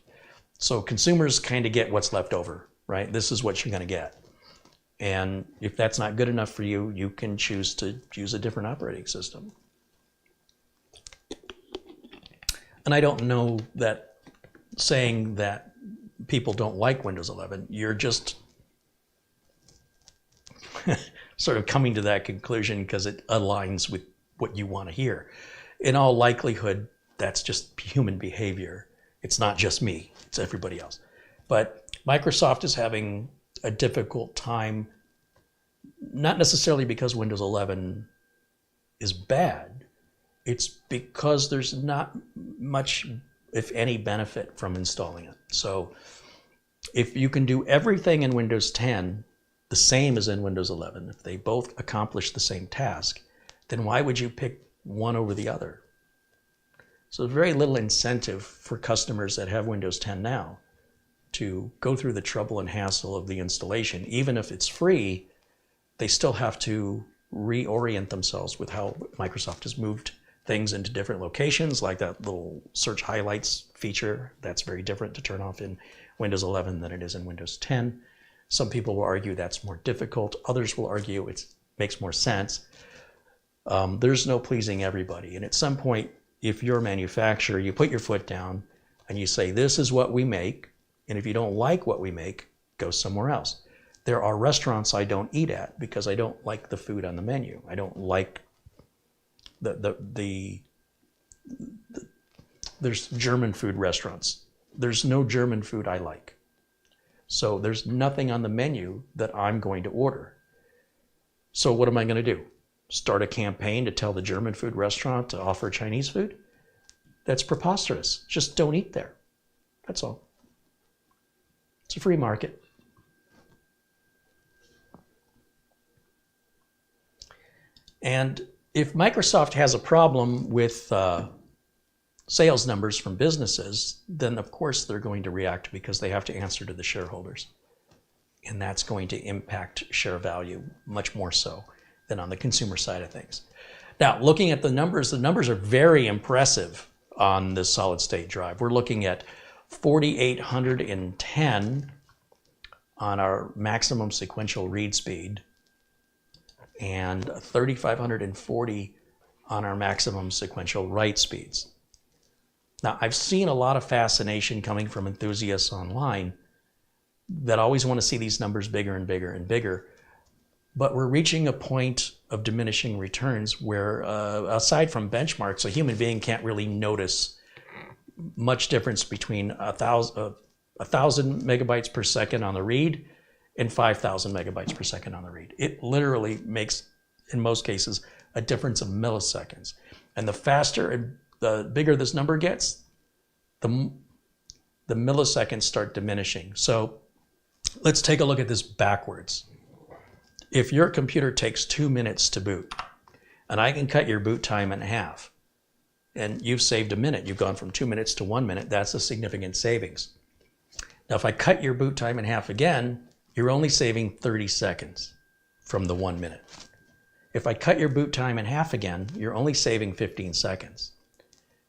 So consumers kind of get what's left over, right? This is what you're going to get. And if that's not good enough for you, you can choose to use a different operating system. And I don't know that saying that people don't like Windows 11, you're just sort of coming to that conclusion because it aligns with what you want to hear. In all likelihood, that's just human behavior. It's not just me, it's everybody else. But Microsoft is having a difficult time, not necessarily because Windows 11 is bad, it's because there's not much, if any, benefit from installing it. So if you can do everything in Windows 10 the same as in Windows 11, if they both accomplish the same task, then why would you pick one over the other? So there's very little incentive for customers that have Windows 10 now to go through the trouble and hassle of the installation. Even if it's free, they still have to reorient themselves with how Microsoft has moved things into different locations, like that little search highlights feature. That's very different to turn off in Windows 11 than it is in Windows 10. Some people will argue that's more difficult. Others will argue it makes more sense. There's no pleasing everybody. And at some point, if you're a manufacturer, you put your foot down and you say, this is what we make. And if you don't like what we make, go somewhere else. There are restaurants I don't eat at because I don't like the food on the menu. I don't like there's German food restaurants. There's no German food I like. So there's nothing on the menu that I'm going to order. So what am I going to do? Start a campaign to tell the German food restaurant to offer Chinese food? That's preposterous. Just don't eat there. That's all. It's a free market. And if Microsoft has a problem with sales numbers from businesses, then of course they're going to react because they have to answer to the shareholders. And that's going to impact share value much more so than on the consumer side of things. Now, looking at the numbers are very impressive on this solid state drive. We're looking at 4,810 on our maximum sequential read speed and 3,540 on our maximum sequential write speeds. Now, I've seen a lot of fascination coming from enthusiasts online that always want to see these numbers bigger and bigger and bigger. But we're reaching a point of diminishing returns where, aside from benchmarks, a human being can't really notice much difference between 1,000 megabytes per second on the read and 5,000 megabytes per second on the read. It literally makes, in most cases, a difference of milliseconds. And the faster and the bigger this number gets, the milliseconds start diminishing. So let's take a look at this backwards. If your computer takes 2 minutes to boot, and I can cut your boot time in half, and you've saved a minute, you've gone from 2 minutes to 1 minute, that's a significant savings. Now, if I cut your boot time in half again, you're only saving 30 seconds from the 1 minute. If I cut your boot time in half again, you're only saving 15 seconds.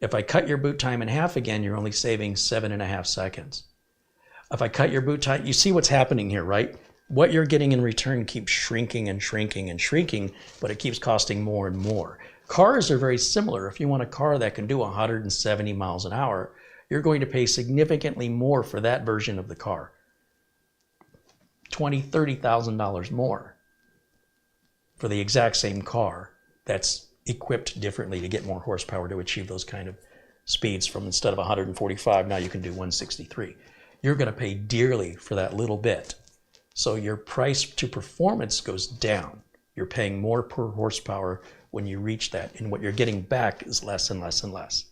If I cut your boot time in half again, you're only saving 7.5 seconds. If I cut your boot time, you see what's happening here, right? What you're getting in return keeps shrinking and shrinking and shrinking, but it keeps costing more and more. Cars are very similar. If you want a car that can do 170 miles an hour, you're going to pay significantly more for that version of the car. $20,000, $30,000 more for the exact same car that's equipped differently to get more horsepower to achieve those kind of speeds. From instead of 145, now you can do 163. You're going to pay dearly for that little bit. So your price to performance goes down. You're paying more per horsepower when you reach that, and what you're getting back is less and less and less.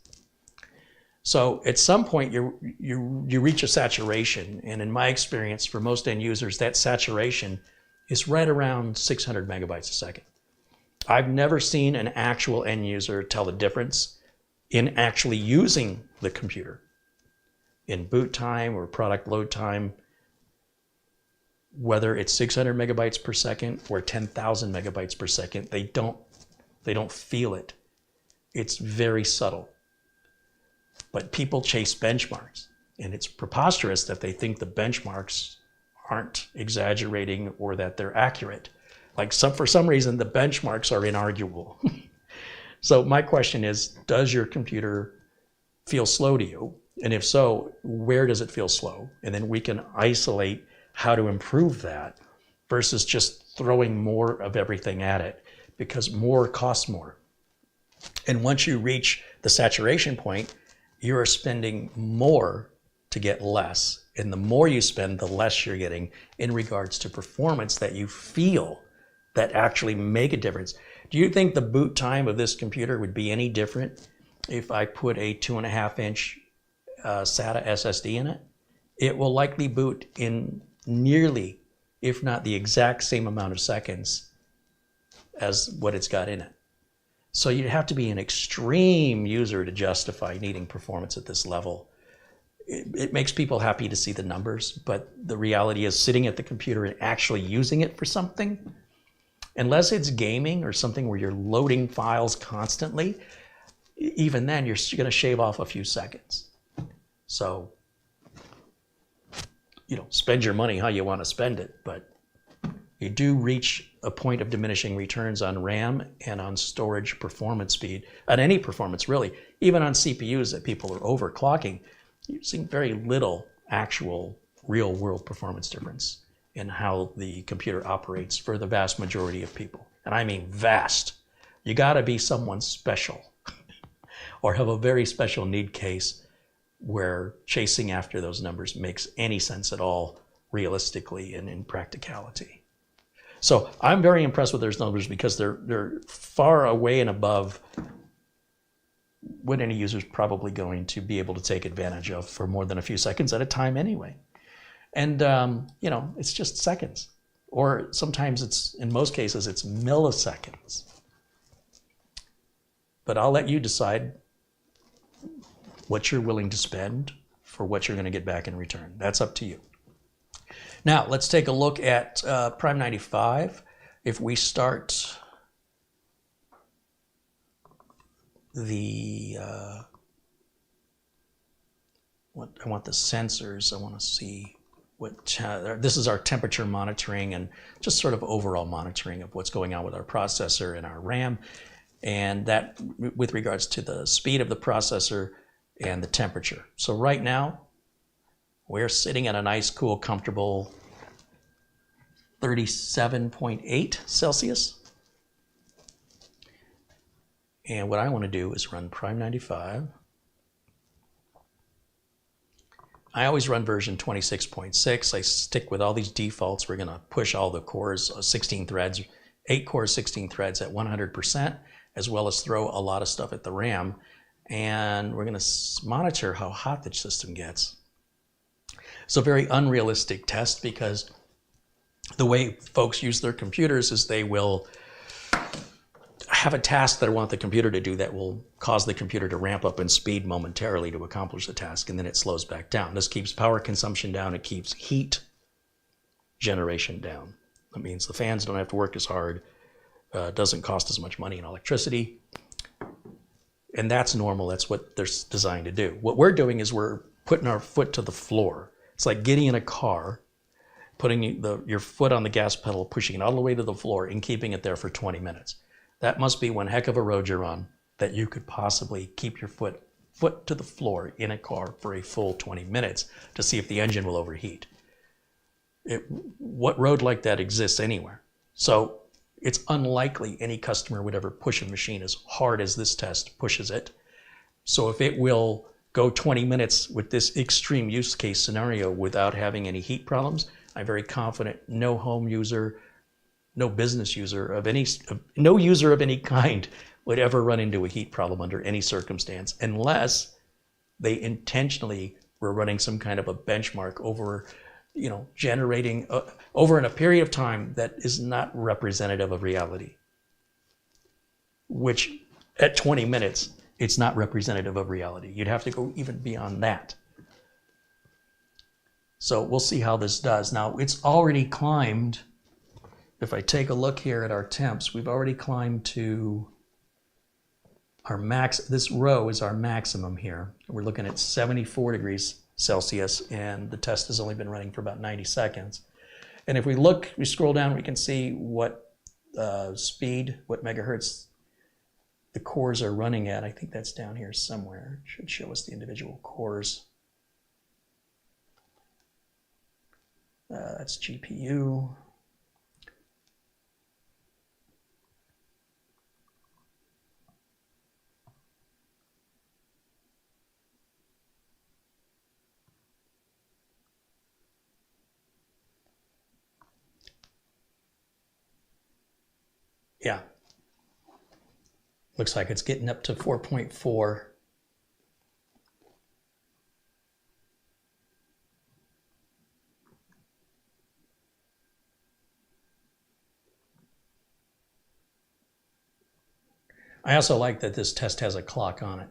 So at some point you reach a saturation, and in my experience, for most end users, that saturation is right around 600 megabytes a second. I've never seen an actual end user tell the difference in actually using the computer in boot time or product load time, whether it's 600 megabytes per second or 10,000 megabytes per second. They don't feel it. It's very subtle. But people chase benchmarks. And it's preposterous that they think the benchmarks aren't exaggerating or that they're accurate. Like for some reason, the benchmarks are inarguable. So my question is, does your computer feel slow to you? And if so, where does it feel slow? And then we can isolate how to improve that versus just throwing more of everything at it, because more costs more. And once you reach the saturation point, you are spending more to get less. And the more you spend, the less you're getting in regards to performance that you feel that actually make a difference. Do you think the boot time of this computer would be any different if I put a 2.5-inch SATA SSD in it? It will likely boot in nearly, if not the exact same amount of seconds as what it's got in it. So you'd have to be an extreme user to justify needing performance at this level. It makes people happy to see the numbers, but the reality is sitting at the computer and actually using it for something, unless it's gaming or something where you're loading files constantly, even then you're going to shave off a few seconds. So, spend your money how you want to spend it, but you do reach a point of diminishing returns on RAM and on storage performance speed, on any performance really, even on CPUs that people are overclocking, you're seeing very little actual real world performance difference in how the computer operates for the vast majority of people. And I mean vast. You gotta be someone special or have a very special need case where chasing after those numbers makes any sense at all realistically and in practicality. So I'm very impressed with those numbers because they're far away and above what any user is probably going to be able to take advantage of for more than a few seconds at a time anyway. And, it's just seconds. Or sometimes in most cases, it's milliseconds. But I'll let you decide what you're willing to spend for what you're going to get back in return. That's up to you. Now, let's take a look at Prime 95. If we start I want the sensors. I want to see this is our temperature monitoring and just sort of overall monitoring of what's going on with our processor and our RAM, and that with regards to the speed of the processor and the temperature. So right now, we're sitting at a nice, cool, comfortable 37.8 Celsius. And what I want to do is run Prime 95. I always run version 26.6. I stick with all these defaults. We're going to push all the cores, 16 threads, 8 cores, 16 threads at 100%, as well as throw a lot of stuff at the RAM. And we're going to monitor how hot the system gets. It's a very unrealistic test because the way folks use their computers is they will have a task that I want the computer to do that will cause the computer to ramp up in speed momentarily to accomplish the task, and then it slows back down. This keeps power consumption down. It keeps heat generation down. That means the fans don't have to work as hard. Doesn't cost as much money in electricity. And that's normal. That's what they're designed to do. What we're doing is we're putting our foot to the floor. It's like getting in a car, putting your foot on the gas pedal, pushing it all the way to the floor, and keeping it there for 20 minutes. That must be one heck of a road you're on that you could possibly keep your foot to the floor in a car for a full 20 minutes to see if the engine will overheat. What road like that exists anywhere? So it's unlikely any customer would ever push a machine as hard as this test pushes it. So if it will go 20 minutes with this extreme use case scenario without having any heat problems, I'm very confident no home user, no business user no user of any kind would ever run into a heat problem under any circumstance unless they intentionally were running some kind of a benchmark over, generating over in a period of time that is not representative of reality, which at 20 minutes, it's not representative of reality. You'd have to go even beyond that. So we'll see how this does. Now, it's already climbed. If I take a look here at our temps, we've already climbed to our max. This row is our maximum here. We're looking at 74 degrees Celsius, and the test has only been running for about 90 seconds. And if we scroll down, we can see what speed, what megahertz the cores are running at. I think that's down here somewhere. It should show us the individual cores. That's GPU. Yeah. Looks like it's getting up to 4.4. I also like that this test has a clock on it.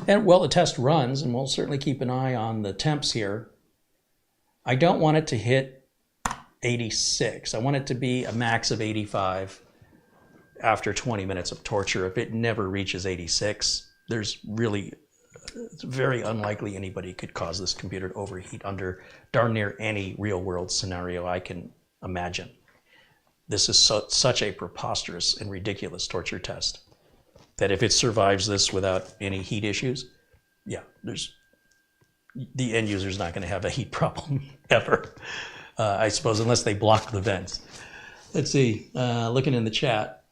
And while the test runs, and we'll certainly keep an eye on the temps here, I don't want it to hit 86. I want it to be a max of 85 after 20 minutes of torture. If it never reaches 86, it's very unlikely anybody could cause this computer to overheat under darn near any real world scenario I can imagine. This is such a preposterous and ridiculous torture test that if it survives this without any heat issues, yeah, the end user's not going to have a heat problem ever, I suppose, unless they block the vents. Let's see, looking in the chat.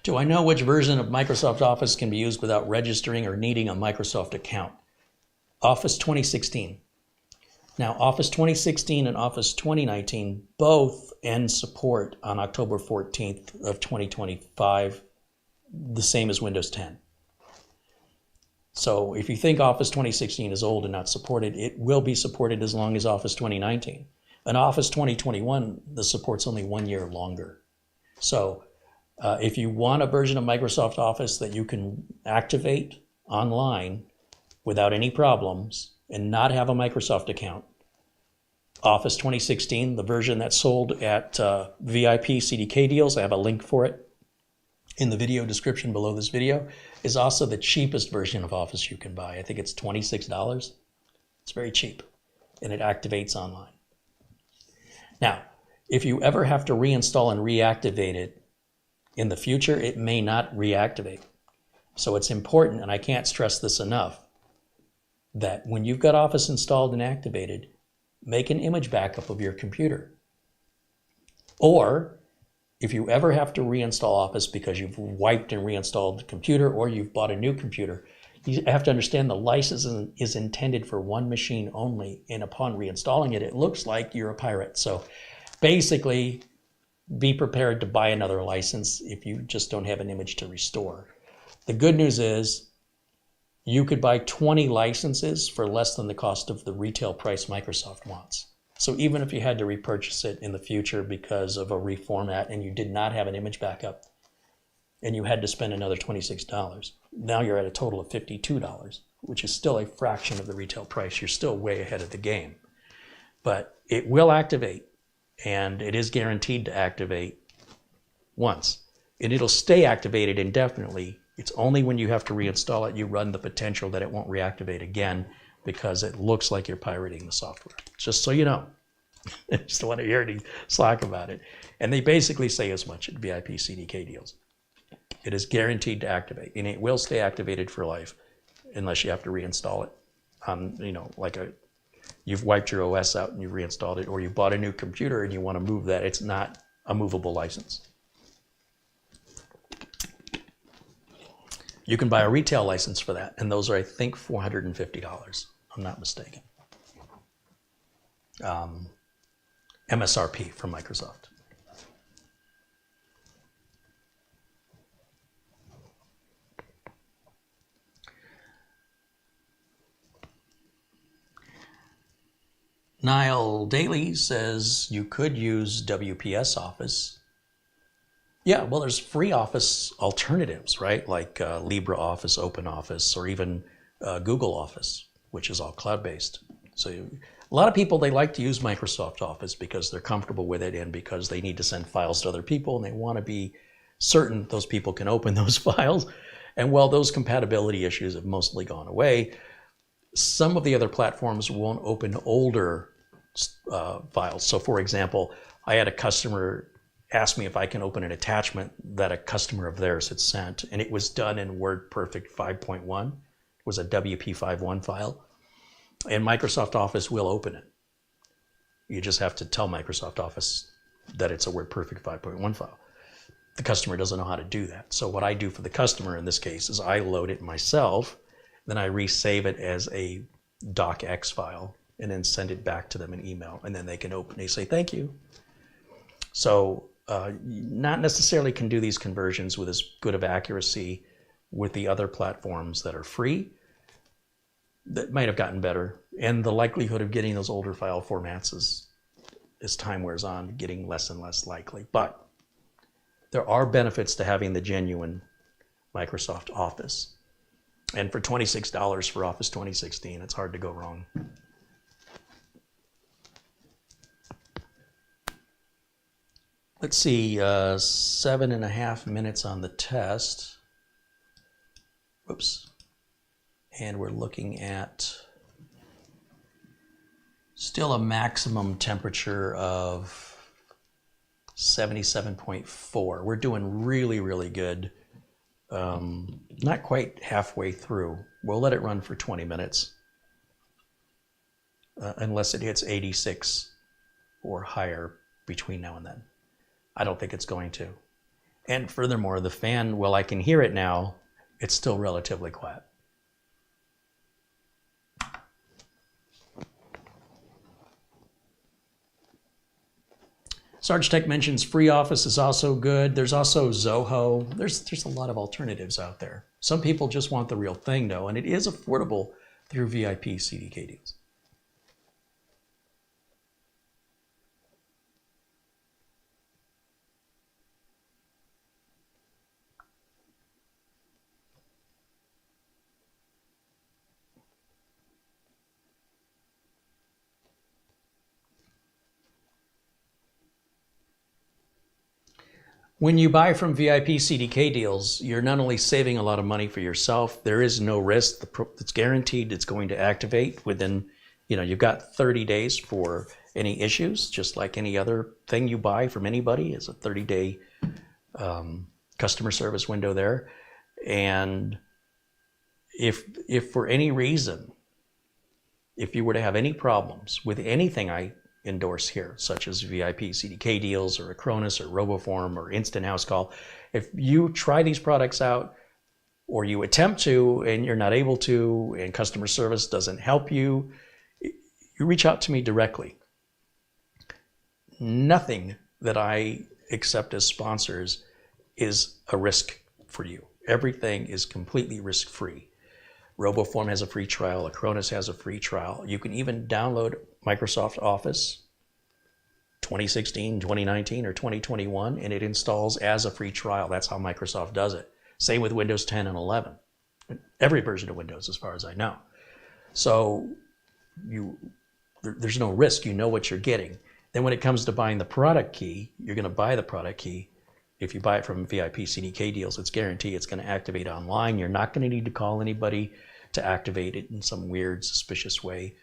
Do I know which version of Microsoft Office can be used without registering or needing a Microsoft account? Office 2016. Now, Office 2016 and Office 2019 both end support on October 14th of 2025, the same as Windows 10. So if you think Office 2016 is old and not supported, it will be supported as long as Office 2019. And Office 2021, the support's only 1 year longer. So if you want a version of Microsoft Office that you can activate online without any problems and not have a Microsoft account, Office 2016, the version that's sold at VIP CDK deals, I have a link for it in the video description below this video, is also the cheapest version of Office you can buy. I think it's $26. It's very cheap, and it activates online. Now, if you ever have to reinstall and reactivate it in the future, it may not reactivate. So it's important, and I can't stress this enough, that when you've got Office installed and activated, make an image backup of your computer. Or if you ever have to reinstall Office because you've wiped and reinstalled the computer or you've bought a new computer, you have to understand the license is intended for one machine only, and upon reinstalling it, it looks like you're a pirate. So basically, be prepared to buy another license if you just don't have an image to restore. The good news is you could buy 20 licenses for less than the cost of the retail price Microsoft wants. So even if you had to repurchase it in the future because of a reformat and you did not have an image backup and you had to spend another $26, now you're at a total of $52, which is still a fraction of the retail price. You're still way ahead of the game. But it will activate, and it is guaranteed to activate once. And it'll stay activated indefinitely. It's only when you have to reinstall it, you run the potential that it won't reactivate again because it looks like you're pirating the software. Just so you know. I just don't want to hear any slack about it. And they basically say as much at VIP CDK deals. It is guaranteed to activate, and it will stay activated for life unless you have to reinstall it on, you've wiped your OS out and you've reinstalled it, or you bought a new computer and you want to move that. It's not a movable license. You can buy a retail license for that, and those are, I think, $450. I'm not mistaken. MSRP from Microsoft. Niall Daly says you could use WPS Office. Yeah, well, there's free Office alternatives, right? Like LibreOffice, OpenOffice, or even Google Office, which is all cloud-based. So A lot of people, they like to use Microsoft Office because they're comfortable with it and because they need to send files to other people and they want to be certain those people can open those files. And while those compatibility issues have mostly gone away, some of the other platforms won't open older files. So for example, I had a customer ask me if I can open an attachment that a customer of theirs had sent, and it was done in WordPerfect 5.1. It was a WP51 file, and Microsoft Office will open it. You just have to tell Microsoft Office that it's a WordPerfect 5.1 file. The customer doesn't know how to do that. So what I do for the customer in this case is I load it myself, then I resave it as a docx file, and then send it back to them in email, and then they can open. They say thank you. So not necessarily can do these conversions with as good of accuracy with the other platforms that are free. That might have gotten better, and the likelihood of getting those older file formats is, as time wears on, getting less and less likely. But there are benefits to having the genuine Microsoft Office. And for $26 for Office 2016, it's hard to go wrong. Let's see, 7.5 minutes on the test. Whoops. And we're looking at still a maximum temperature of 77.4. We're doing really, really good. Not quite halfway through. We'll let it run for 20 minutes. Unless it hits 86 or higher between now and then. I don't think it's going to. And furthermore, the fan, well, I can hear it now, it's still relatively quiet. Sarge Tech mentions FreeOffice is also good. There's also Zoho. There's a lot of alternatives out there. Some people just want the real thing though, and it is affordable through VIP CDK deals. When you buy from VIP CDK deals, you're not only saving a lot of money for yourself, there is no risk. It's guaranteed it's going to activate within, you've got 30 days for any issues, just like any other thing you buy from anybody. It's a 30-day customer service window there. And if for any reason, if you were to have any problems with anything I endorse here, such as VIP CDK deals or Acronis or RoboForm or Instant House Call. If you try these products out or you attempt to and you're not able to and customer service doesn't help you, you reach out to me directly. Nothing that I accept as sponsors is a risk for you. Everything is completely risk-free. RoboForm has a free trial. Acronis has a free trial. You can even download Microsoft Office 2016, 2019, or 2021, and it installs as a free trial. That's how Microsoft does it. Same with Windows 10 and 11. Every version of Windows, as far as I know. So there's no risk. You know what you're getting. Then when it comes to buying the product key, you're going to buy the product key. If you buy it from VIP CDK deals, it's guaranteed it's going to activate online. You're not going to need to call anybody to activate it in some weird, suspicious way.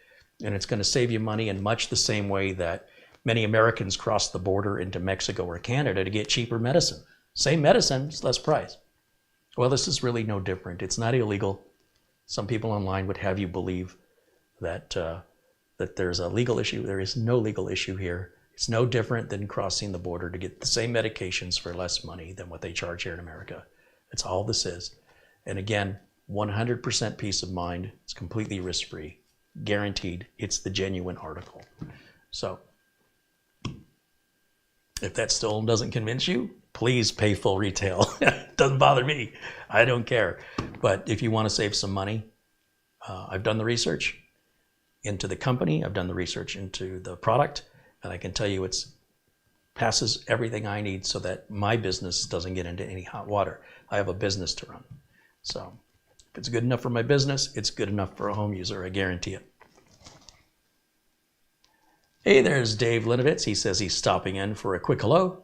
And it's going to save you money in much the same way that many Americans cross the border into Mexico or Canada to get cheaper medicine. Same medicine, it's less price. Well, this is really no different. It's not illegal. Some people online would have you believe that that there's a legal issue. There is no legal issue here. It's no different than crossing the border to get the same medications for less money than what they charge here in America. That's all this is. And again, 100% peace of mind. It's completely risk-free. Guaranteed. It's the genuine article. So if that still doesn't convince you, please pay full retail. Doesn't bother me. I don't care. But if you want to save some money, I've done the research into the company. I've done the research into the product. And I can tell you it passes everything I need so that my business doesn't get into any hot water. I have a business to run. So if it's good enough for my business, it's good enough for a home user. I guarantee it. Hey, there's Dave Linovitz. He says he's stopping in for a quick hello.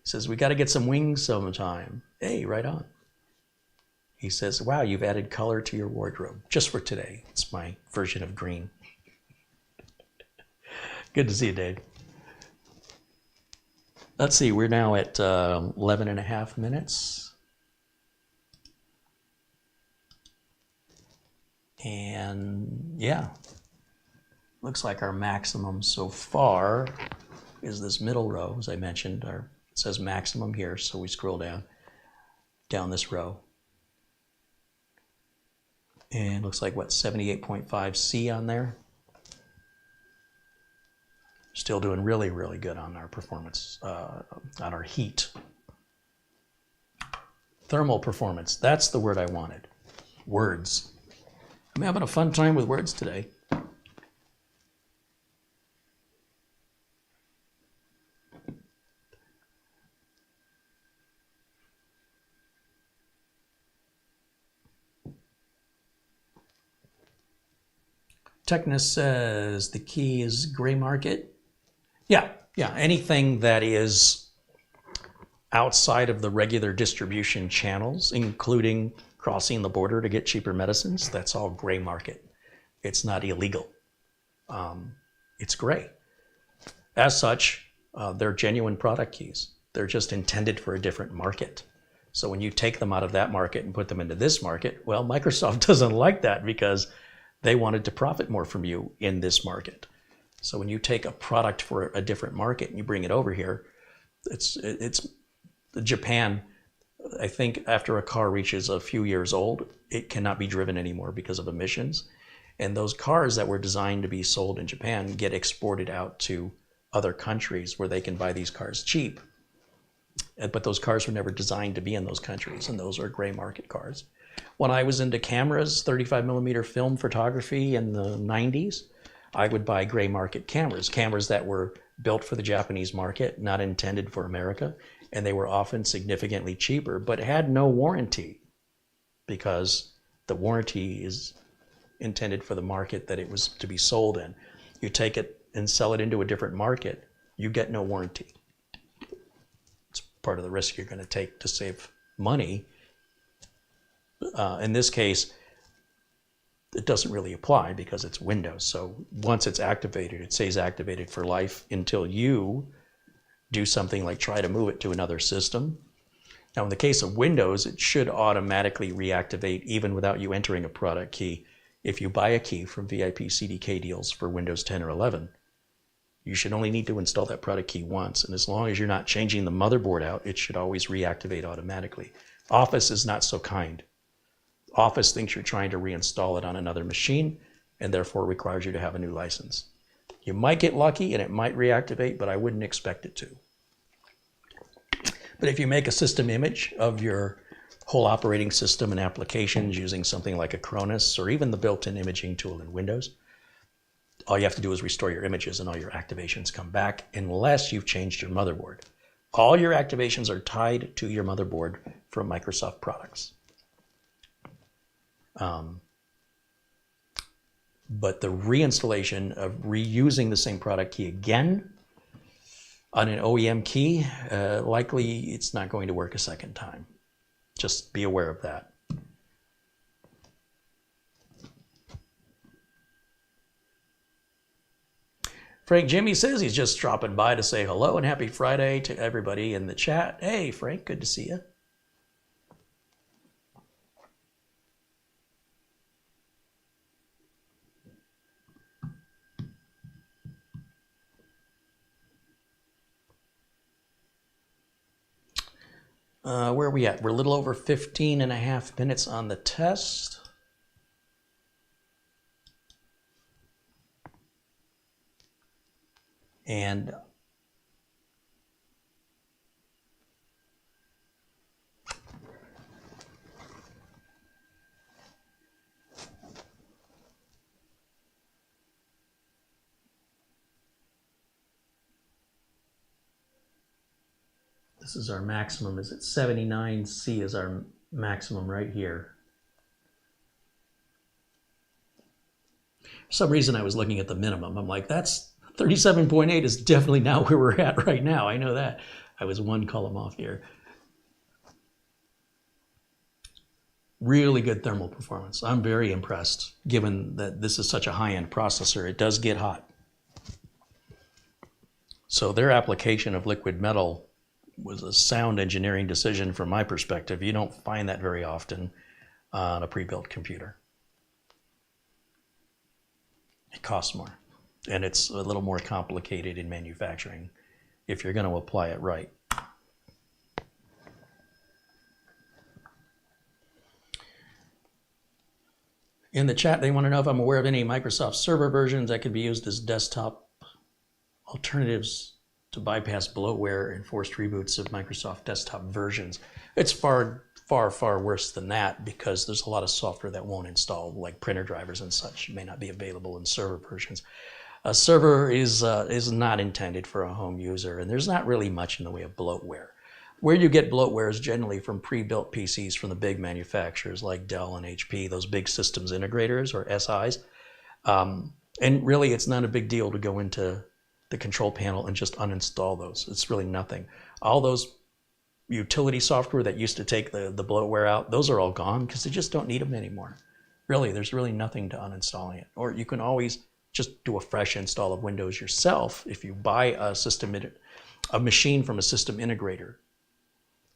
He says, we got to get some wings sometime. Hey, right on. He says, wow, you've added color to your wardrobe just for today. It's my version of green. Good to see you, Dave. Let's see, we're now at 11 and a half minutes. And yeah, looks like our maximum so far is this middle row. As I mentioned, it says maximum here, so we scroll down this row. And looks like, what, 78.5 C on there? Still doing really, really good on our performance, on our heat. Thermal performance, that's the word I wanted. Words. I'm having a fun time with words today. Technus says the key is gray market. Yeah, anything that is outside of the regular distribution channels, including crossing the border to get cheaper medicines, that's all gray market. It's not illegal. It's gray. As such, they're genuine product keys. They're just intended for a different market. So when you take them out of that market and put them into this market, well, Microsoft doesn't like that because they wanted to profit more from you in this market. So when you take a product for a different market and you bring it over here, it's Japan. I think after a car reaches a few years old, it cannot be driven anymore because of emissions. And those cars that were designed to be sold in Japan get exported out to other countries where they can buy these cars cheap. But those cars were never designed to be in those countries, and those are gray market cars. When I was into cameras, 35mm film photography in the 90s, I would buy gray market cameras that were built for the Japanese market, not intended for America, and they were often significantly cheaper, but had no warranty because the warranty is intended for the market that it was to be sold in. You take it and sell it into a different market, you get no warranty. It's part of the risk you're going to take to save money. In this case, it doesn't really apply because it's Windows. So once it's activated, it stays activated for life until you do something like try to move it to another system. Now, in the case of Windows, it should automatically reactivate even without you entering a product key. If you buy a key from VIP CDK deals for Windows 10 or 11, you should only need to install that product key once. And as long as you're not changing the motherboard out, it should always reactivate automatically. Office is not so kind. Office thinks you're trying to reinstall it on another machine and therefore requires you to have a new license. You might get lucky and it might reactivate, but I wouldn't expect it to. But if you make a system image of your whole operating system and applications using something like a Cronus or even the built-in imaging tool in Windows, all you have to do is restore your images and all your activations come back unless you've changed your motherboard. All your activations are tied to your motherboard from Microsoft products. But the reinstallation of reusing the same product key again on an OEM key, likely it's not going to work a second time. Just be aware of that. Frank Jimmy says he's just dropping by to say hello and happy Friday to everybody in the chat. Hey, Frank, good to see you. Where are we at? We're a little over 15 and a half minutes on the test. And this is our maximum. Is it 79C is our maximum right here. For some reason I was looking at the minimum. I'm like, that's 37.8 is definitely not where we're at right now. I know that. I was one column off here. Really good thermal performance. I'm very impressed, given that this is such a high-end processor. It does get hot. So their application of liquid metal was a sound engineering decision from my perspective. You don't find that very often on a pre-built computer. It costs more, and it's a little more complicated in manufacturing if you're going to apply it right. In the chat, they want to know if I'm aware of any Microsoft server versions that could be used as desktop alternatives to bypass bloatware and forced reboots of Microsoft desktop versions. It's far, far, far worse than that, because there's a lot of software that won't install, like printer drivers and such, may not be available in server versions. A server is not intended for a home user, and there's not really much in the way of bloatware. Where you get bloatware is generally from pre-built PCs from the big manufacturers like Dell and HP, those big systems integrators or SIs. And really, it's not a big deal to go into the control panel and just uninstall those. It's really nothing. All those utility software that used to take the bloatware out, those are all gone because they just don't need them anymore. Really, there's really nothing to uninstalling it. Or you can always just do a fresh install of Windows yourself if you buy a machine from a system integrator.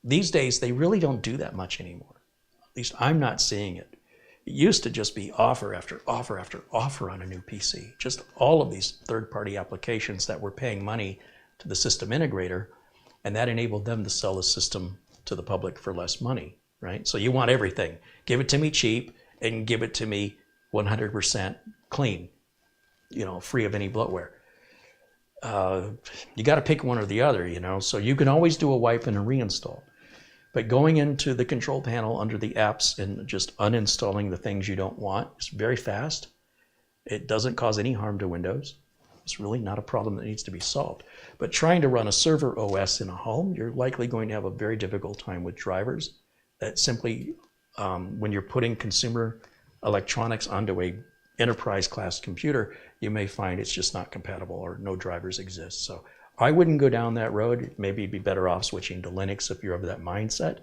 These days, they really don't do that much anymore. At least I'm not seeing it. It used to just be offer after offer after offer on a new PC. Just all of these third-party applications that were paying money to the system integrator, and that enabled them to sell the system to the public for less money, right? So you want everything. Give it to me cheap and give it to me 100% clean, free of any bloatware. You got to pick one or the other, so you can always do a wipe and a reinstall. But going into the control panel under the apps and just uninstalling the things you don't want is very fast. It doesn't cause any harm to Windows. It's really not a problem that needs to be solved. But trying to run a server OS in a home, you're likely going to have a very difficult time with drivers that simply, when you're putting consumer electronics onto a enterprise class computer, you may find it's just not compatible or no drivers exist. So I wouldn't go down that road. Maybe you'd be better off switching to Linux if you're of that mindset.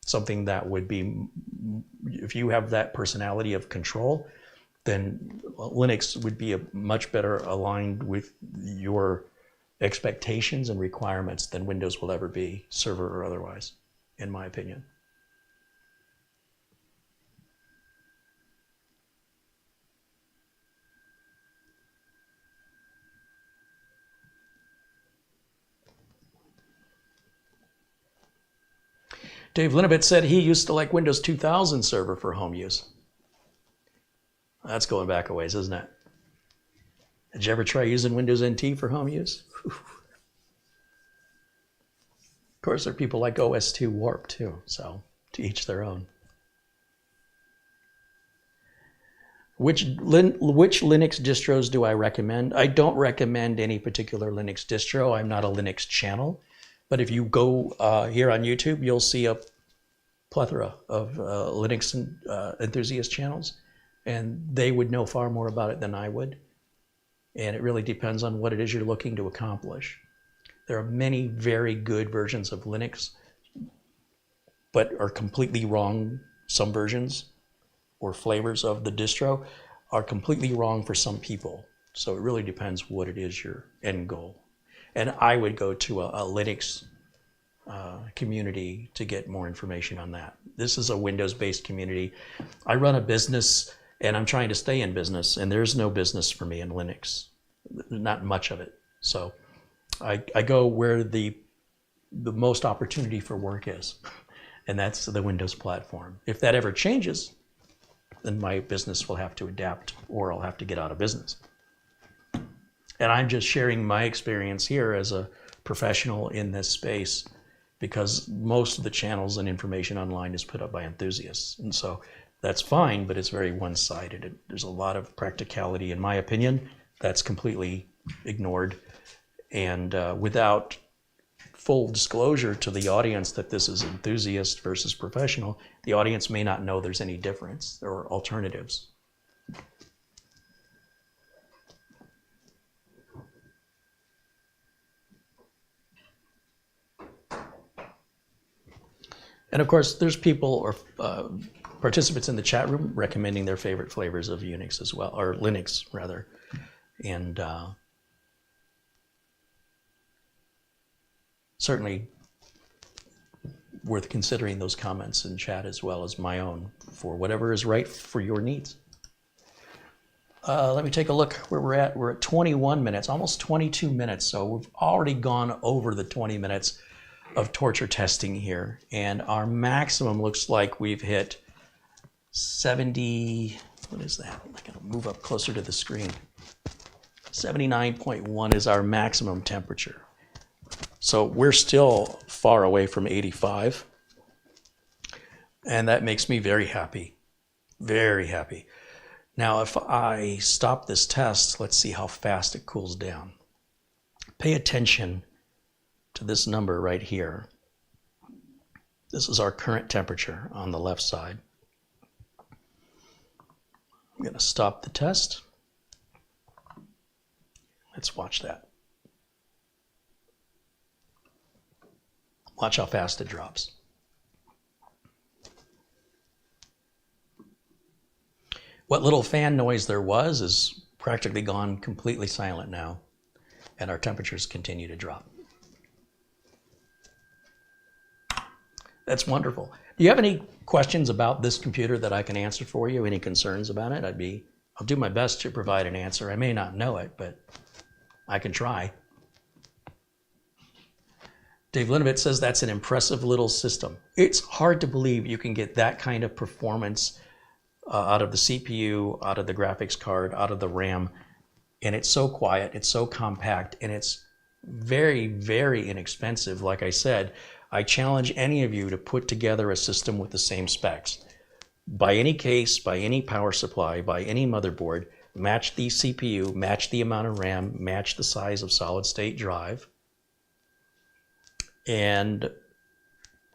Something that would be, if you have that personality of control, then Linux would be much better aligned with your expectations and requirements than Windows will ever be, server or otherwise, in my opinion. Dave Linabit said he used to like Windows 2000 server for home use. That's going back a ways, isn't it? Did you ever try using Windows NT for home use? Whew. Of course, there are people like OS2 Warp too, so to each their own. Which Linux distros do I recommend? I don't recommend any particular Linux distro. I'm not a Linux channel. But if you go here on YouTube, you'll see a plethora of Linux enthusiast channels, and they would know far more about it than I would. And it really depends on what it is you're looking to accomplish. There are many very good versions of Linux, but are completely wrong. Some versions or flavors of the distro are completely wrong for some people. So it really depends what it is your end goal. And I would go to a Linux community to get more information on that. This is a Windows-based community. I run a business, and I'm trying to stay in business, and there's no business for me in Linux, not much of it. So I go where the most opportunity for work is, and that's the Windows platform. If that ever changes, then my business will have to adapt, or I'll have to get out of business. And I'm just sharing my experience here as a professional in this space, because most of the channels and information online is put up by enthusiasts. And so that's fine, but it's very one-sided. There's a lot of practicality, in my opinion, that's completely ignored. And without full disclosure to the audience that this is enthusiast versus professional, the audience may not know there's any difference or alternatives. And of course, there's people or participants in the chat room recommending their favorite flavors of Unix as well, or Linux rather. And certainly worth considering those comments in chat as well as my own for whatever is right for your needs. Let me take a look where we're at. We're at 21 minutes, almost 22 minutes. So we've already gone over the 20 minutes of torture testing here. And our maximum looks like we've hit 70, what is that? I gotta move up closer to the screen. 79.1 is our maximum temperature. So we're still far away from 85. And that makes me very happy, very happy. Now, if I stop this test, let's see how fast it cools down. Pay attention to this number right here. This is our current temperature on the left side. I'm going to stop the test. Let's watch that. Watch how fast it drops. What little fan noise there was is practically gone, completely silent now, and our temperatures continue to drop. That's wonderful. Do you have any questions about this computer that I can answer for you? Any concerns about it? I'll do my best to provide an answer. I may not know it, but I can try. Dave Linovitz says that's an impressive little system. It's hard to believe you can get that kind of performance out of the CPU, out of the graphics card, out of the RAM, and it's so quiet, it's so compact, and it's very, very inexpensive. Like I said, I challenge any of you to put together a system with the same specs. Buy any case, buy any power supply, buy any motherboard, match the CPU, match the amount of RAM, match the size of solid state drive, and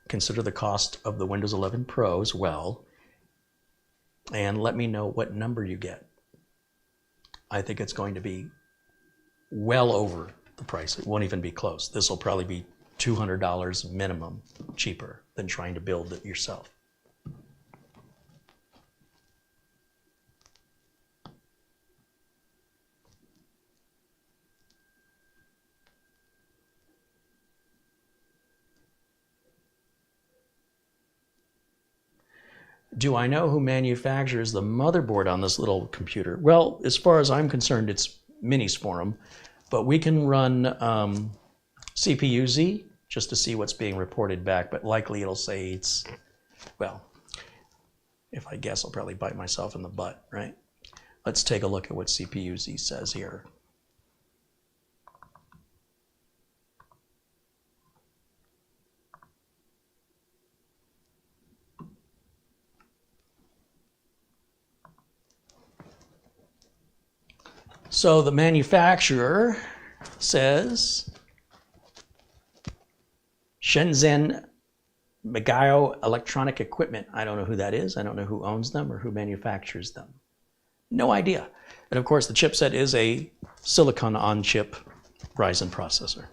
consider the cost of the Windows 11 Pro as well, and let me know what number you get. I think it's going to be well over the price. It won't even be close. This will probably be $200 minimum cheaper than trying to build it yourself. Do I know who manufactures the motherboard on this little computer? Well, as far as I'm concerned, it's Miniforum, but we can run CPU-Z just to see what's being reported back, but likely it'll say it's, well, if I guess, I'll probably bite myself in the butt, right? Let's take a look at what CPU-Z says here. So the manufacturer says Shenzhen Megao Electronic Equipment. I don't know who that is. I don't know who owns them or who manufactures them. No idea. And of course, the chipset is a silicon on-chip Ryzen processor.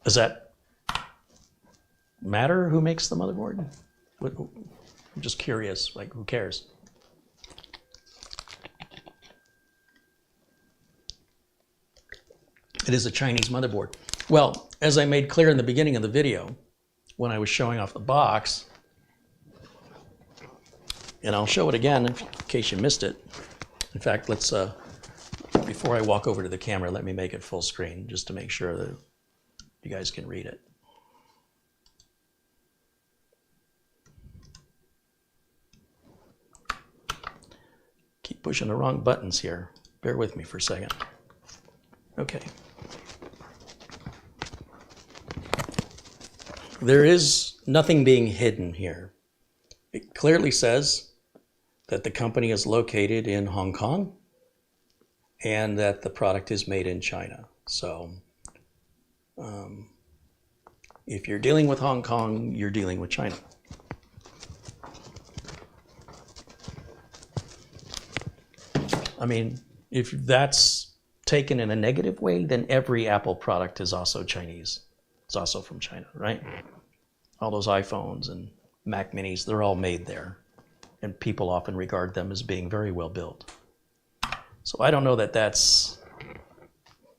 Does that matter who makes the motherboard? I'm just curious, like, who cares? It is a Chinese motherboard. Well, as I made clear in the beginning of the video, when I was showing off the box, and I'll show it again in case you missed it. In fact, let's, before I walk over to the camera, let me make it full screen just to make sure that you guys can read it. Keep pushing the wrong buttons here. Bear with me for a second. Okay. There is nothing being hidden here. It clearly says that the company is located in Hong Kong and that the product is made in China. So if you're dealing with Hong Kong, you're dealing with China. I mean, if that's taken in a negative way, then every Apple product is also Chinese. It's also from China, right? All those iPhones and Mac Minis, they're all made there. And people often regard them as being very well built. So I don't know that that's,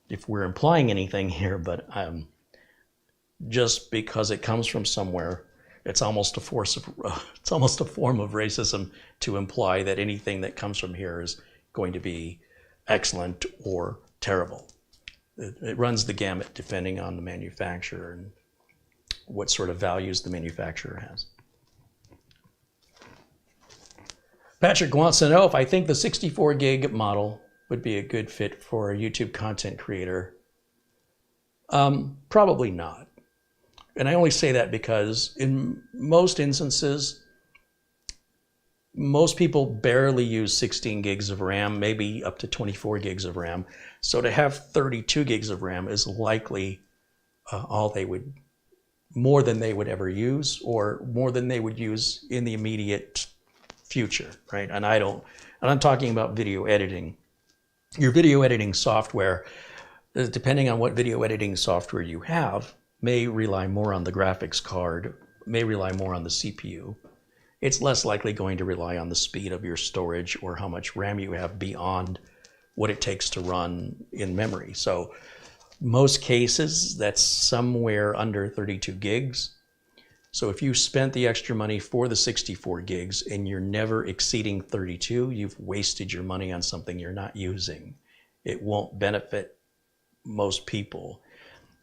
if we're implying anything here, but just because it comes from somewhere, it's almost a form of racism to imply that anything that comes from here is going to be excellent or terrible. It runs the gamut depending on the manufacturer and what sort of values the manufacturer has. Patrick wants to know if I think the 64 gig model would be a good fit for a YouTube content creator. Probably not. And I only say that because in most instances, most people barely use 16 gigs of RAM, maybe up to 24 gigs of RAM. So to have 32 gigs of RAM is likely more than they would ever use, or more than they would use in the immediate future, right? And I'm talking about video editing. Your video editing software, depending on what video editing software you have, may rely more on the graphics card, may rely more on the CPU. It's less likely going to rely on the speed of your storage or how much RAM you have beyond what it takes to run in memory. So most cases, that's somewhere under 32 gigs. So if you spent the extra money for the 64 gigs and you're never exceeding 32, you've wasted your money on something you're not using. It won't benefit most people.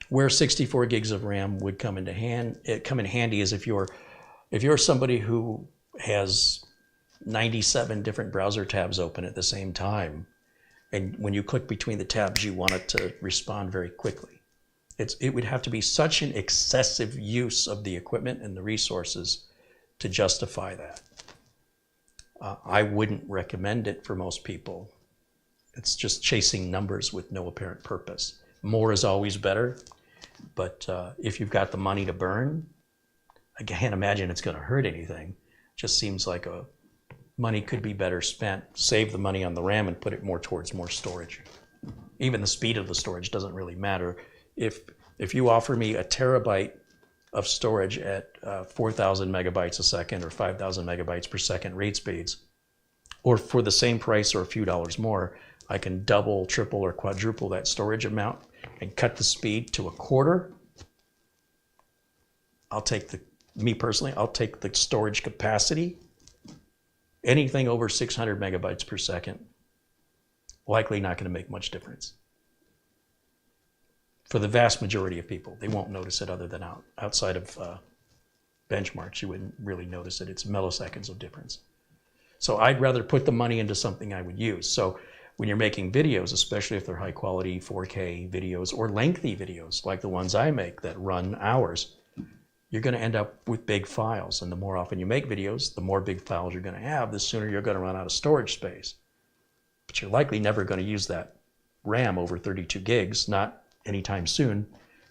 Where 64 gigs of RAM would come in handy is if you're somebody who has 97 different browser tabs open at the same time, and when you click between the tabs, you want it to respond very quickly. It would have to be such an excessive use of the equipment and the resources to justify that. I wouldn't recommend it for most people. It's just chasing numbers with no apparent purpose. More is always better, but if you've got the money to burn, I can't imagine it's going to hurt anything. Just seems like money could be better spent. Save the money on the RAM and put it more towards more storage. Even the speed of the storage doesn't really matter. If you offer me a terabyte of storage at 4,000 megabytes a second or 5,000 megabytes per second read speeds, or for the same price or a few dollars more, I can double, triple, or quadruple that storage amount and cut the speed to a quarter. Me personally, I'll take the storage capacity. Anything over 600 megabytes per second, likely not going to make much difference. For the vast majority of people, they won't notice it other than outside of benchmarks. You wouldn't really notice it. It's milliseconds of difference. So I'd rather put the money into something I would use. So when you're making videos, especially if they're high quality 4K videos or lengthy videos like the ones I make that run hours, you're going to end up with big files. And the more often you make videos, the more big files you're going to have, the sooner you're going to run out of storage space. But you're likely never going to use that RAM over 32 gigs, not anytime soon,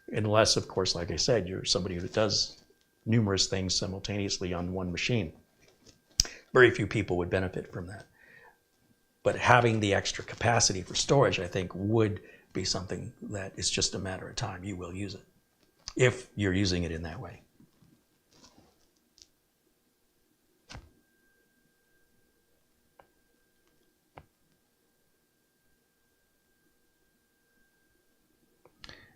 unless, of course, like I said, you're somebody who does numerous things simultaneously on one machine. Very few people would benefit from that. But having the extra capacity for storage, I think, would be something that is just a matter of time. You will use it if you're using it in that way.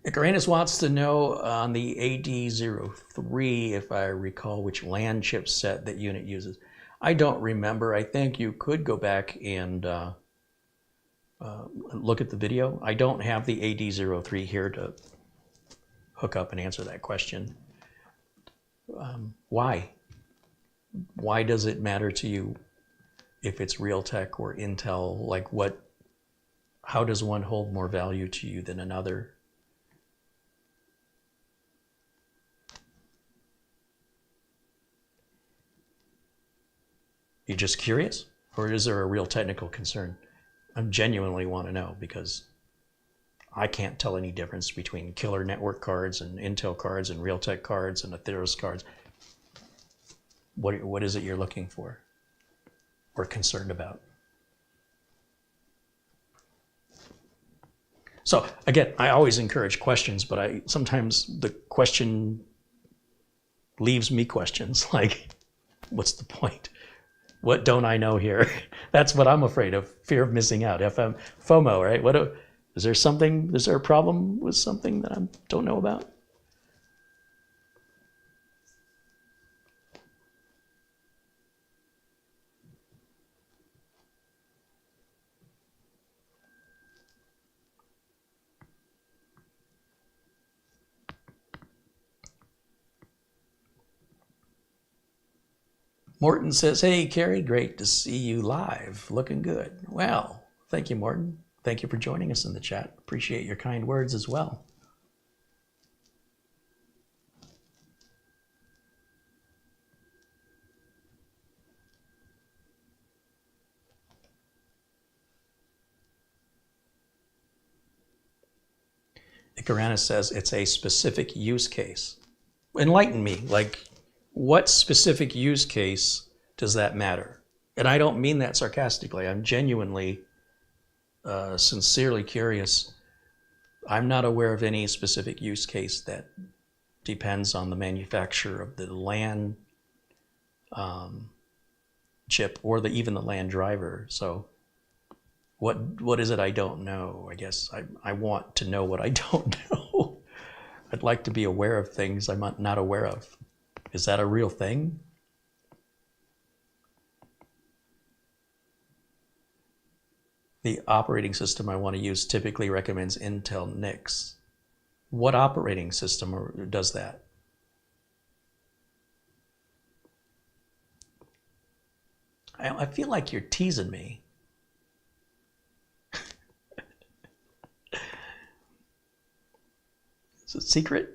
Icarus wants to know on the AD03, if I recall, which LAN chipset that unit uses. I don't remember. I think you could go back and look at the video. I don't have the AD03 here to hook up and answer that question. Why? Why does it matter to you if it's Realtek or Intel? Like how does one hold more value to you than another? You just curious? Or is there a real technical concern? I genuinely want to know, because I can't tell any difference between killer network cards and Intel cards and Realtek cards and Atheros cards. What is it you're looking for or concerned about? So again, I always encourage questions, but sometimes the question leaves me questions like, what's the point? What don't I know here? That's what I'm afraid of, fear of missing out. FOMO, right? Is there a problem with something that I don't know about? Morton says, hey, Carey, great to see you live. Looking good. Well, thank you, Morton. Thank you for joining us in the chat. Appreciate your kind words as well. Icarana says it's a specific use case. Enlighten me, like what specific use case does that matter? And I don't mean that sarcastically. I'm genuinely, sincerely curious. I'm not aware of any specific use case that depends on the manufacturer of the LAN chip or even the LAN driver. So what is it I don't know? I guess I want to know what I don't know. I'd like to be aware of things I'm not aware of. Is that a real thing? The operating system I want to use typically recommends Intel NICs. What operating system does that? I feel like you're teasing me. Is it secret?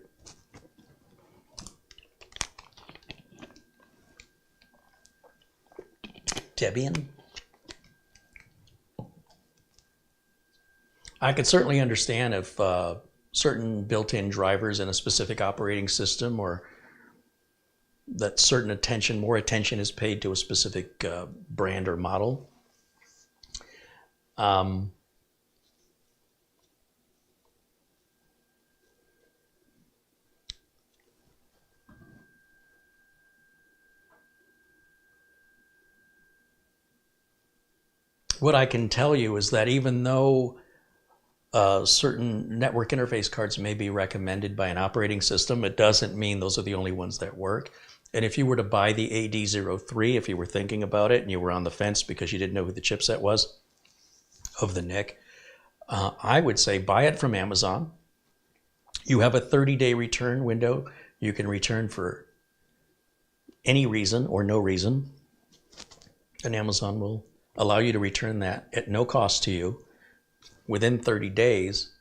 Debian? I could certainly understand if certain built-in drivers in a specific operating system, or that more attention is paid to a specific brand or model. What I can tell you is that even though certain network interface cards may be recommended by an operating system, it doesn't mean those are the only ones that work. And if you were to buy the AD03, if you were thinking about it and you were on the fence because you didn't know who the chipset was of the NIC, I would say buy it from Amazon. You have a 30-day return window. You can return for any reason or no reason, and Amazon will allow you to return that at no cost to you within 30 days,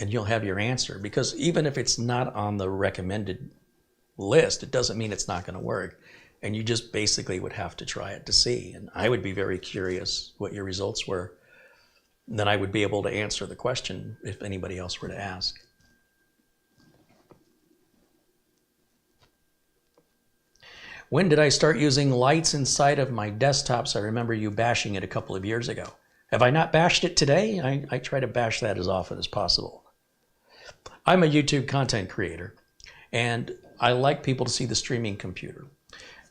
and you'll have your answer. Because even if it's not on the recommended list, it doesn't mean it's not going to work. And you just basically would have to try it to see. And I would be very curious what your results were. Then I would be able to answer the question if anybody else were to ask. When did I start using lights inside of my desktops? I remember you bashing it a couple of years ago. Have I not bashed it today? I try to bash that as often as possible. I'm a YouTube content creator, and I like people to see the streaming computer.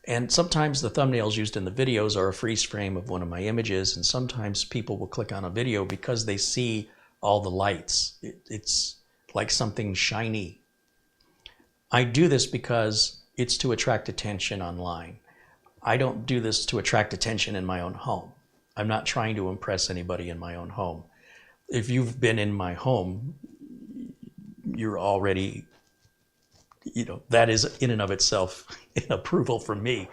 And sometimes the thumbnails used in the videos are a freeze frame of one of my images, and sometimes people will click on a video because they see all the lights. It's like something shiny. I do this because it's to attract attention online. I don't do this to attract attention in my own home. I'm not trying to impress anybody in my own home. If you've been in my home, you're already, that is in and of itself an approval from me.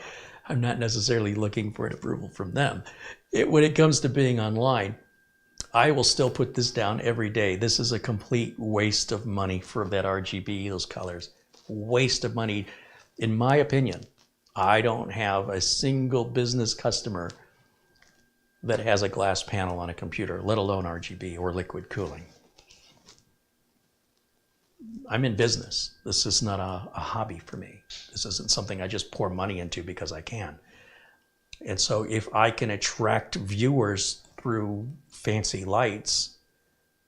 I'm not necessarily looking for an approval from them. When it comes to being online, I will still put this down every day. This is a complete waste of money for that RGB, those colors. Waste of money. In my opinion, I don't have a single business customer that has a glass panel on a computer, let alone RGB or liquid cooling. I'm in business. This is not a hobby for me. This isn't something I just pour money into because I can. And so if I can attract viewers through fancy lights,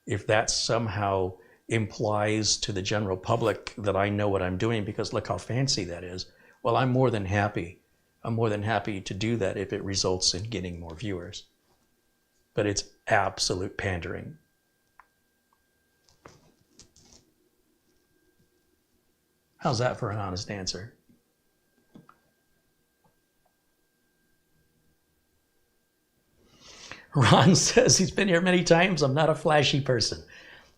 if that somehow implies to the general public that I know what I'm doing because look how fancy that is, well, I'm more than happy. I'm more than happy to do that if it results in getting more viewers. But it's absolute pandering. How's that for an honest answer? Ron says he's been here many times. I'm not a flashy person.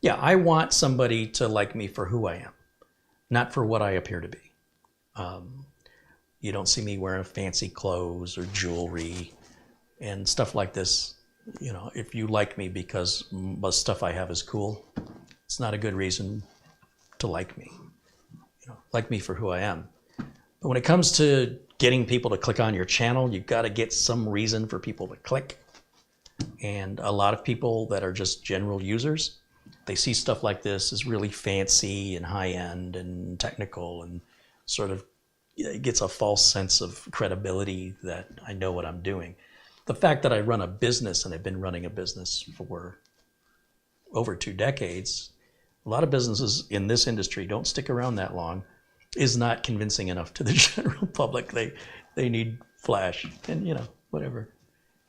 Yeah, I want somebody to like me for who I am, not for what I appear to be. You don't see me wearing fancy clothes or jewelry and stuff like this. You know, if you like me because the stuff I have is cool, it's not a good reason to like me. You know, like me for who I am. But when it comes to getting people to click on your channel, you've got to get some reason for people to click. And a lot of people that are just general users, they see stuff like this as really fancy and high-end and technical and sort of it gets a false sense of credibility that I know what I'm doing. The fact that I run a business and I've been running a business for over 2 decades, a lot of businesses in this industry don't stick around that long, is not convincing enough to the general public. They need flash and, you know, whatever,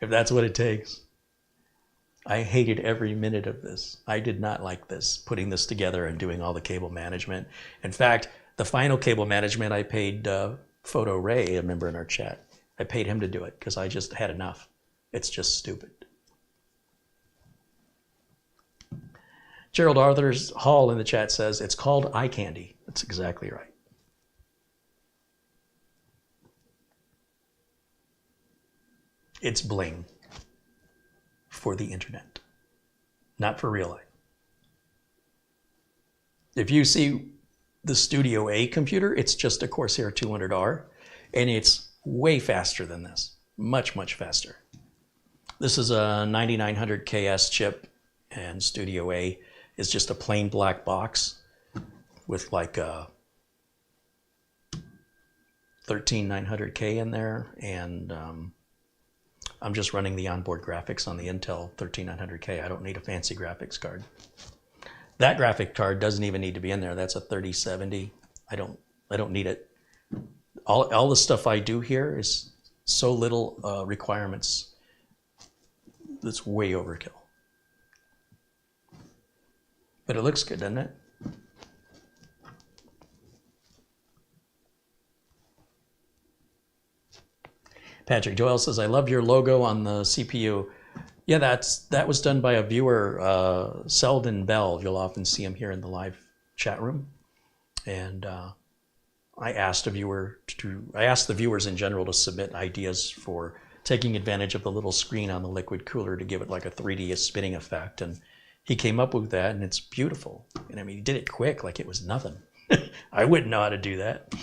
if that's what it takes. I hated every minute of this. I did not like this, putting this together and doing all the cable management. In fact, the final cable management, I paid Photo Ray, a member in our chat. I paid him to do it because I just had enough. It's just stupid. Gerald Arthur's Hall in the chat says, it's called eye candy. That's exactly right. It's bling for the internet, not for real life. If you see the Studio A computer, it's just a Corsair 200R, and it's way faster than this, much, much faster. This is a 9900 KS chip, and Studio A is just a plain black box with like a 13900K in there, and I'm just running the onboard graphics on the Intel 13900K. I don't need a fancy graphics card. That graphic card doesn't even need to be in there. That's a 3070. I don't need it. All the stuff I do here is so little requirements. That's way overkill. But it looks good, doesn't it? Patrick Doyle says, I love your logo on the CPU. Yeah, that was done by a viewer, Selden Bell. You'll often see him here in the live chat room. And I asked the viewers in general to submit ideas for taking advantage of the little screen on the liquid cooler to give it like a 3D spinning effect. And he came up with that, and it's beautiful. And I mean, he did it quick, like it was nothing. I wouldn't know how to do that.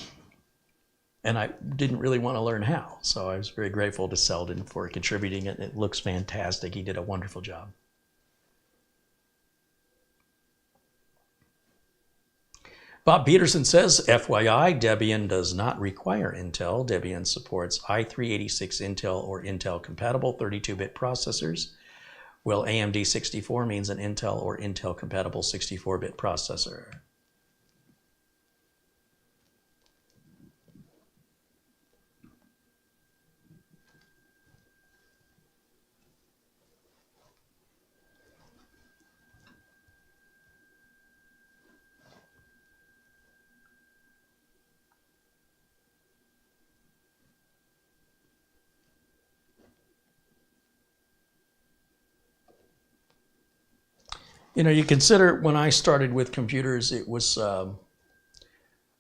And I didn't really want to learn how. So I was very grateful to Selden for contributing it. It looks fantastic. He did a wonderful job. Bob Peterson says, FYI, Debian does not require Intel. Debian supports i386 Intel or Intel compatible 32-bit processors, while AMD 64 means an Intel or Intel compatible 64-bit processor. You know, you consider when I started with computers, it was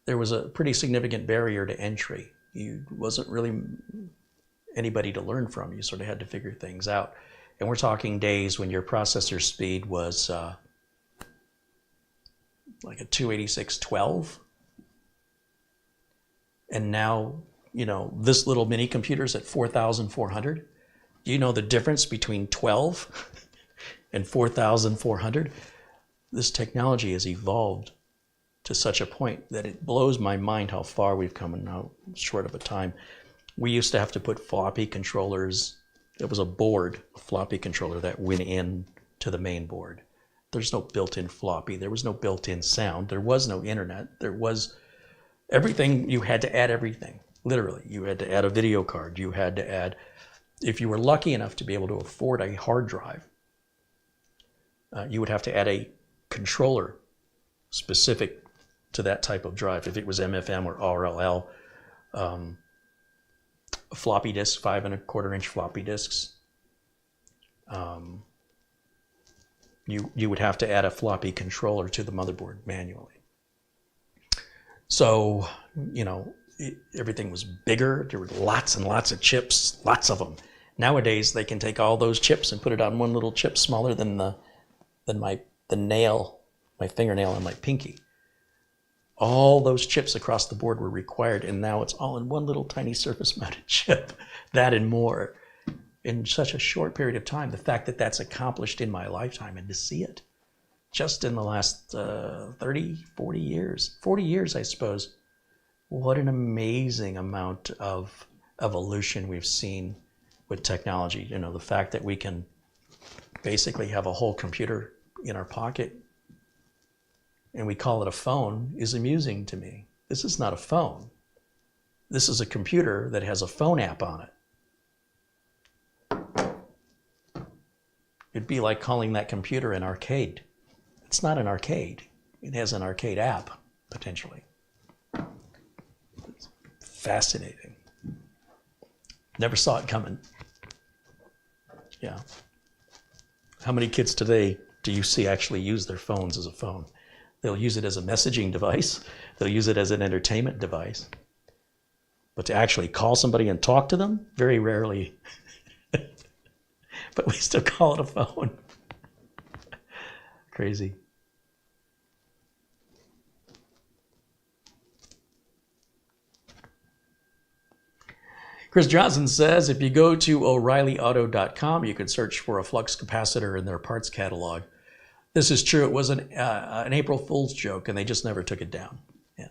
there was a pretty significant barrier to entry. You wasn't really anybody to learn from. You sort of had to figure things out. And we're talking days when your processor speed was like a 286-12. And now, you know, this little mini computer's at 4,400. Do you know the difference between 12 and 4,400? This technology has evolved to such a point that it blows my mind how far we've come in how short of a time. We used to have to put floppy controllers. It was a board, a floppy controller that went in to the main board. There's no built-in floppy. There was no built-in sound. There was no internet. There was everything. You had to add everything. Literally, you had to add a video card. You had to add, if you were lucky enough to be able to afford a hard drive, you would have to add a controller specific to that type of drive. If it was MFM or RLL, floppy disk, 5 1/4 inch floppy disks. You would have to add a floppy controller to the motherboard manually. So, you know, everything was bigger. There were lots and lots of chips, lots of them. Nowadays, they can take all those chips and put it on one little chip smaller than my fingernail on my pinky. All those chips across the board were required, and now it's all in one little tiny surface-mounted chip. That and more in such a short period of time. The fact that that's accomplished in my lifetime, and to see it just in the last 30, 40 years, 40 years, I suppose. What an amazing amount of evolution we've seen with technology. You know, the fact that we can basically have a whole computer in our pocket and we call it a phone is amusing to me. This is not a phone. This is a computer that has a phone app on it. It'd be like calling that computer an arcade. It's not an arcade. It has an arcade app, potentially. It's fascinating. Never saw it coming. Yeah. How many kids today do you see actually use their phones as a phone? They'll use it as a messaging device. They'll use it as an entertainment device. But to actually call somebody and talk to them, very rarely. But we still call it a phone. Crazy. Chris Johnson says, if you go to O'ReillyAuto.com, you can search for a flux capacitor in their parts catalog. This is true. It was an April Fool's joke, and they just never took it down. Yeah.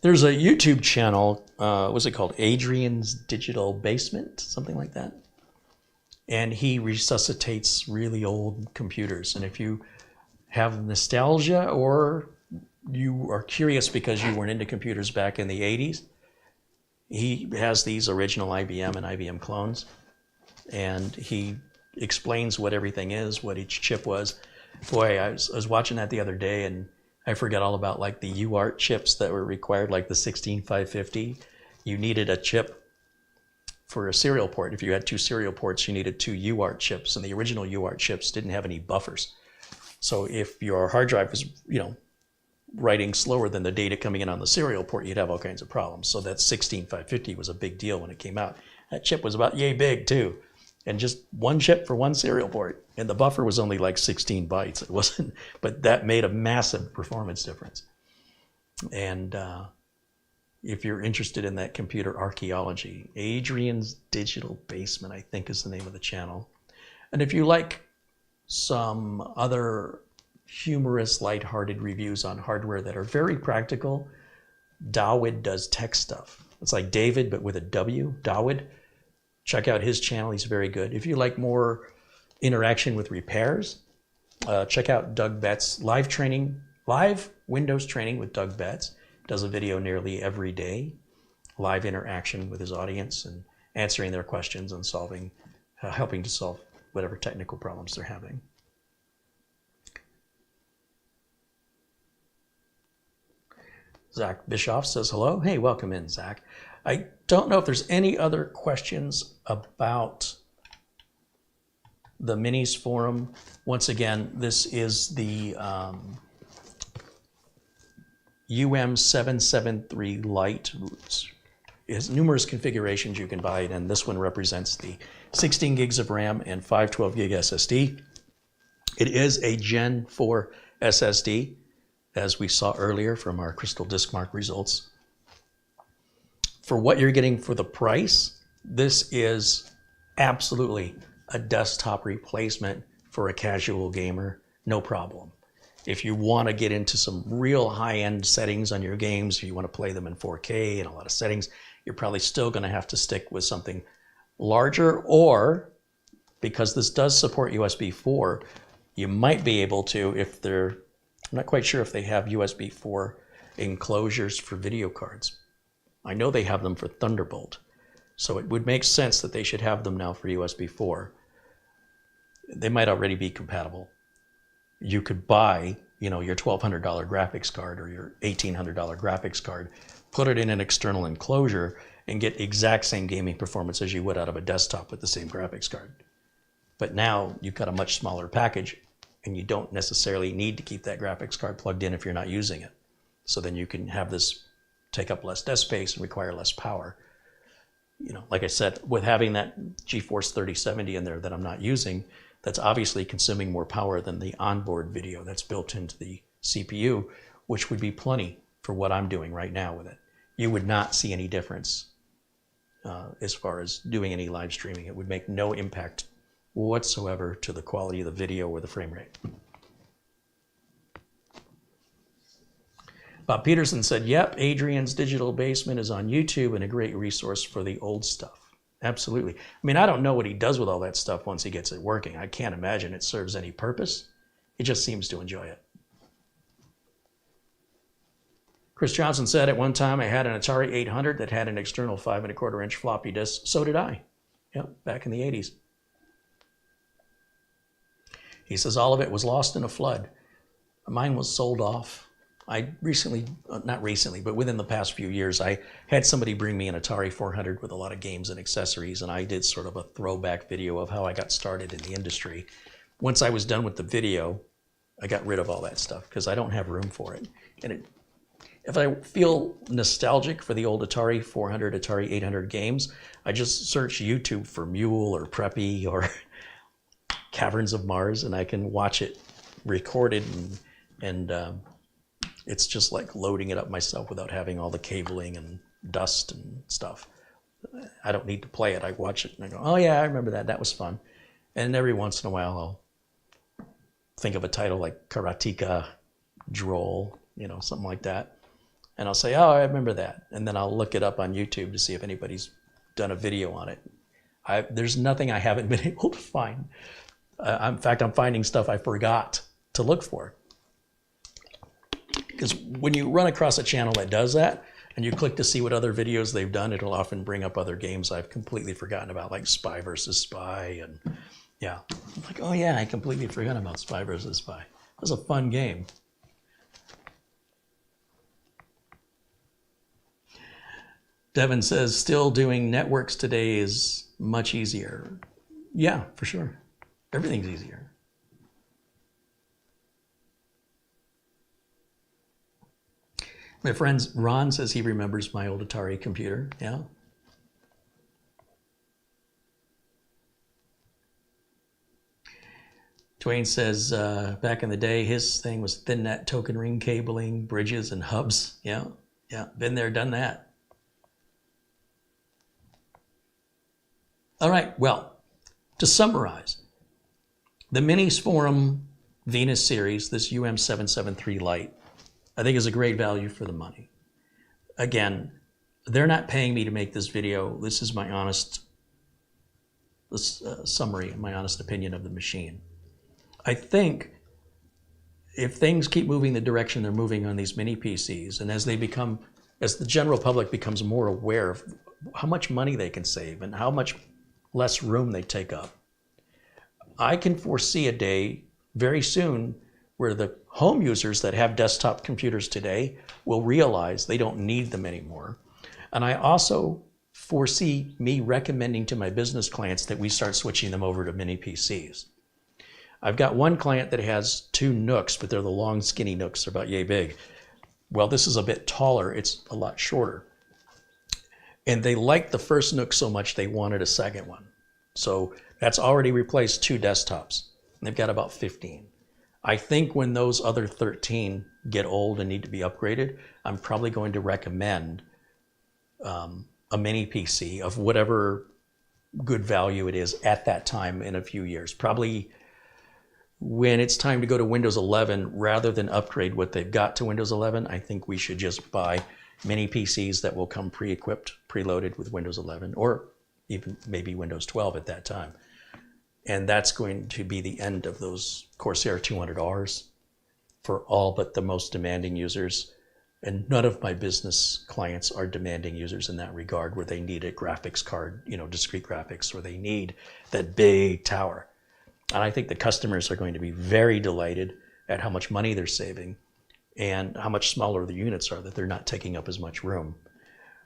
There's a YouTube channel, what's it called? Adrian's Digital Basement, something like that. And he resuscitates really old computers. And if you have nostalgia or you are curious because you weren't into computers back in the 80s, he has these original IBM and IBM clones. And he explains what everything is, what each chip was. Boy, I was watching that the other day, and I forget all about like the UART chips that were required, like the 16550. You needed a chip for a serial port. If you had 2 serial ports, you needed 2 UART chips, and the original UART chips didn't have any buffers. So if your hard drive was, writing slower than the data coming in on the serial port, you'd have all kinds of problems. So that 16550 was a big deal when it came out. That chip was about yay big too, and just one chip for one serial port, and the buffer was only like 16 bytes. It wasn't, but that made a massive performance difference. And if you're interested in that computer archaeology, Adrian's Digital Basement, I think, is the name of the channel. And if you like some other humorous, lighthearted reviews on hardware that are very practical, Dawid does tech stuff. It's like David, but with a W, Dawid. Check out his channel, he's very good. If you like more interaction with repairs, check out Doug Betts' live Windows training with Doug Betts. Does a video nearly every day, live interaction with his audience and answering their questions and helping to solve whatever technical problems they're having. Zach Bischoff says hello. Hey, welcome in, Zach. I don't know if there's any other questions about the Minis forum. Once again, this is the UM773 Lite. It has numerous configurations you can buy it, and this one represents the 16 gigs of RAM and 512 gig SSD. It is a Gen 4 SSD, as we saw earlier from our Crystal Disk Mark results. For what you're getting for the price, this is absolutely a desktop replacement for a casual gamer, no problem. If you want to get into some real high-end settings on your games, if you want to play them in 4K and a lot of settings, you're probably still going to have to stick with something larger, or because this does support USB 4, you might be able to, if they're, I'm not quite sure if they have USB 4 enclosures for video cards. I know they have them for Thunderbolt, so it would make sense that they should have them now for USB 4. They might already be compatible. You could buy, your $1,200 graphics card or your $1,800 graphics card, put it in an external enclosure, and get exact same gaming performance as you would out of a desktop with the same graphics card. But now you've got a much smaller package, and you don't necessarily need to keep that graphics card plugged in if you're not using it. So then you can have this take up less desk space and require less power. Like I said, with having that GeForce 3070 in there that I'm not using, that's obviously consuming more power than the onboard video that's built into the CPU, which would be plenty for what I'm doing right now with it. You would not see any difference as far as doing any live streaming. It would make no impact whatsoever to the quality of the video or the frame rate. Bob Peterson said, yep, Adrian's Digital Basement is on YouTube and a great resource for the old stuff. Absolutely. I mean, I don't know what he does with all that stuff once he gets it working. I can't imagine it serves any purpose. He just seems to enjoy it. Chris Johnson said, at one time I had an Atari 800 that had an external 5¼ inch floppy disk. So did I. Yep, back in the 80s. He says, all of it was lost in a flood. Mine was sold off. I recently, not recently, but within the past few years, I had somebody bring me an Atari 400 with a lot of games and accessories, and I did sort of a throwback video of how I got started in the industry. Once I was done with the video, I got rid of all that stuff because I don't have room for it. And if I feel nostalgic for the old Atari 400, Atari 800 games, I just search YouTube for Mule or Preppy or Caverns of Mars, and I can watch it recorded, and it's just like loading it up myself without having all the cabling and dust and stuff. I don't need to play it. I watch it and I go, oh yeah, I remember that. That was fun. And every once in a while, I'll think of a title like Karateka Droll, something like that. And I'll say, oh, I remember that. And then I'll look it up on YouTube to see if anybody's done a video on it. There's nothing I haven't been able to find. In fact, I'm finding stuff I forgot to look for. Because when you run across a channel that does that, and you click to see what other videos they've done, it'll often bring up other games I've completely forgotten about, like Spy vs. Spy, and yeah. I'm like, oh yeah, I completely forgot about Spy vs. Spy. It was a fun game. Devin says, still doing networks today is much easier. Yeah, for sure. Everything's easier. My friend Ron says he remembers my old Atari computer. Yeah. Dwayne says back in the day, his thing was thin net token ring cabling, bridges, and hubs. Yeah. Yeah. Been there, done that. All right. Well, to summarize, the Miniforum Venus series, this UM773 Lite, I think is a great value for the money. Again, they're not paying me to make this video. This is my honest summary and my honest opinion of the machine. I think if things keep moving the direction they're moving on these mini PCs, and as the general public becomes more aware of how much money they can save and how much less room they take up, I can foresee a day very soon where the home users that have desktop computers today will realize they don't need them anymore. And I also foresee me recommending to my business clients that we start switching them over to mini PCs. I've got one client that has 2 Nooks, but they're the long, skinny Nooks. They're about yay big. Well, this is a bit taller. It's a lot shorter. And they liked the first Nook so much they wanted a second one. So that's already replaced 2 desktops. And they've got about 15. I think when those other 13 get old and need to be upgraded, I'm probably going to recommend a mini PC of whatever good value it is at that time in a few years. Probably when it's time to go to Windows 11, rather than upgrade what they've got to Windows 11, I think we should just buy mini PCs that will come pre-equipped, preloaded with Windows 11, or even maybe Windows 12 at that time. And that's going to be the end of those Corsair 200Rs for all but the most demanding users. And none of my business clients are demanding users in that regard, where they need a graphics card, discrete graphics, or they need that big tower. And I think the customers are going to be very delighted at how much money they're saving and how much smaller the units are, that they're not taking up as much room.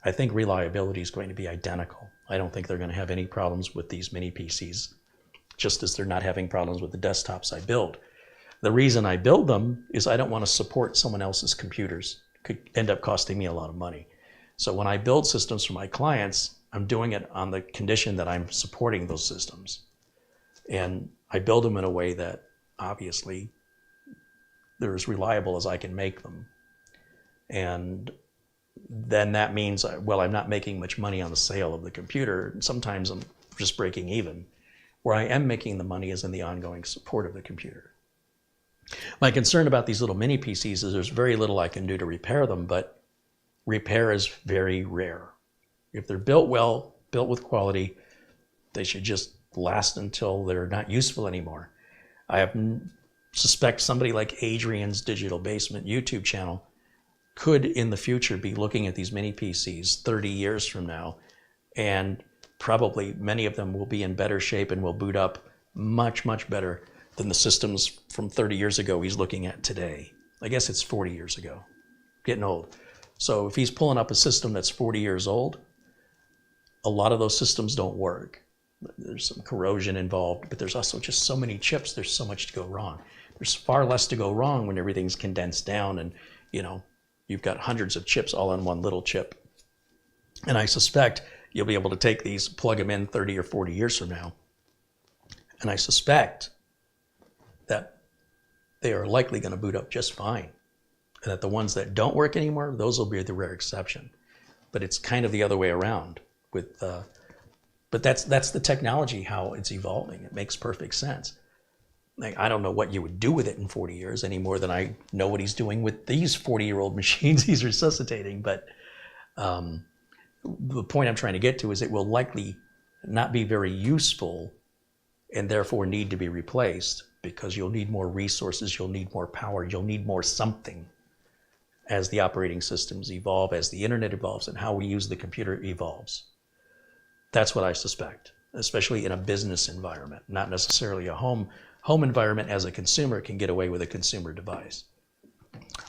I think reliability is going to be identical. I don't think they're going to have any problems with these mini PCs, just as they're not having problems with the desktops I build. The reason I build them is I don't want to support someone else's computers. It could end up costing me a lot of money. So when I build systems for my clients, I'm doing it on the condition that I'm supporting those systems. And I build them in a way that obviously they're as reliable as I can make them. And then that means, well, I'm not making much money on the sale of the computer. Sometimes I'm just breaking even. Where I am making the money is in the ongoing support of the computer. My concern about these little mini PCs is there's very little I can do to repair them, but repair is very rare. If they're built well, built with quality, they should just last until they're not useful anymore. I suspect somebody like Adrian's Digital Basement YouTube channel could in the future be looking at these mini PCs 30 years from now, and probably many of them will be in better shape and will boot up much, much better than the systems from 30 years ago he's looking at today. I guess it's 40 years ago, getting old. So if he's pulling up a system that's 40 years old, a lot of those systems don't work. There's some corrosion involved, but there's also just so many chips, there's so much to go wrong. There's far less to go wrong when everything's condensed down and, you've got hundreds of chips all in one little chip. And I suspect you'll be able to take these, plug them in 30 or 40 years from now. And I suspect that they are likely going to boot up just fine. And that the ones that don't work anymore, those will be the rare exception. But it's kind of the other way around. But that's the technology, how it's evolving. It makes perfect sense. Like, I don't know what you would do with it in 40 years any more than I know what he's doing with these 40-year-old machines he's resuscitating. But the point I'm trying to get to is it will likely not be very useful and therefore need to be replaced, because you'll need more resources, you'll need more power, you'll need more something as the operating systems evolve, as the internet evolves, and how we use the computer evolves. That's what I suspect, especially in a business environment, not necessarily a home environment. As a consumer can get away with a consumer device.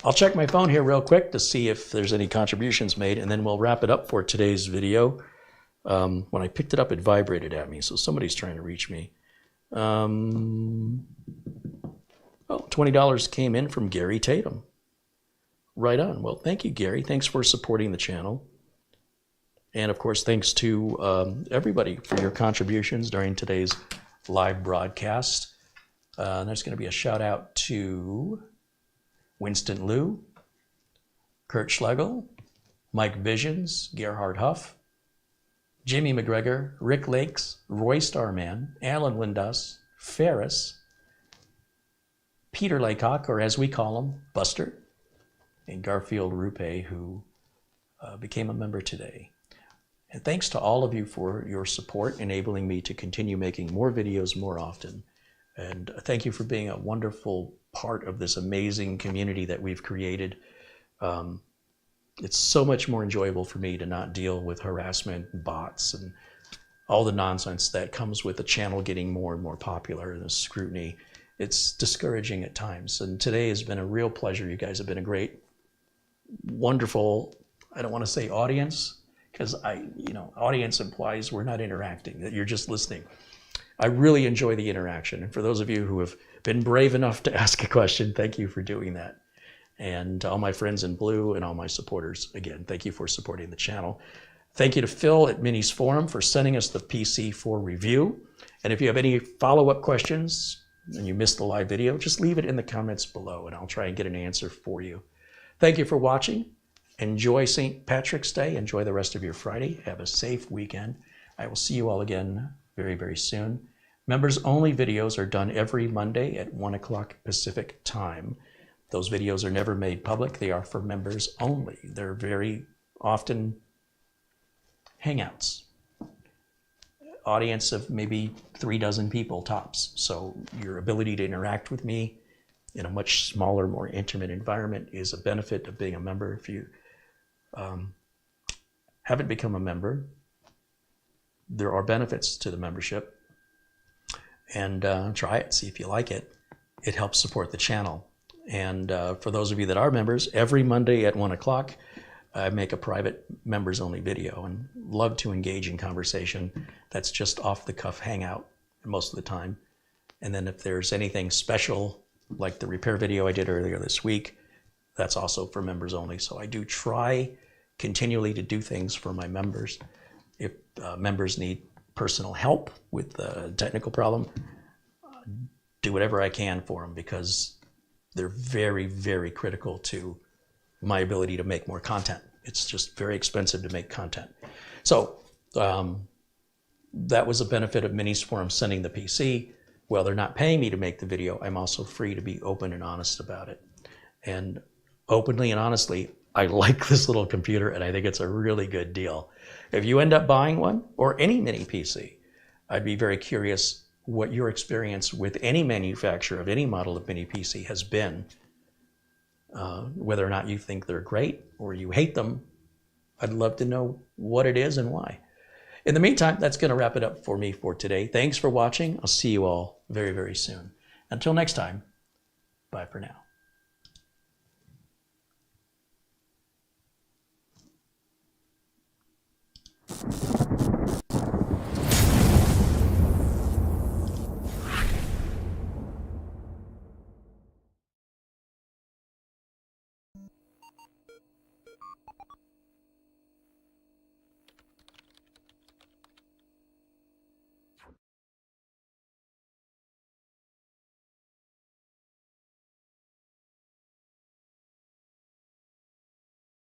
I'll check my phone here real quick to see if there's any contributions made, and then we'll wrap it up for today's video. When I picked it up, it vibrated at me, so somebody's trying to reach me. Oh, $20 came in from Gary Tatum. Right on. Well, thank you, Gary. Thanks for supporting the channel. And of course, thanks to everybody for your contributions during today's live broadcast. There's going to be a shout out to Winston Liu, Kurt Schlegel, Mike Visions, Gerhard Huff, Jimmy McGregor, Rick Lakes, Roy Starman, Alan Lindas, Ferris, Peter Laycock, or as we call him, Buster, and Garfield Rupe, who became a member today. And thanks to all of you for your support, enabling me to continue making more videos more often. And thank you for being a wonderful part of this amazing community that we've created. It's so much more enjoyable for me to not deal with harassment and bots and all the nonsense that comes with the channel getting more and more popular and the scrutiny. It's discouraging at times. And today has been a real pleasure. You guys have been a great, wonderful, I don't want to say audience, because audience implies we're not interacting, that you're just listening. I really enjoy the interaction. And for those of you who have been brave enough to ask a question, thank you for doing that. And to all my friends in blue and all my supporters, again, thank you for supporting the channel. Thank you to Phil at Miniforum for sending us the PC for review. And if you have any follow-up questions and you missed the live video, just leave it in the comments below and I'll try and get an answer for you. Thank you for watching. Enjoy St. Patrick's Day. Enjoy the rest of your Friday. Have a safe weekend. I will see you all again very, very soon. Members only videos are done every Monday at 1 o'clock Pacific time. Those videos are never made public. They are for members only. They're very often hangouts. Audience of maybe 3 dozen people tops. So your ability to interact with me in a much smaller, more intimate environment is a benefit of being a member. If you haven't become a member, there are benefits to the membership. And try it, see if you like it. It helps support the channel. And for those of you that are members, every Monday at 1 o'clock, I make a private members only video and love to engage in conversation. That's just off the cuff hangout most of the time. And then if there's anything special, like the repair video I did earlier this week, that's also for members only. So I do try continually to do things for my members. If members need personal help with a technical problem, do whatever I can for them, because they're very, very critical to my ability to make more content. It's just very expensive to make content. So that was a benefit of Miniforum sending the PC. Well, they're not paying me to make the video. I'm also free to be open and honest about it. And openly and honestly, I like this little computer and I think it's a really good deal. If you end up buying one or any mini PC, I'd be very curious what your experience with any manufacturer of any model of mini PC has been. Whether or not you think they're great or you hate them, I'd love to know what it is and why. In the meantime, that's going to wrap it up for me for today. Thanks for watching. I'll see you all very, very soon. Until next time, bye for now.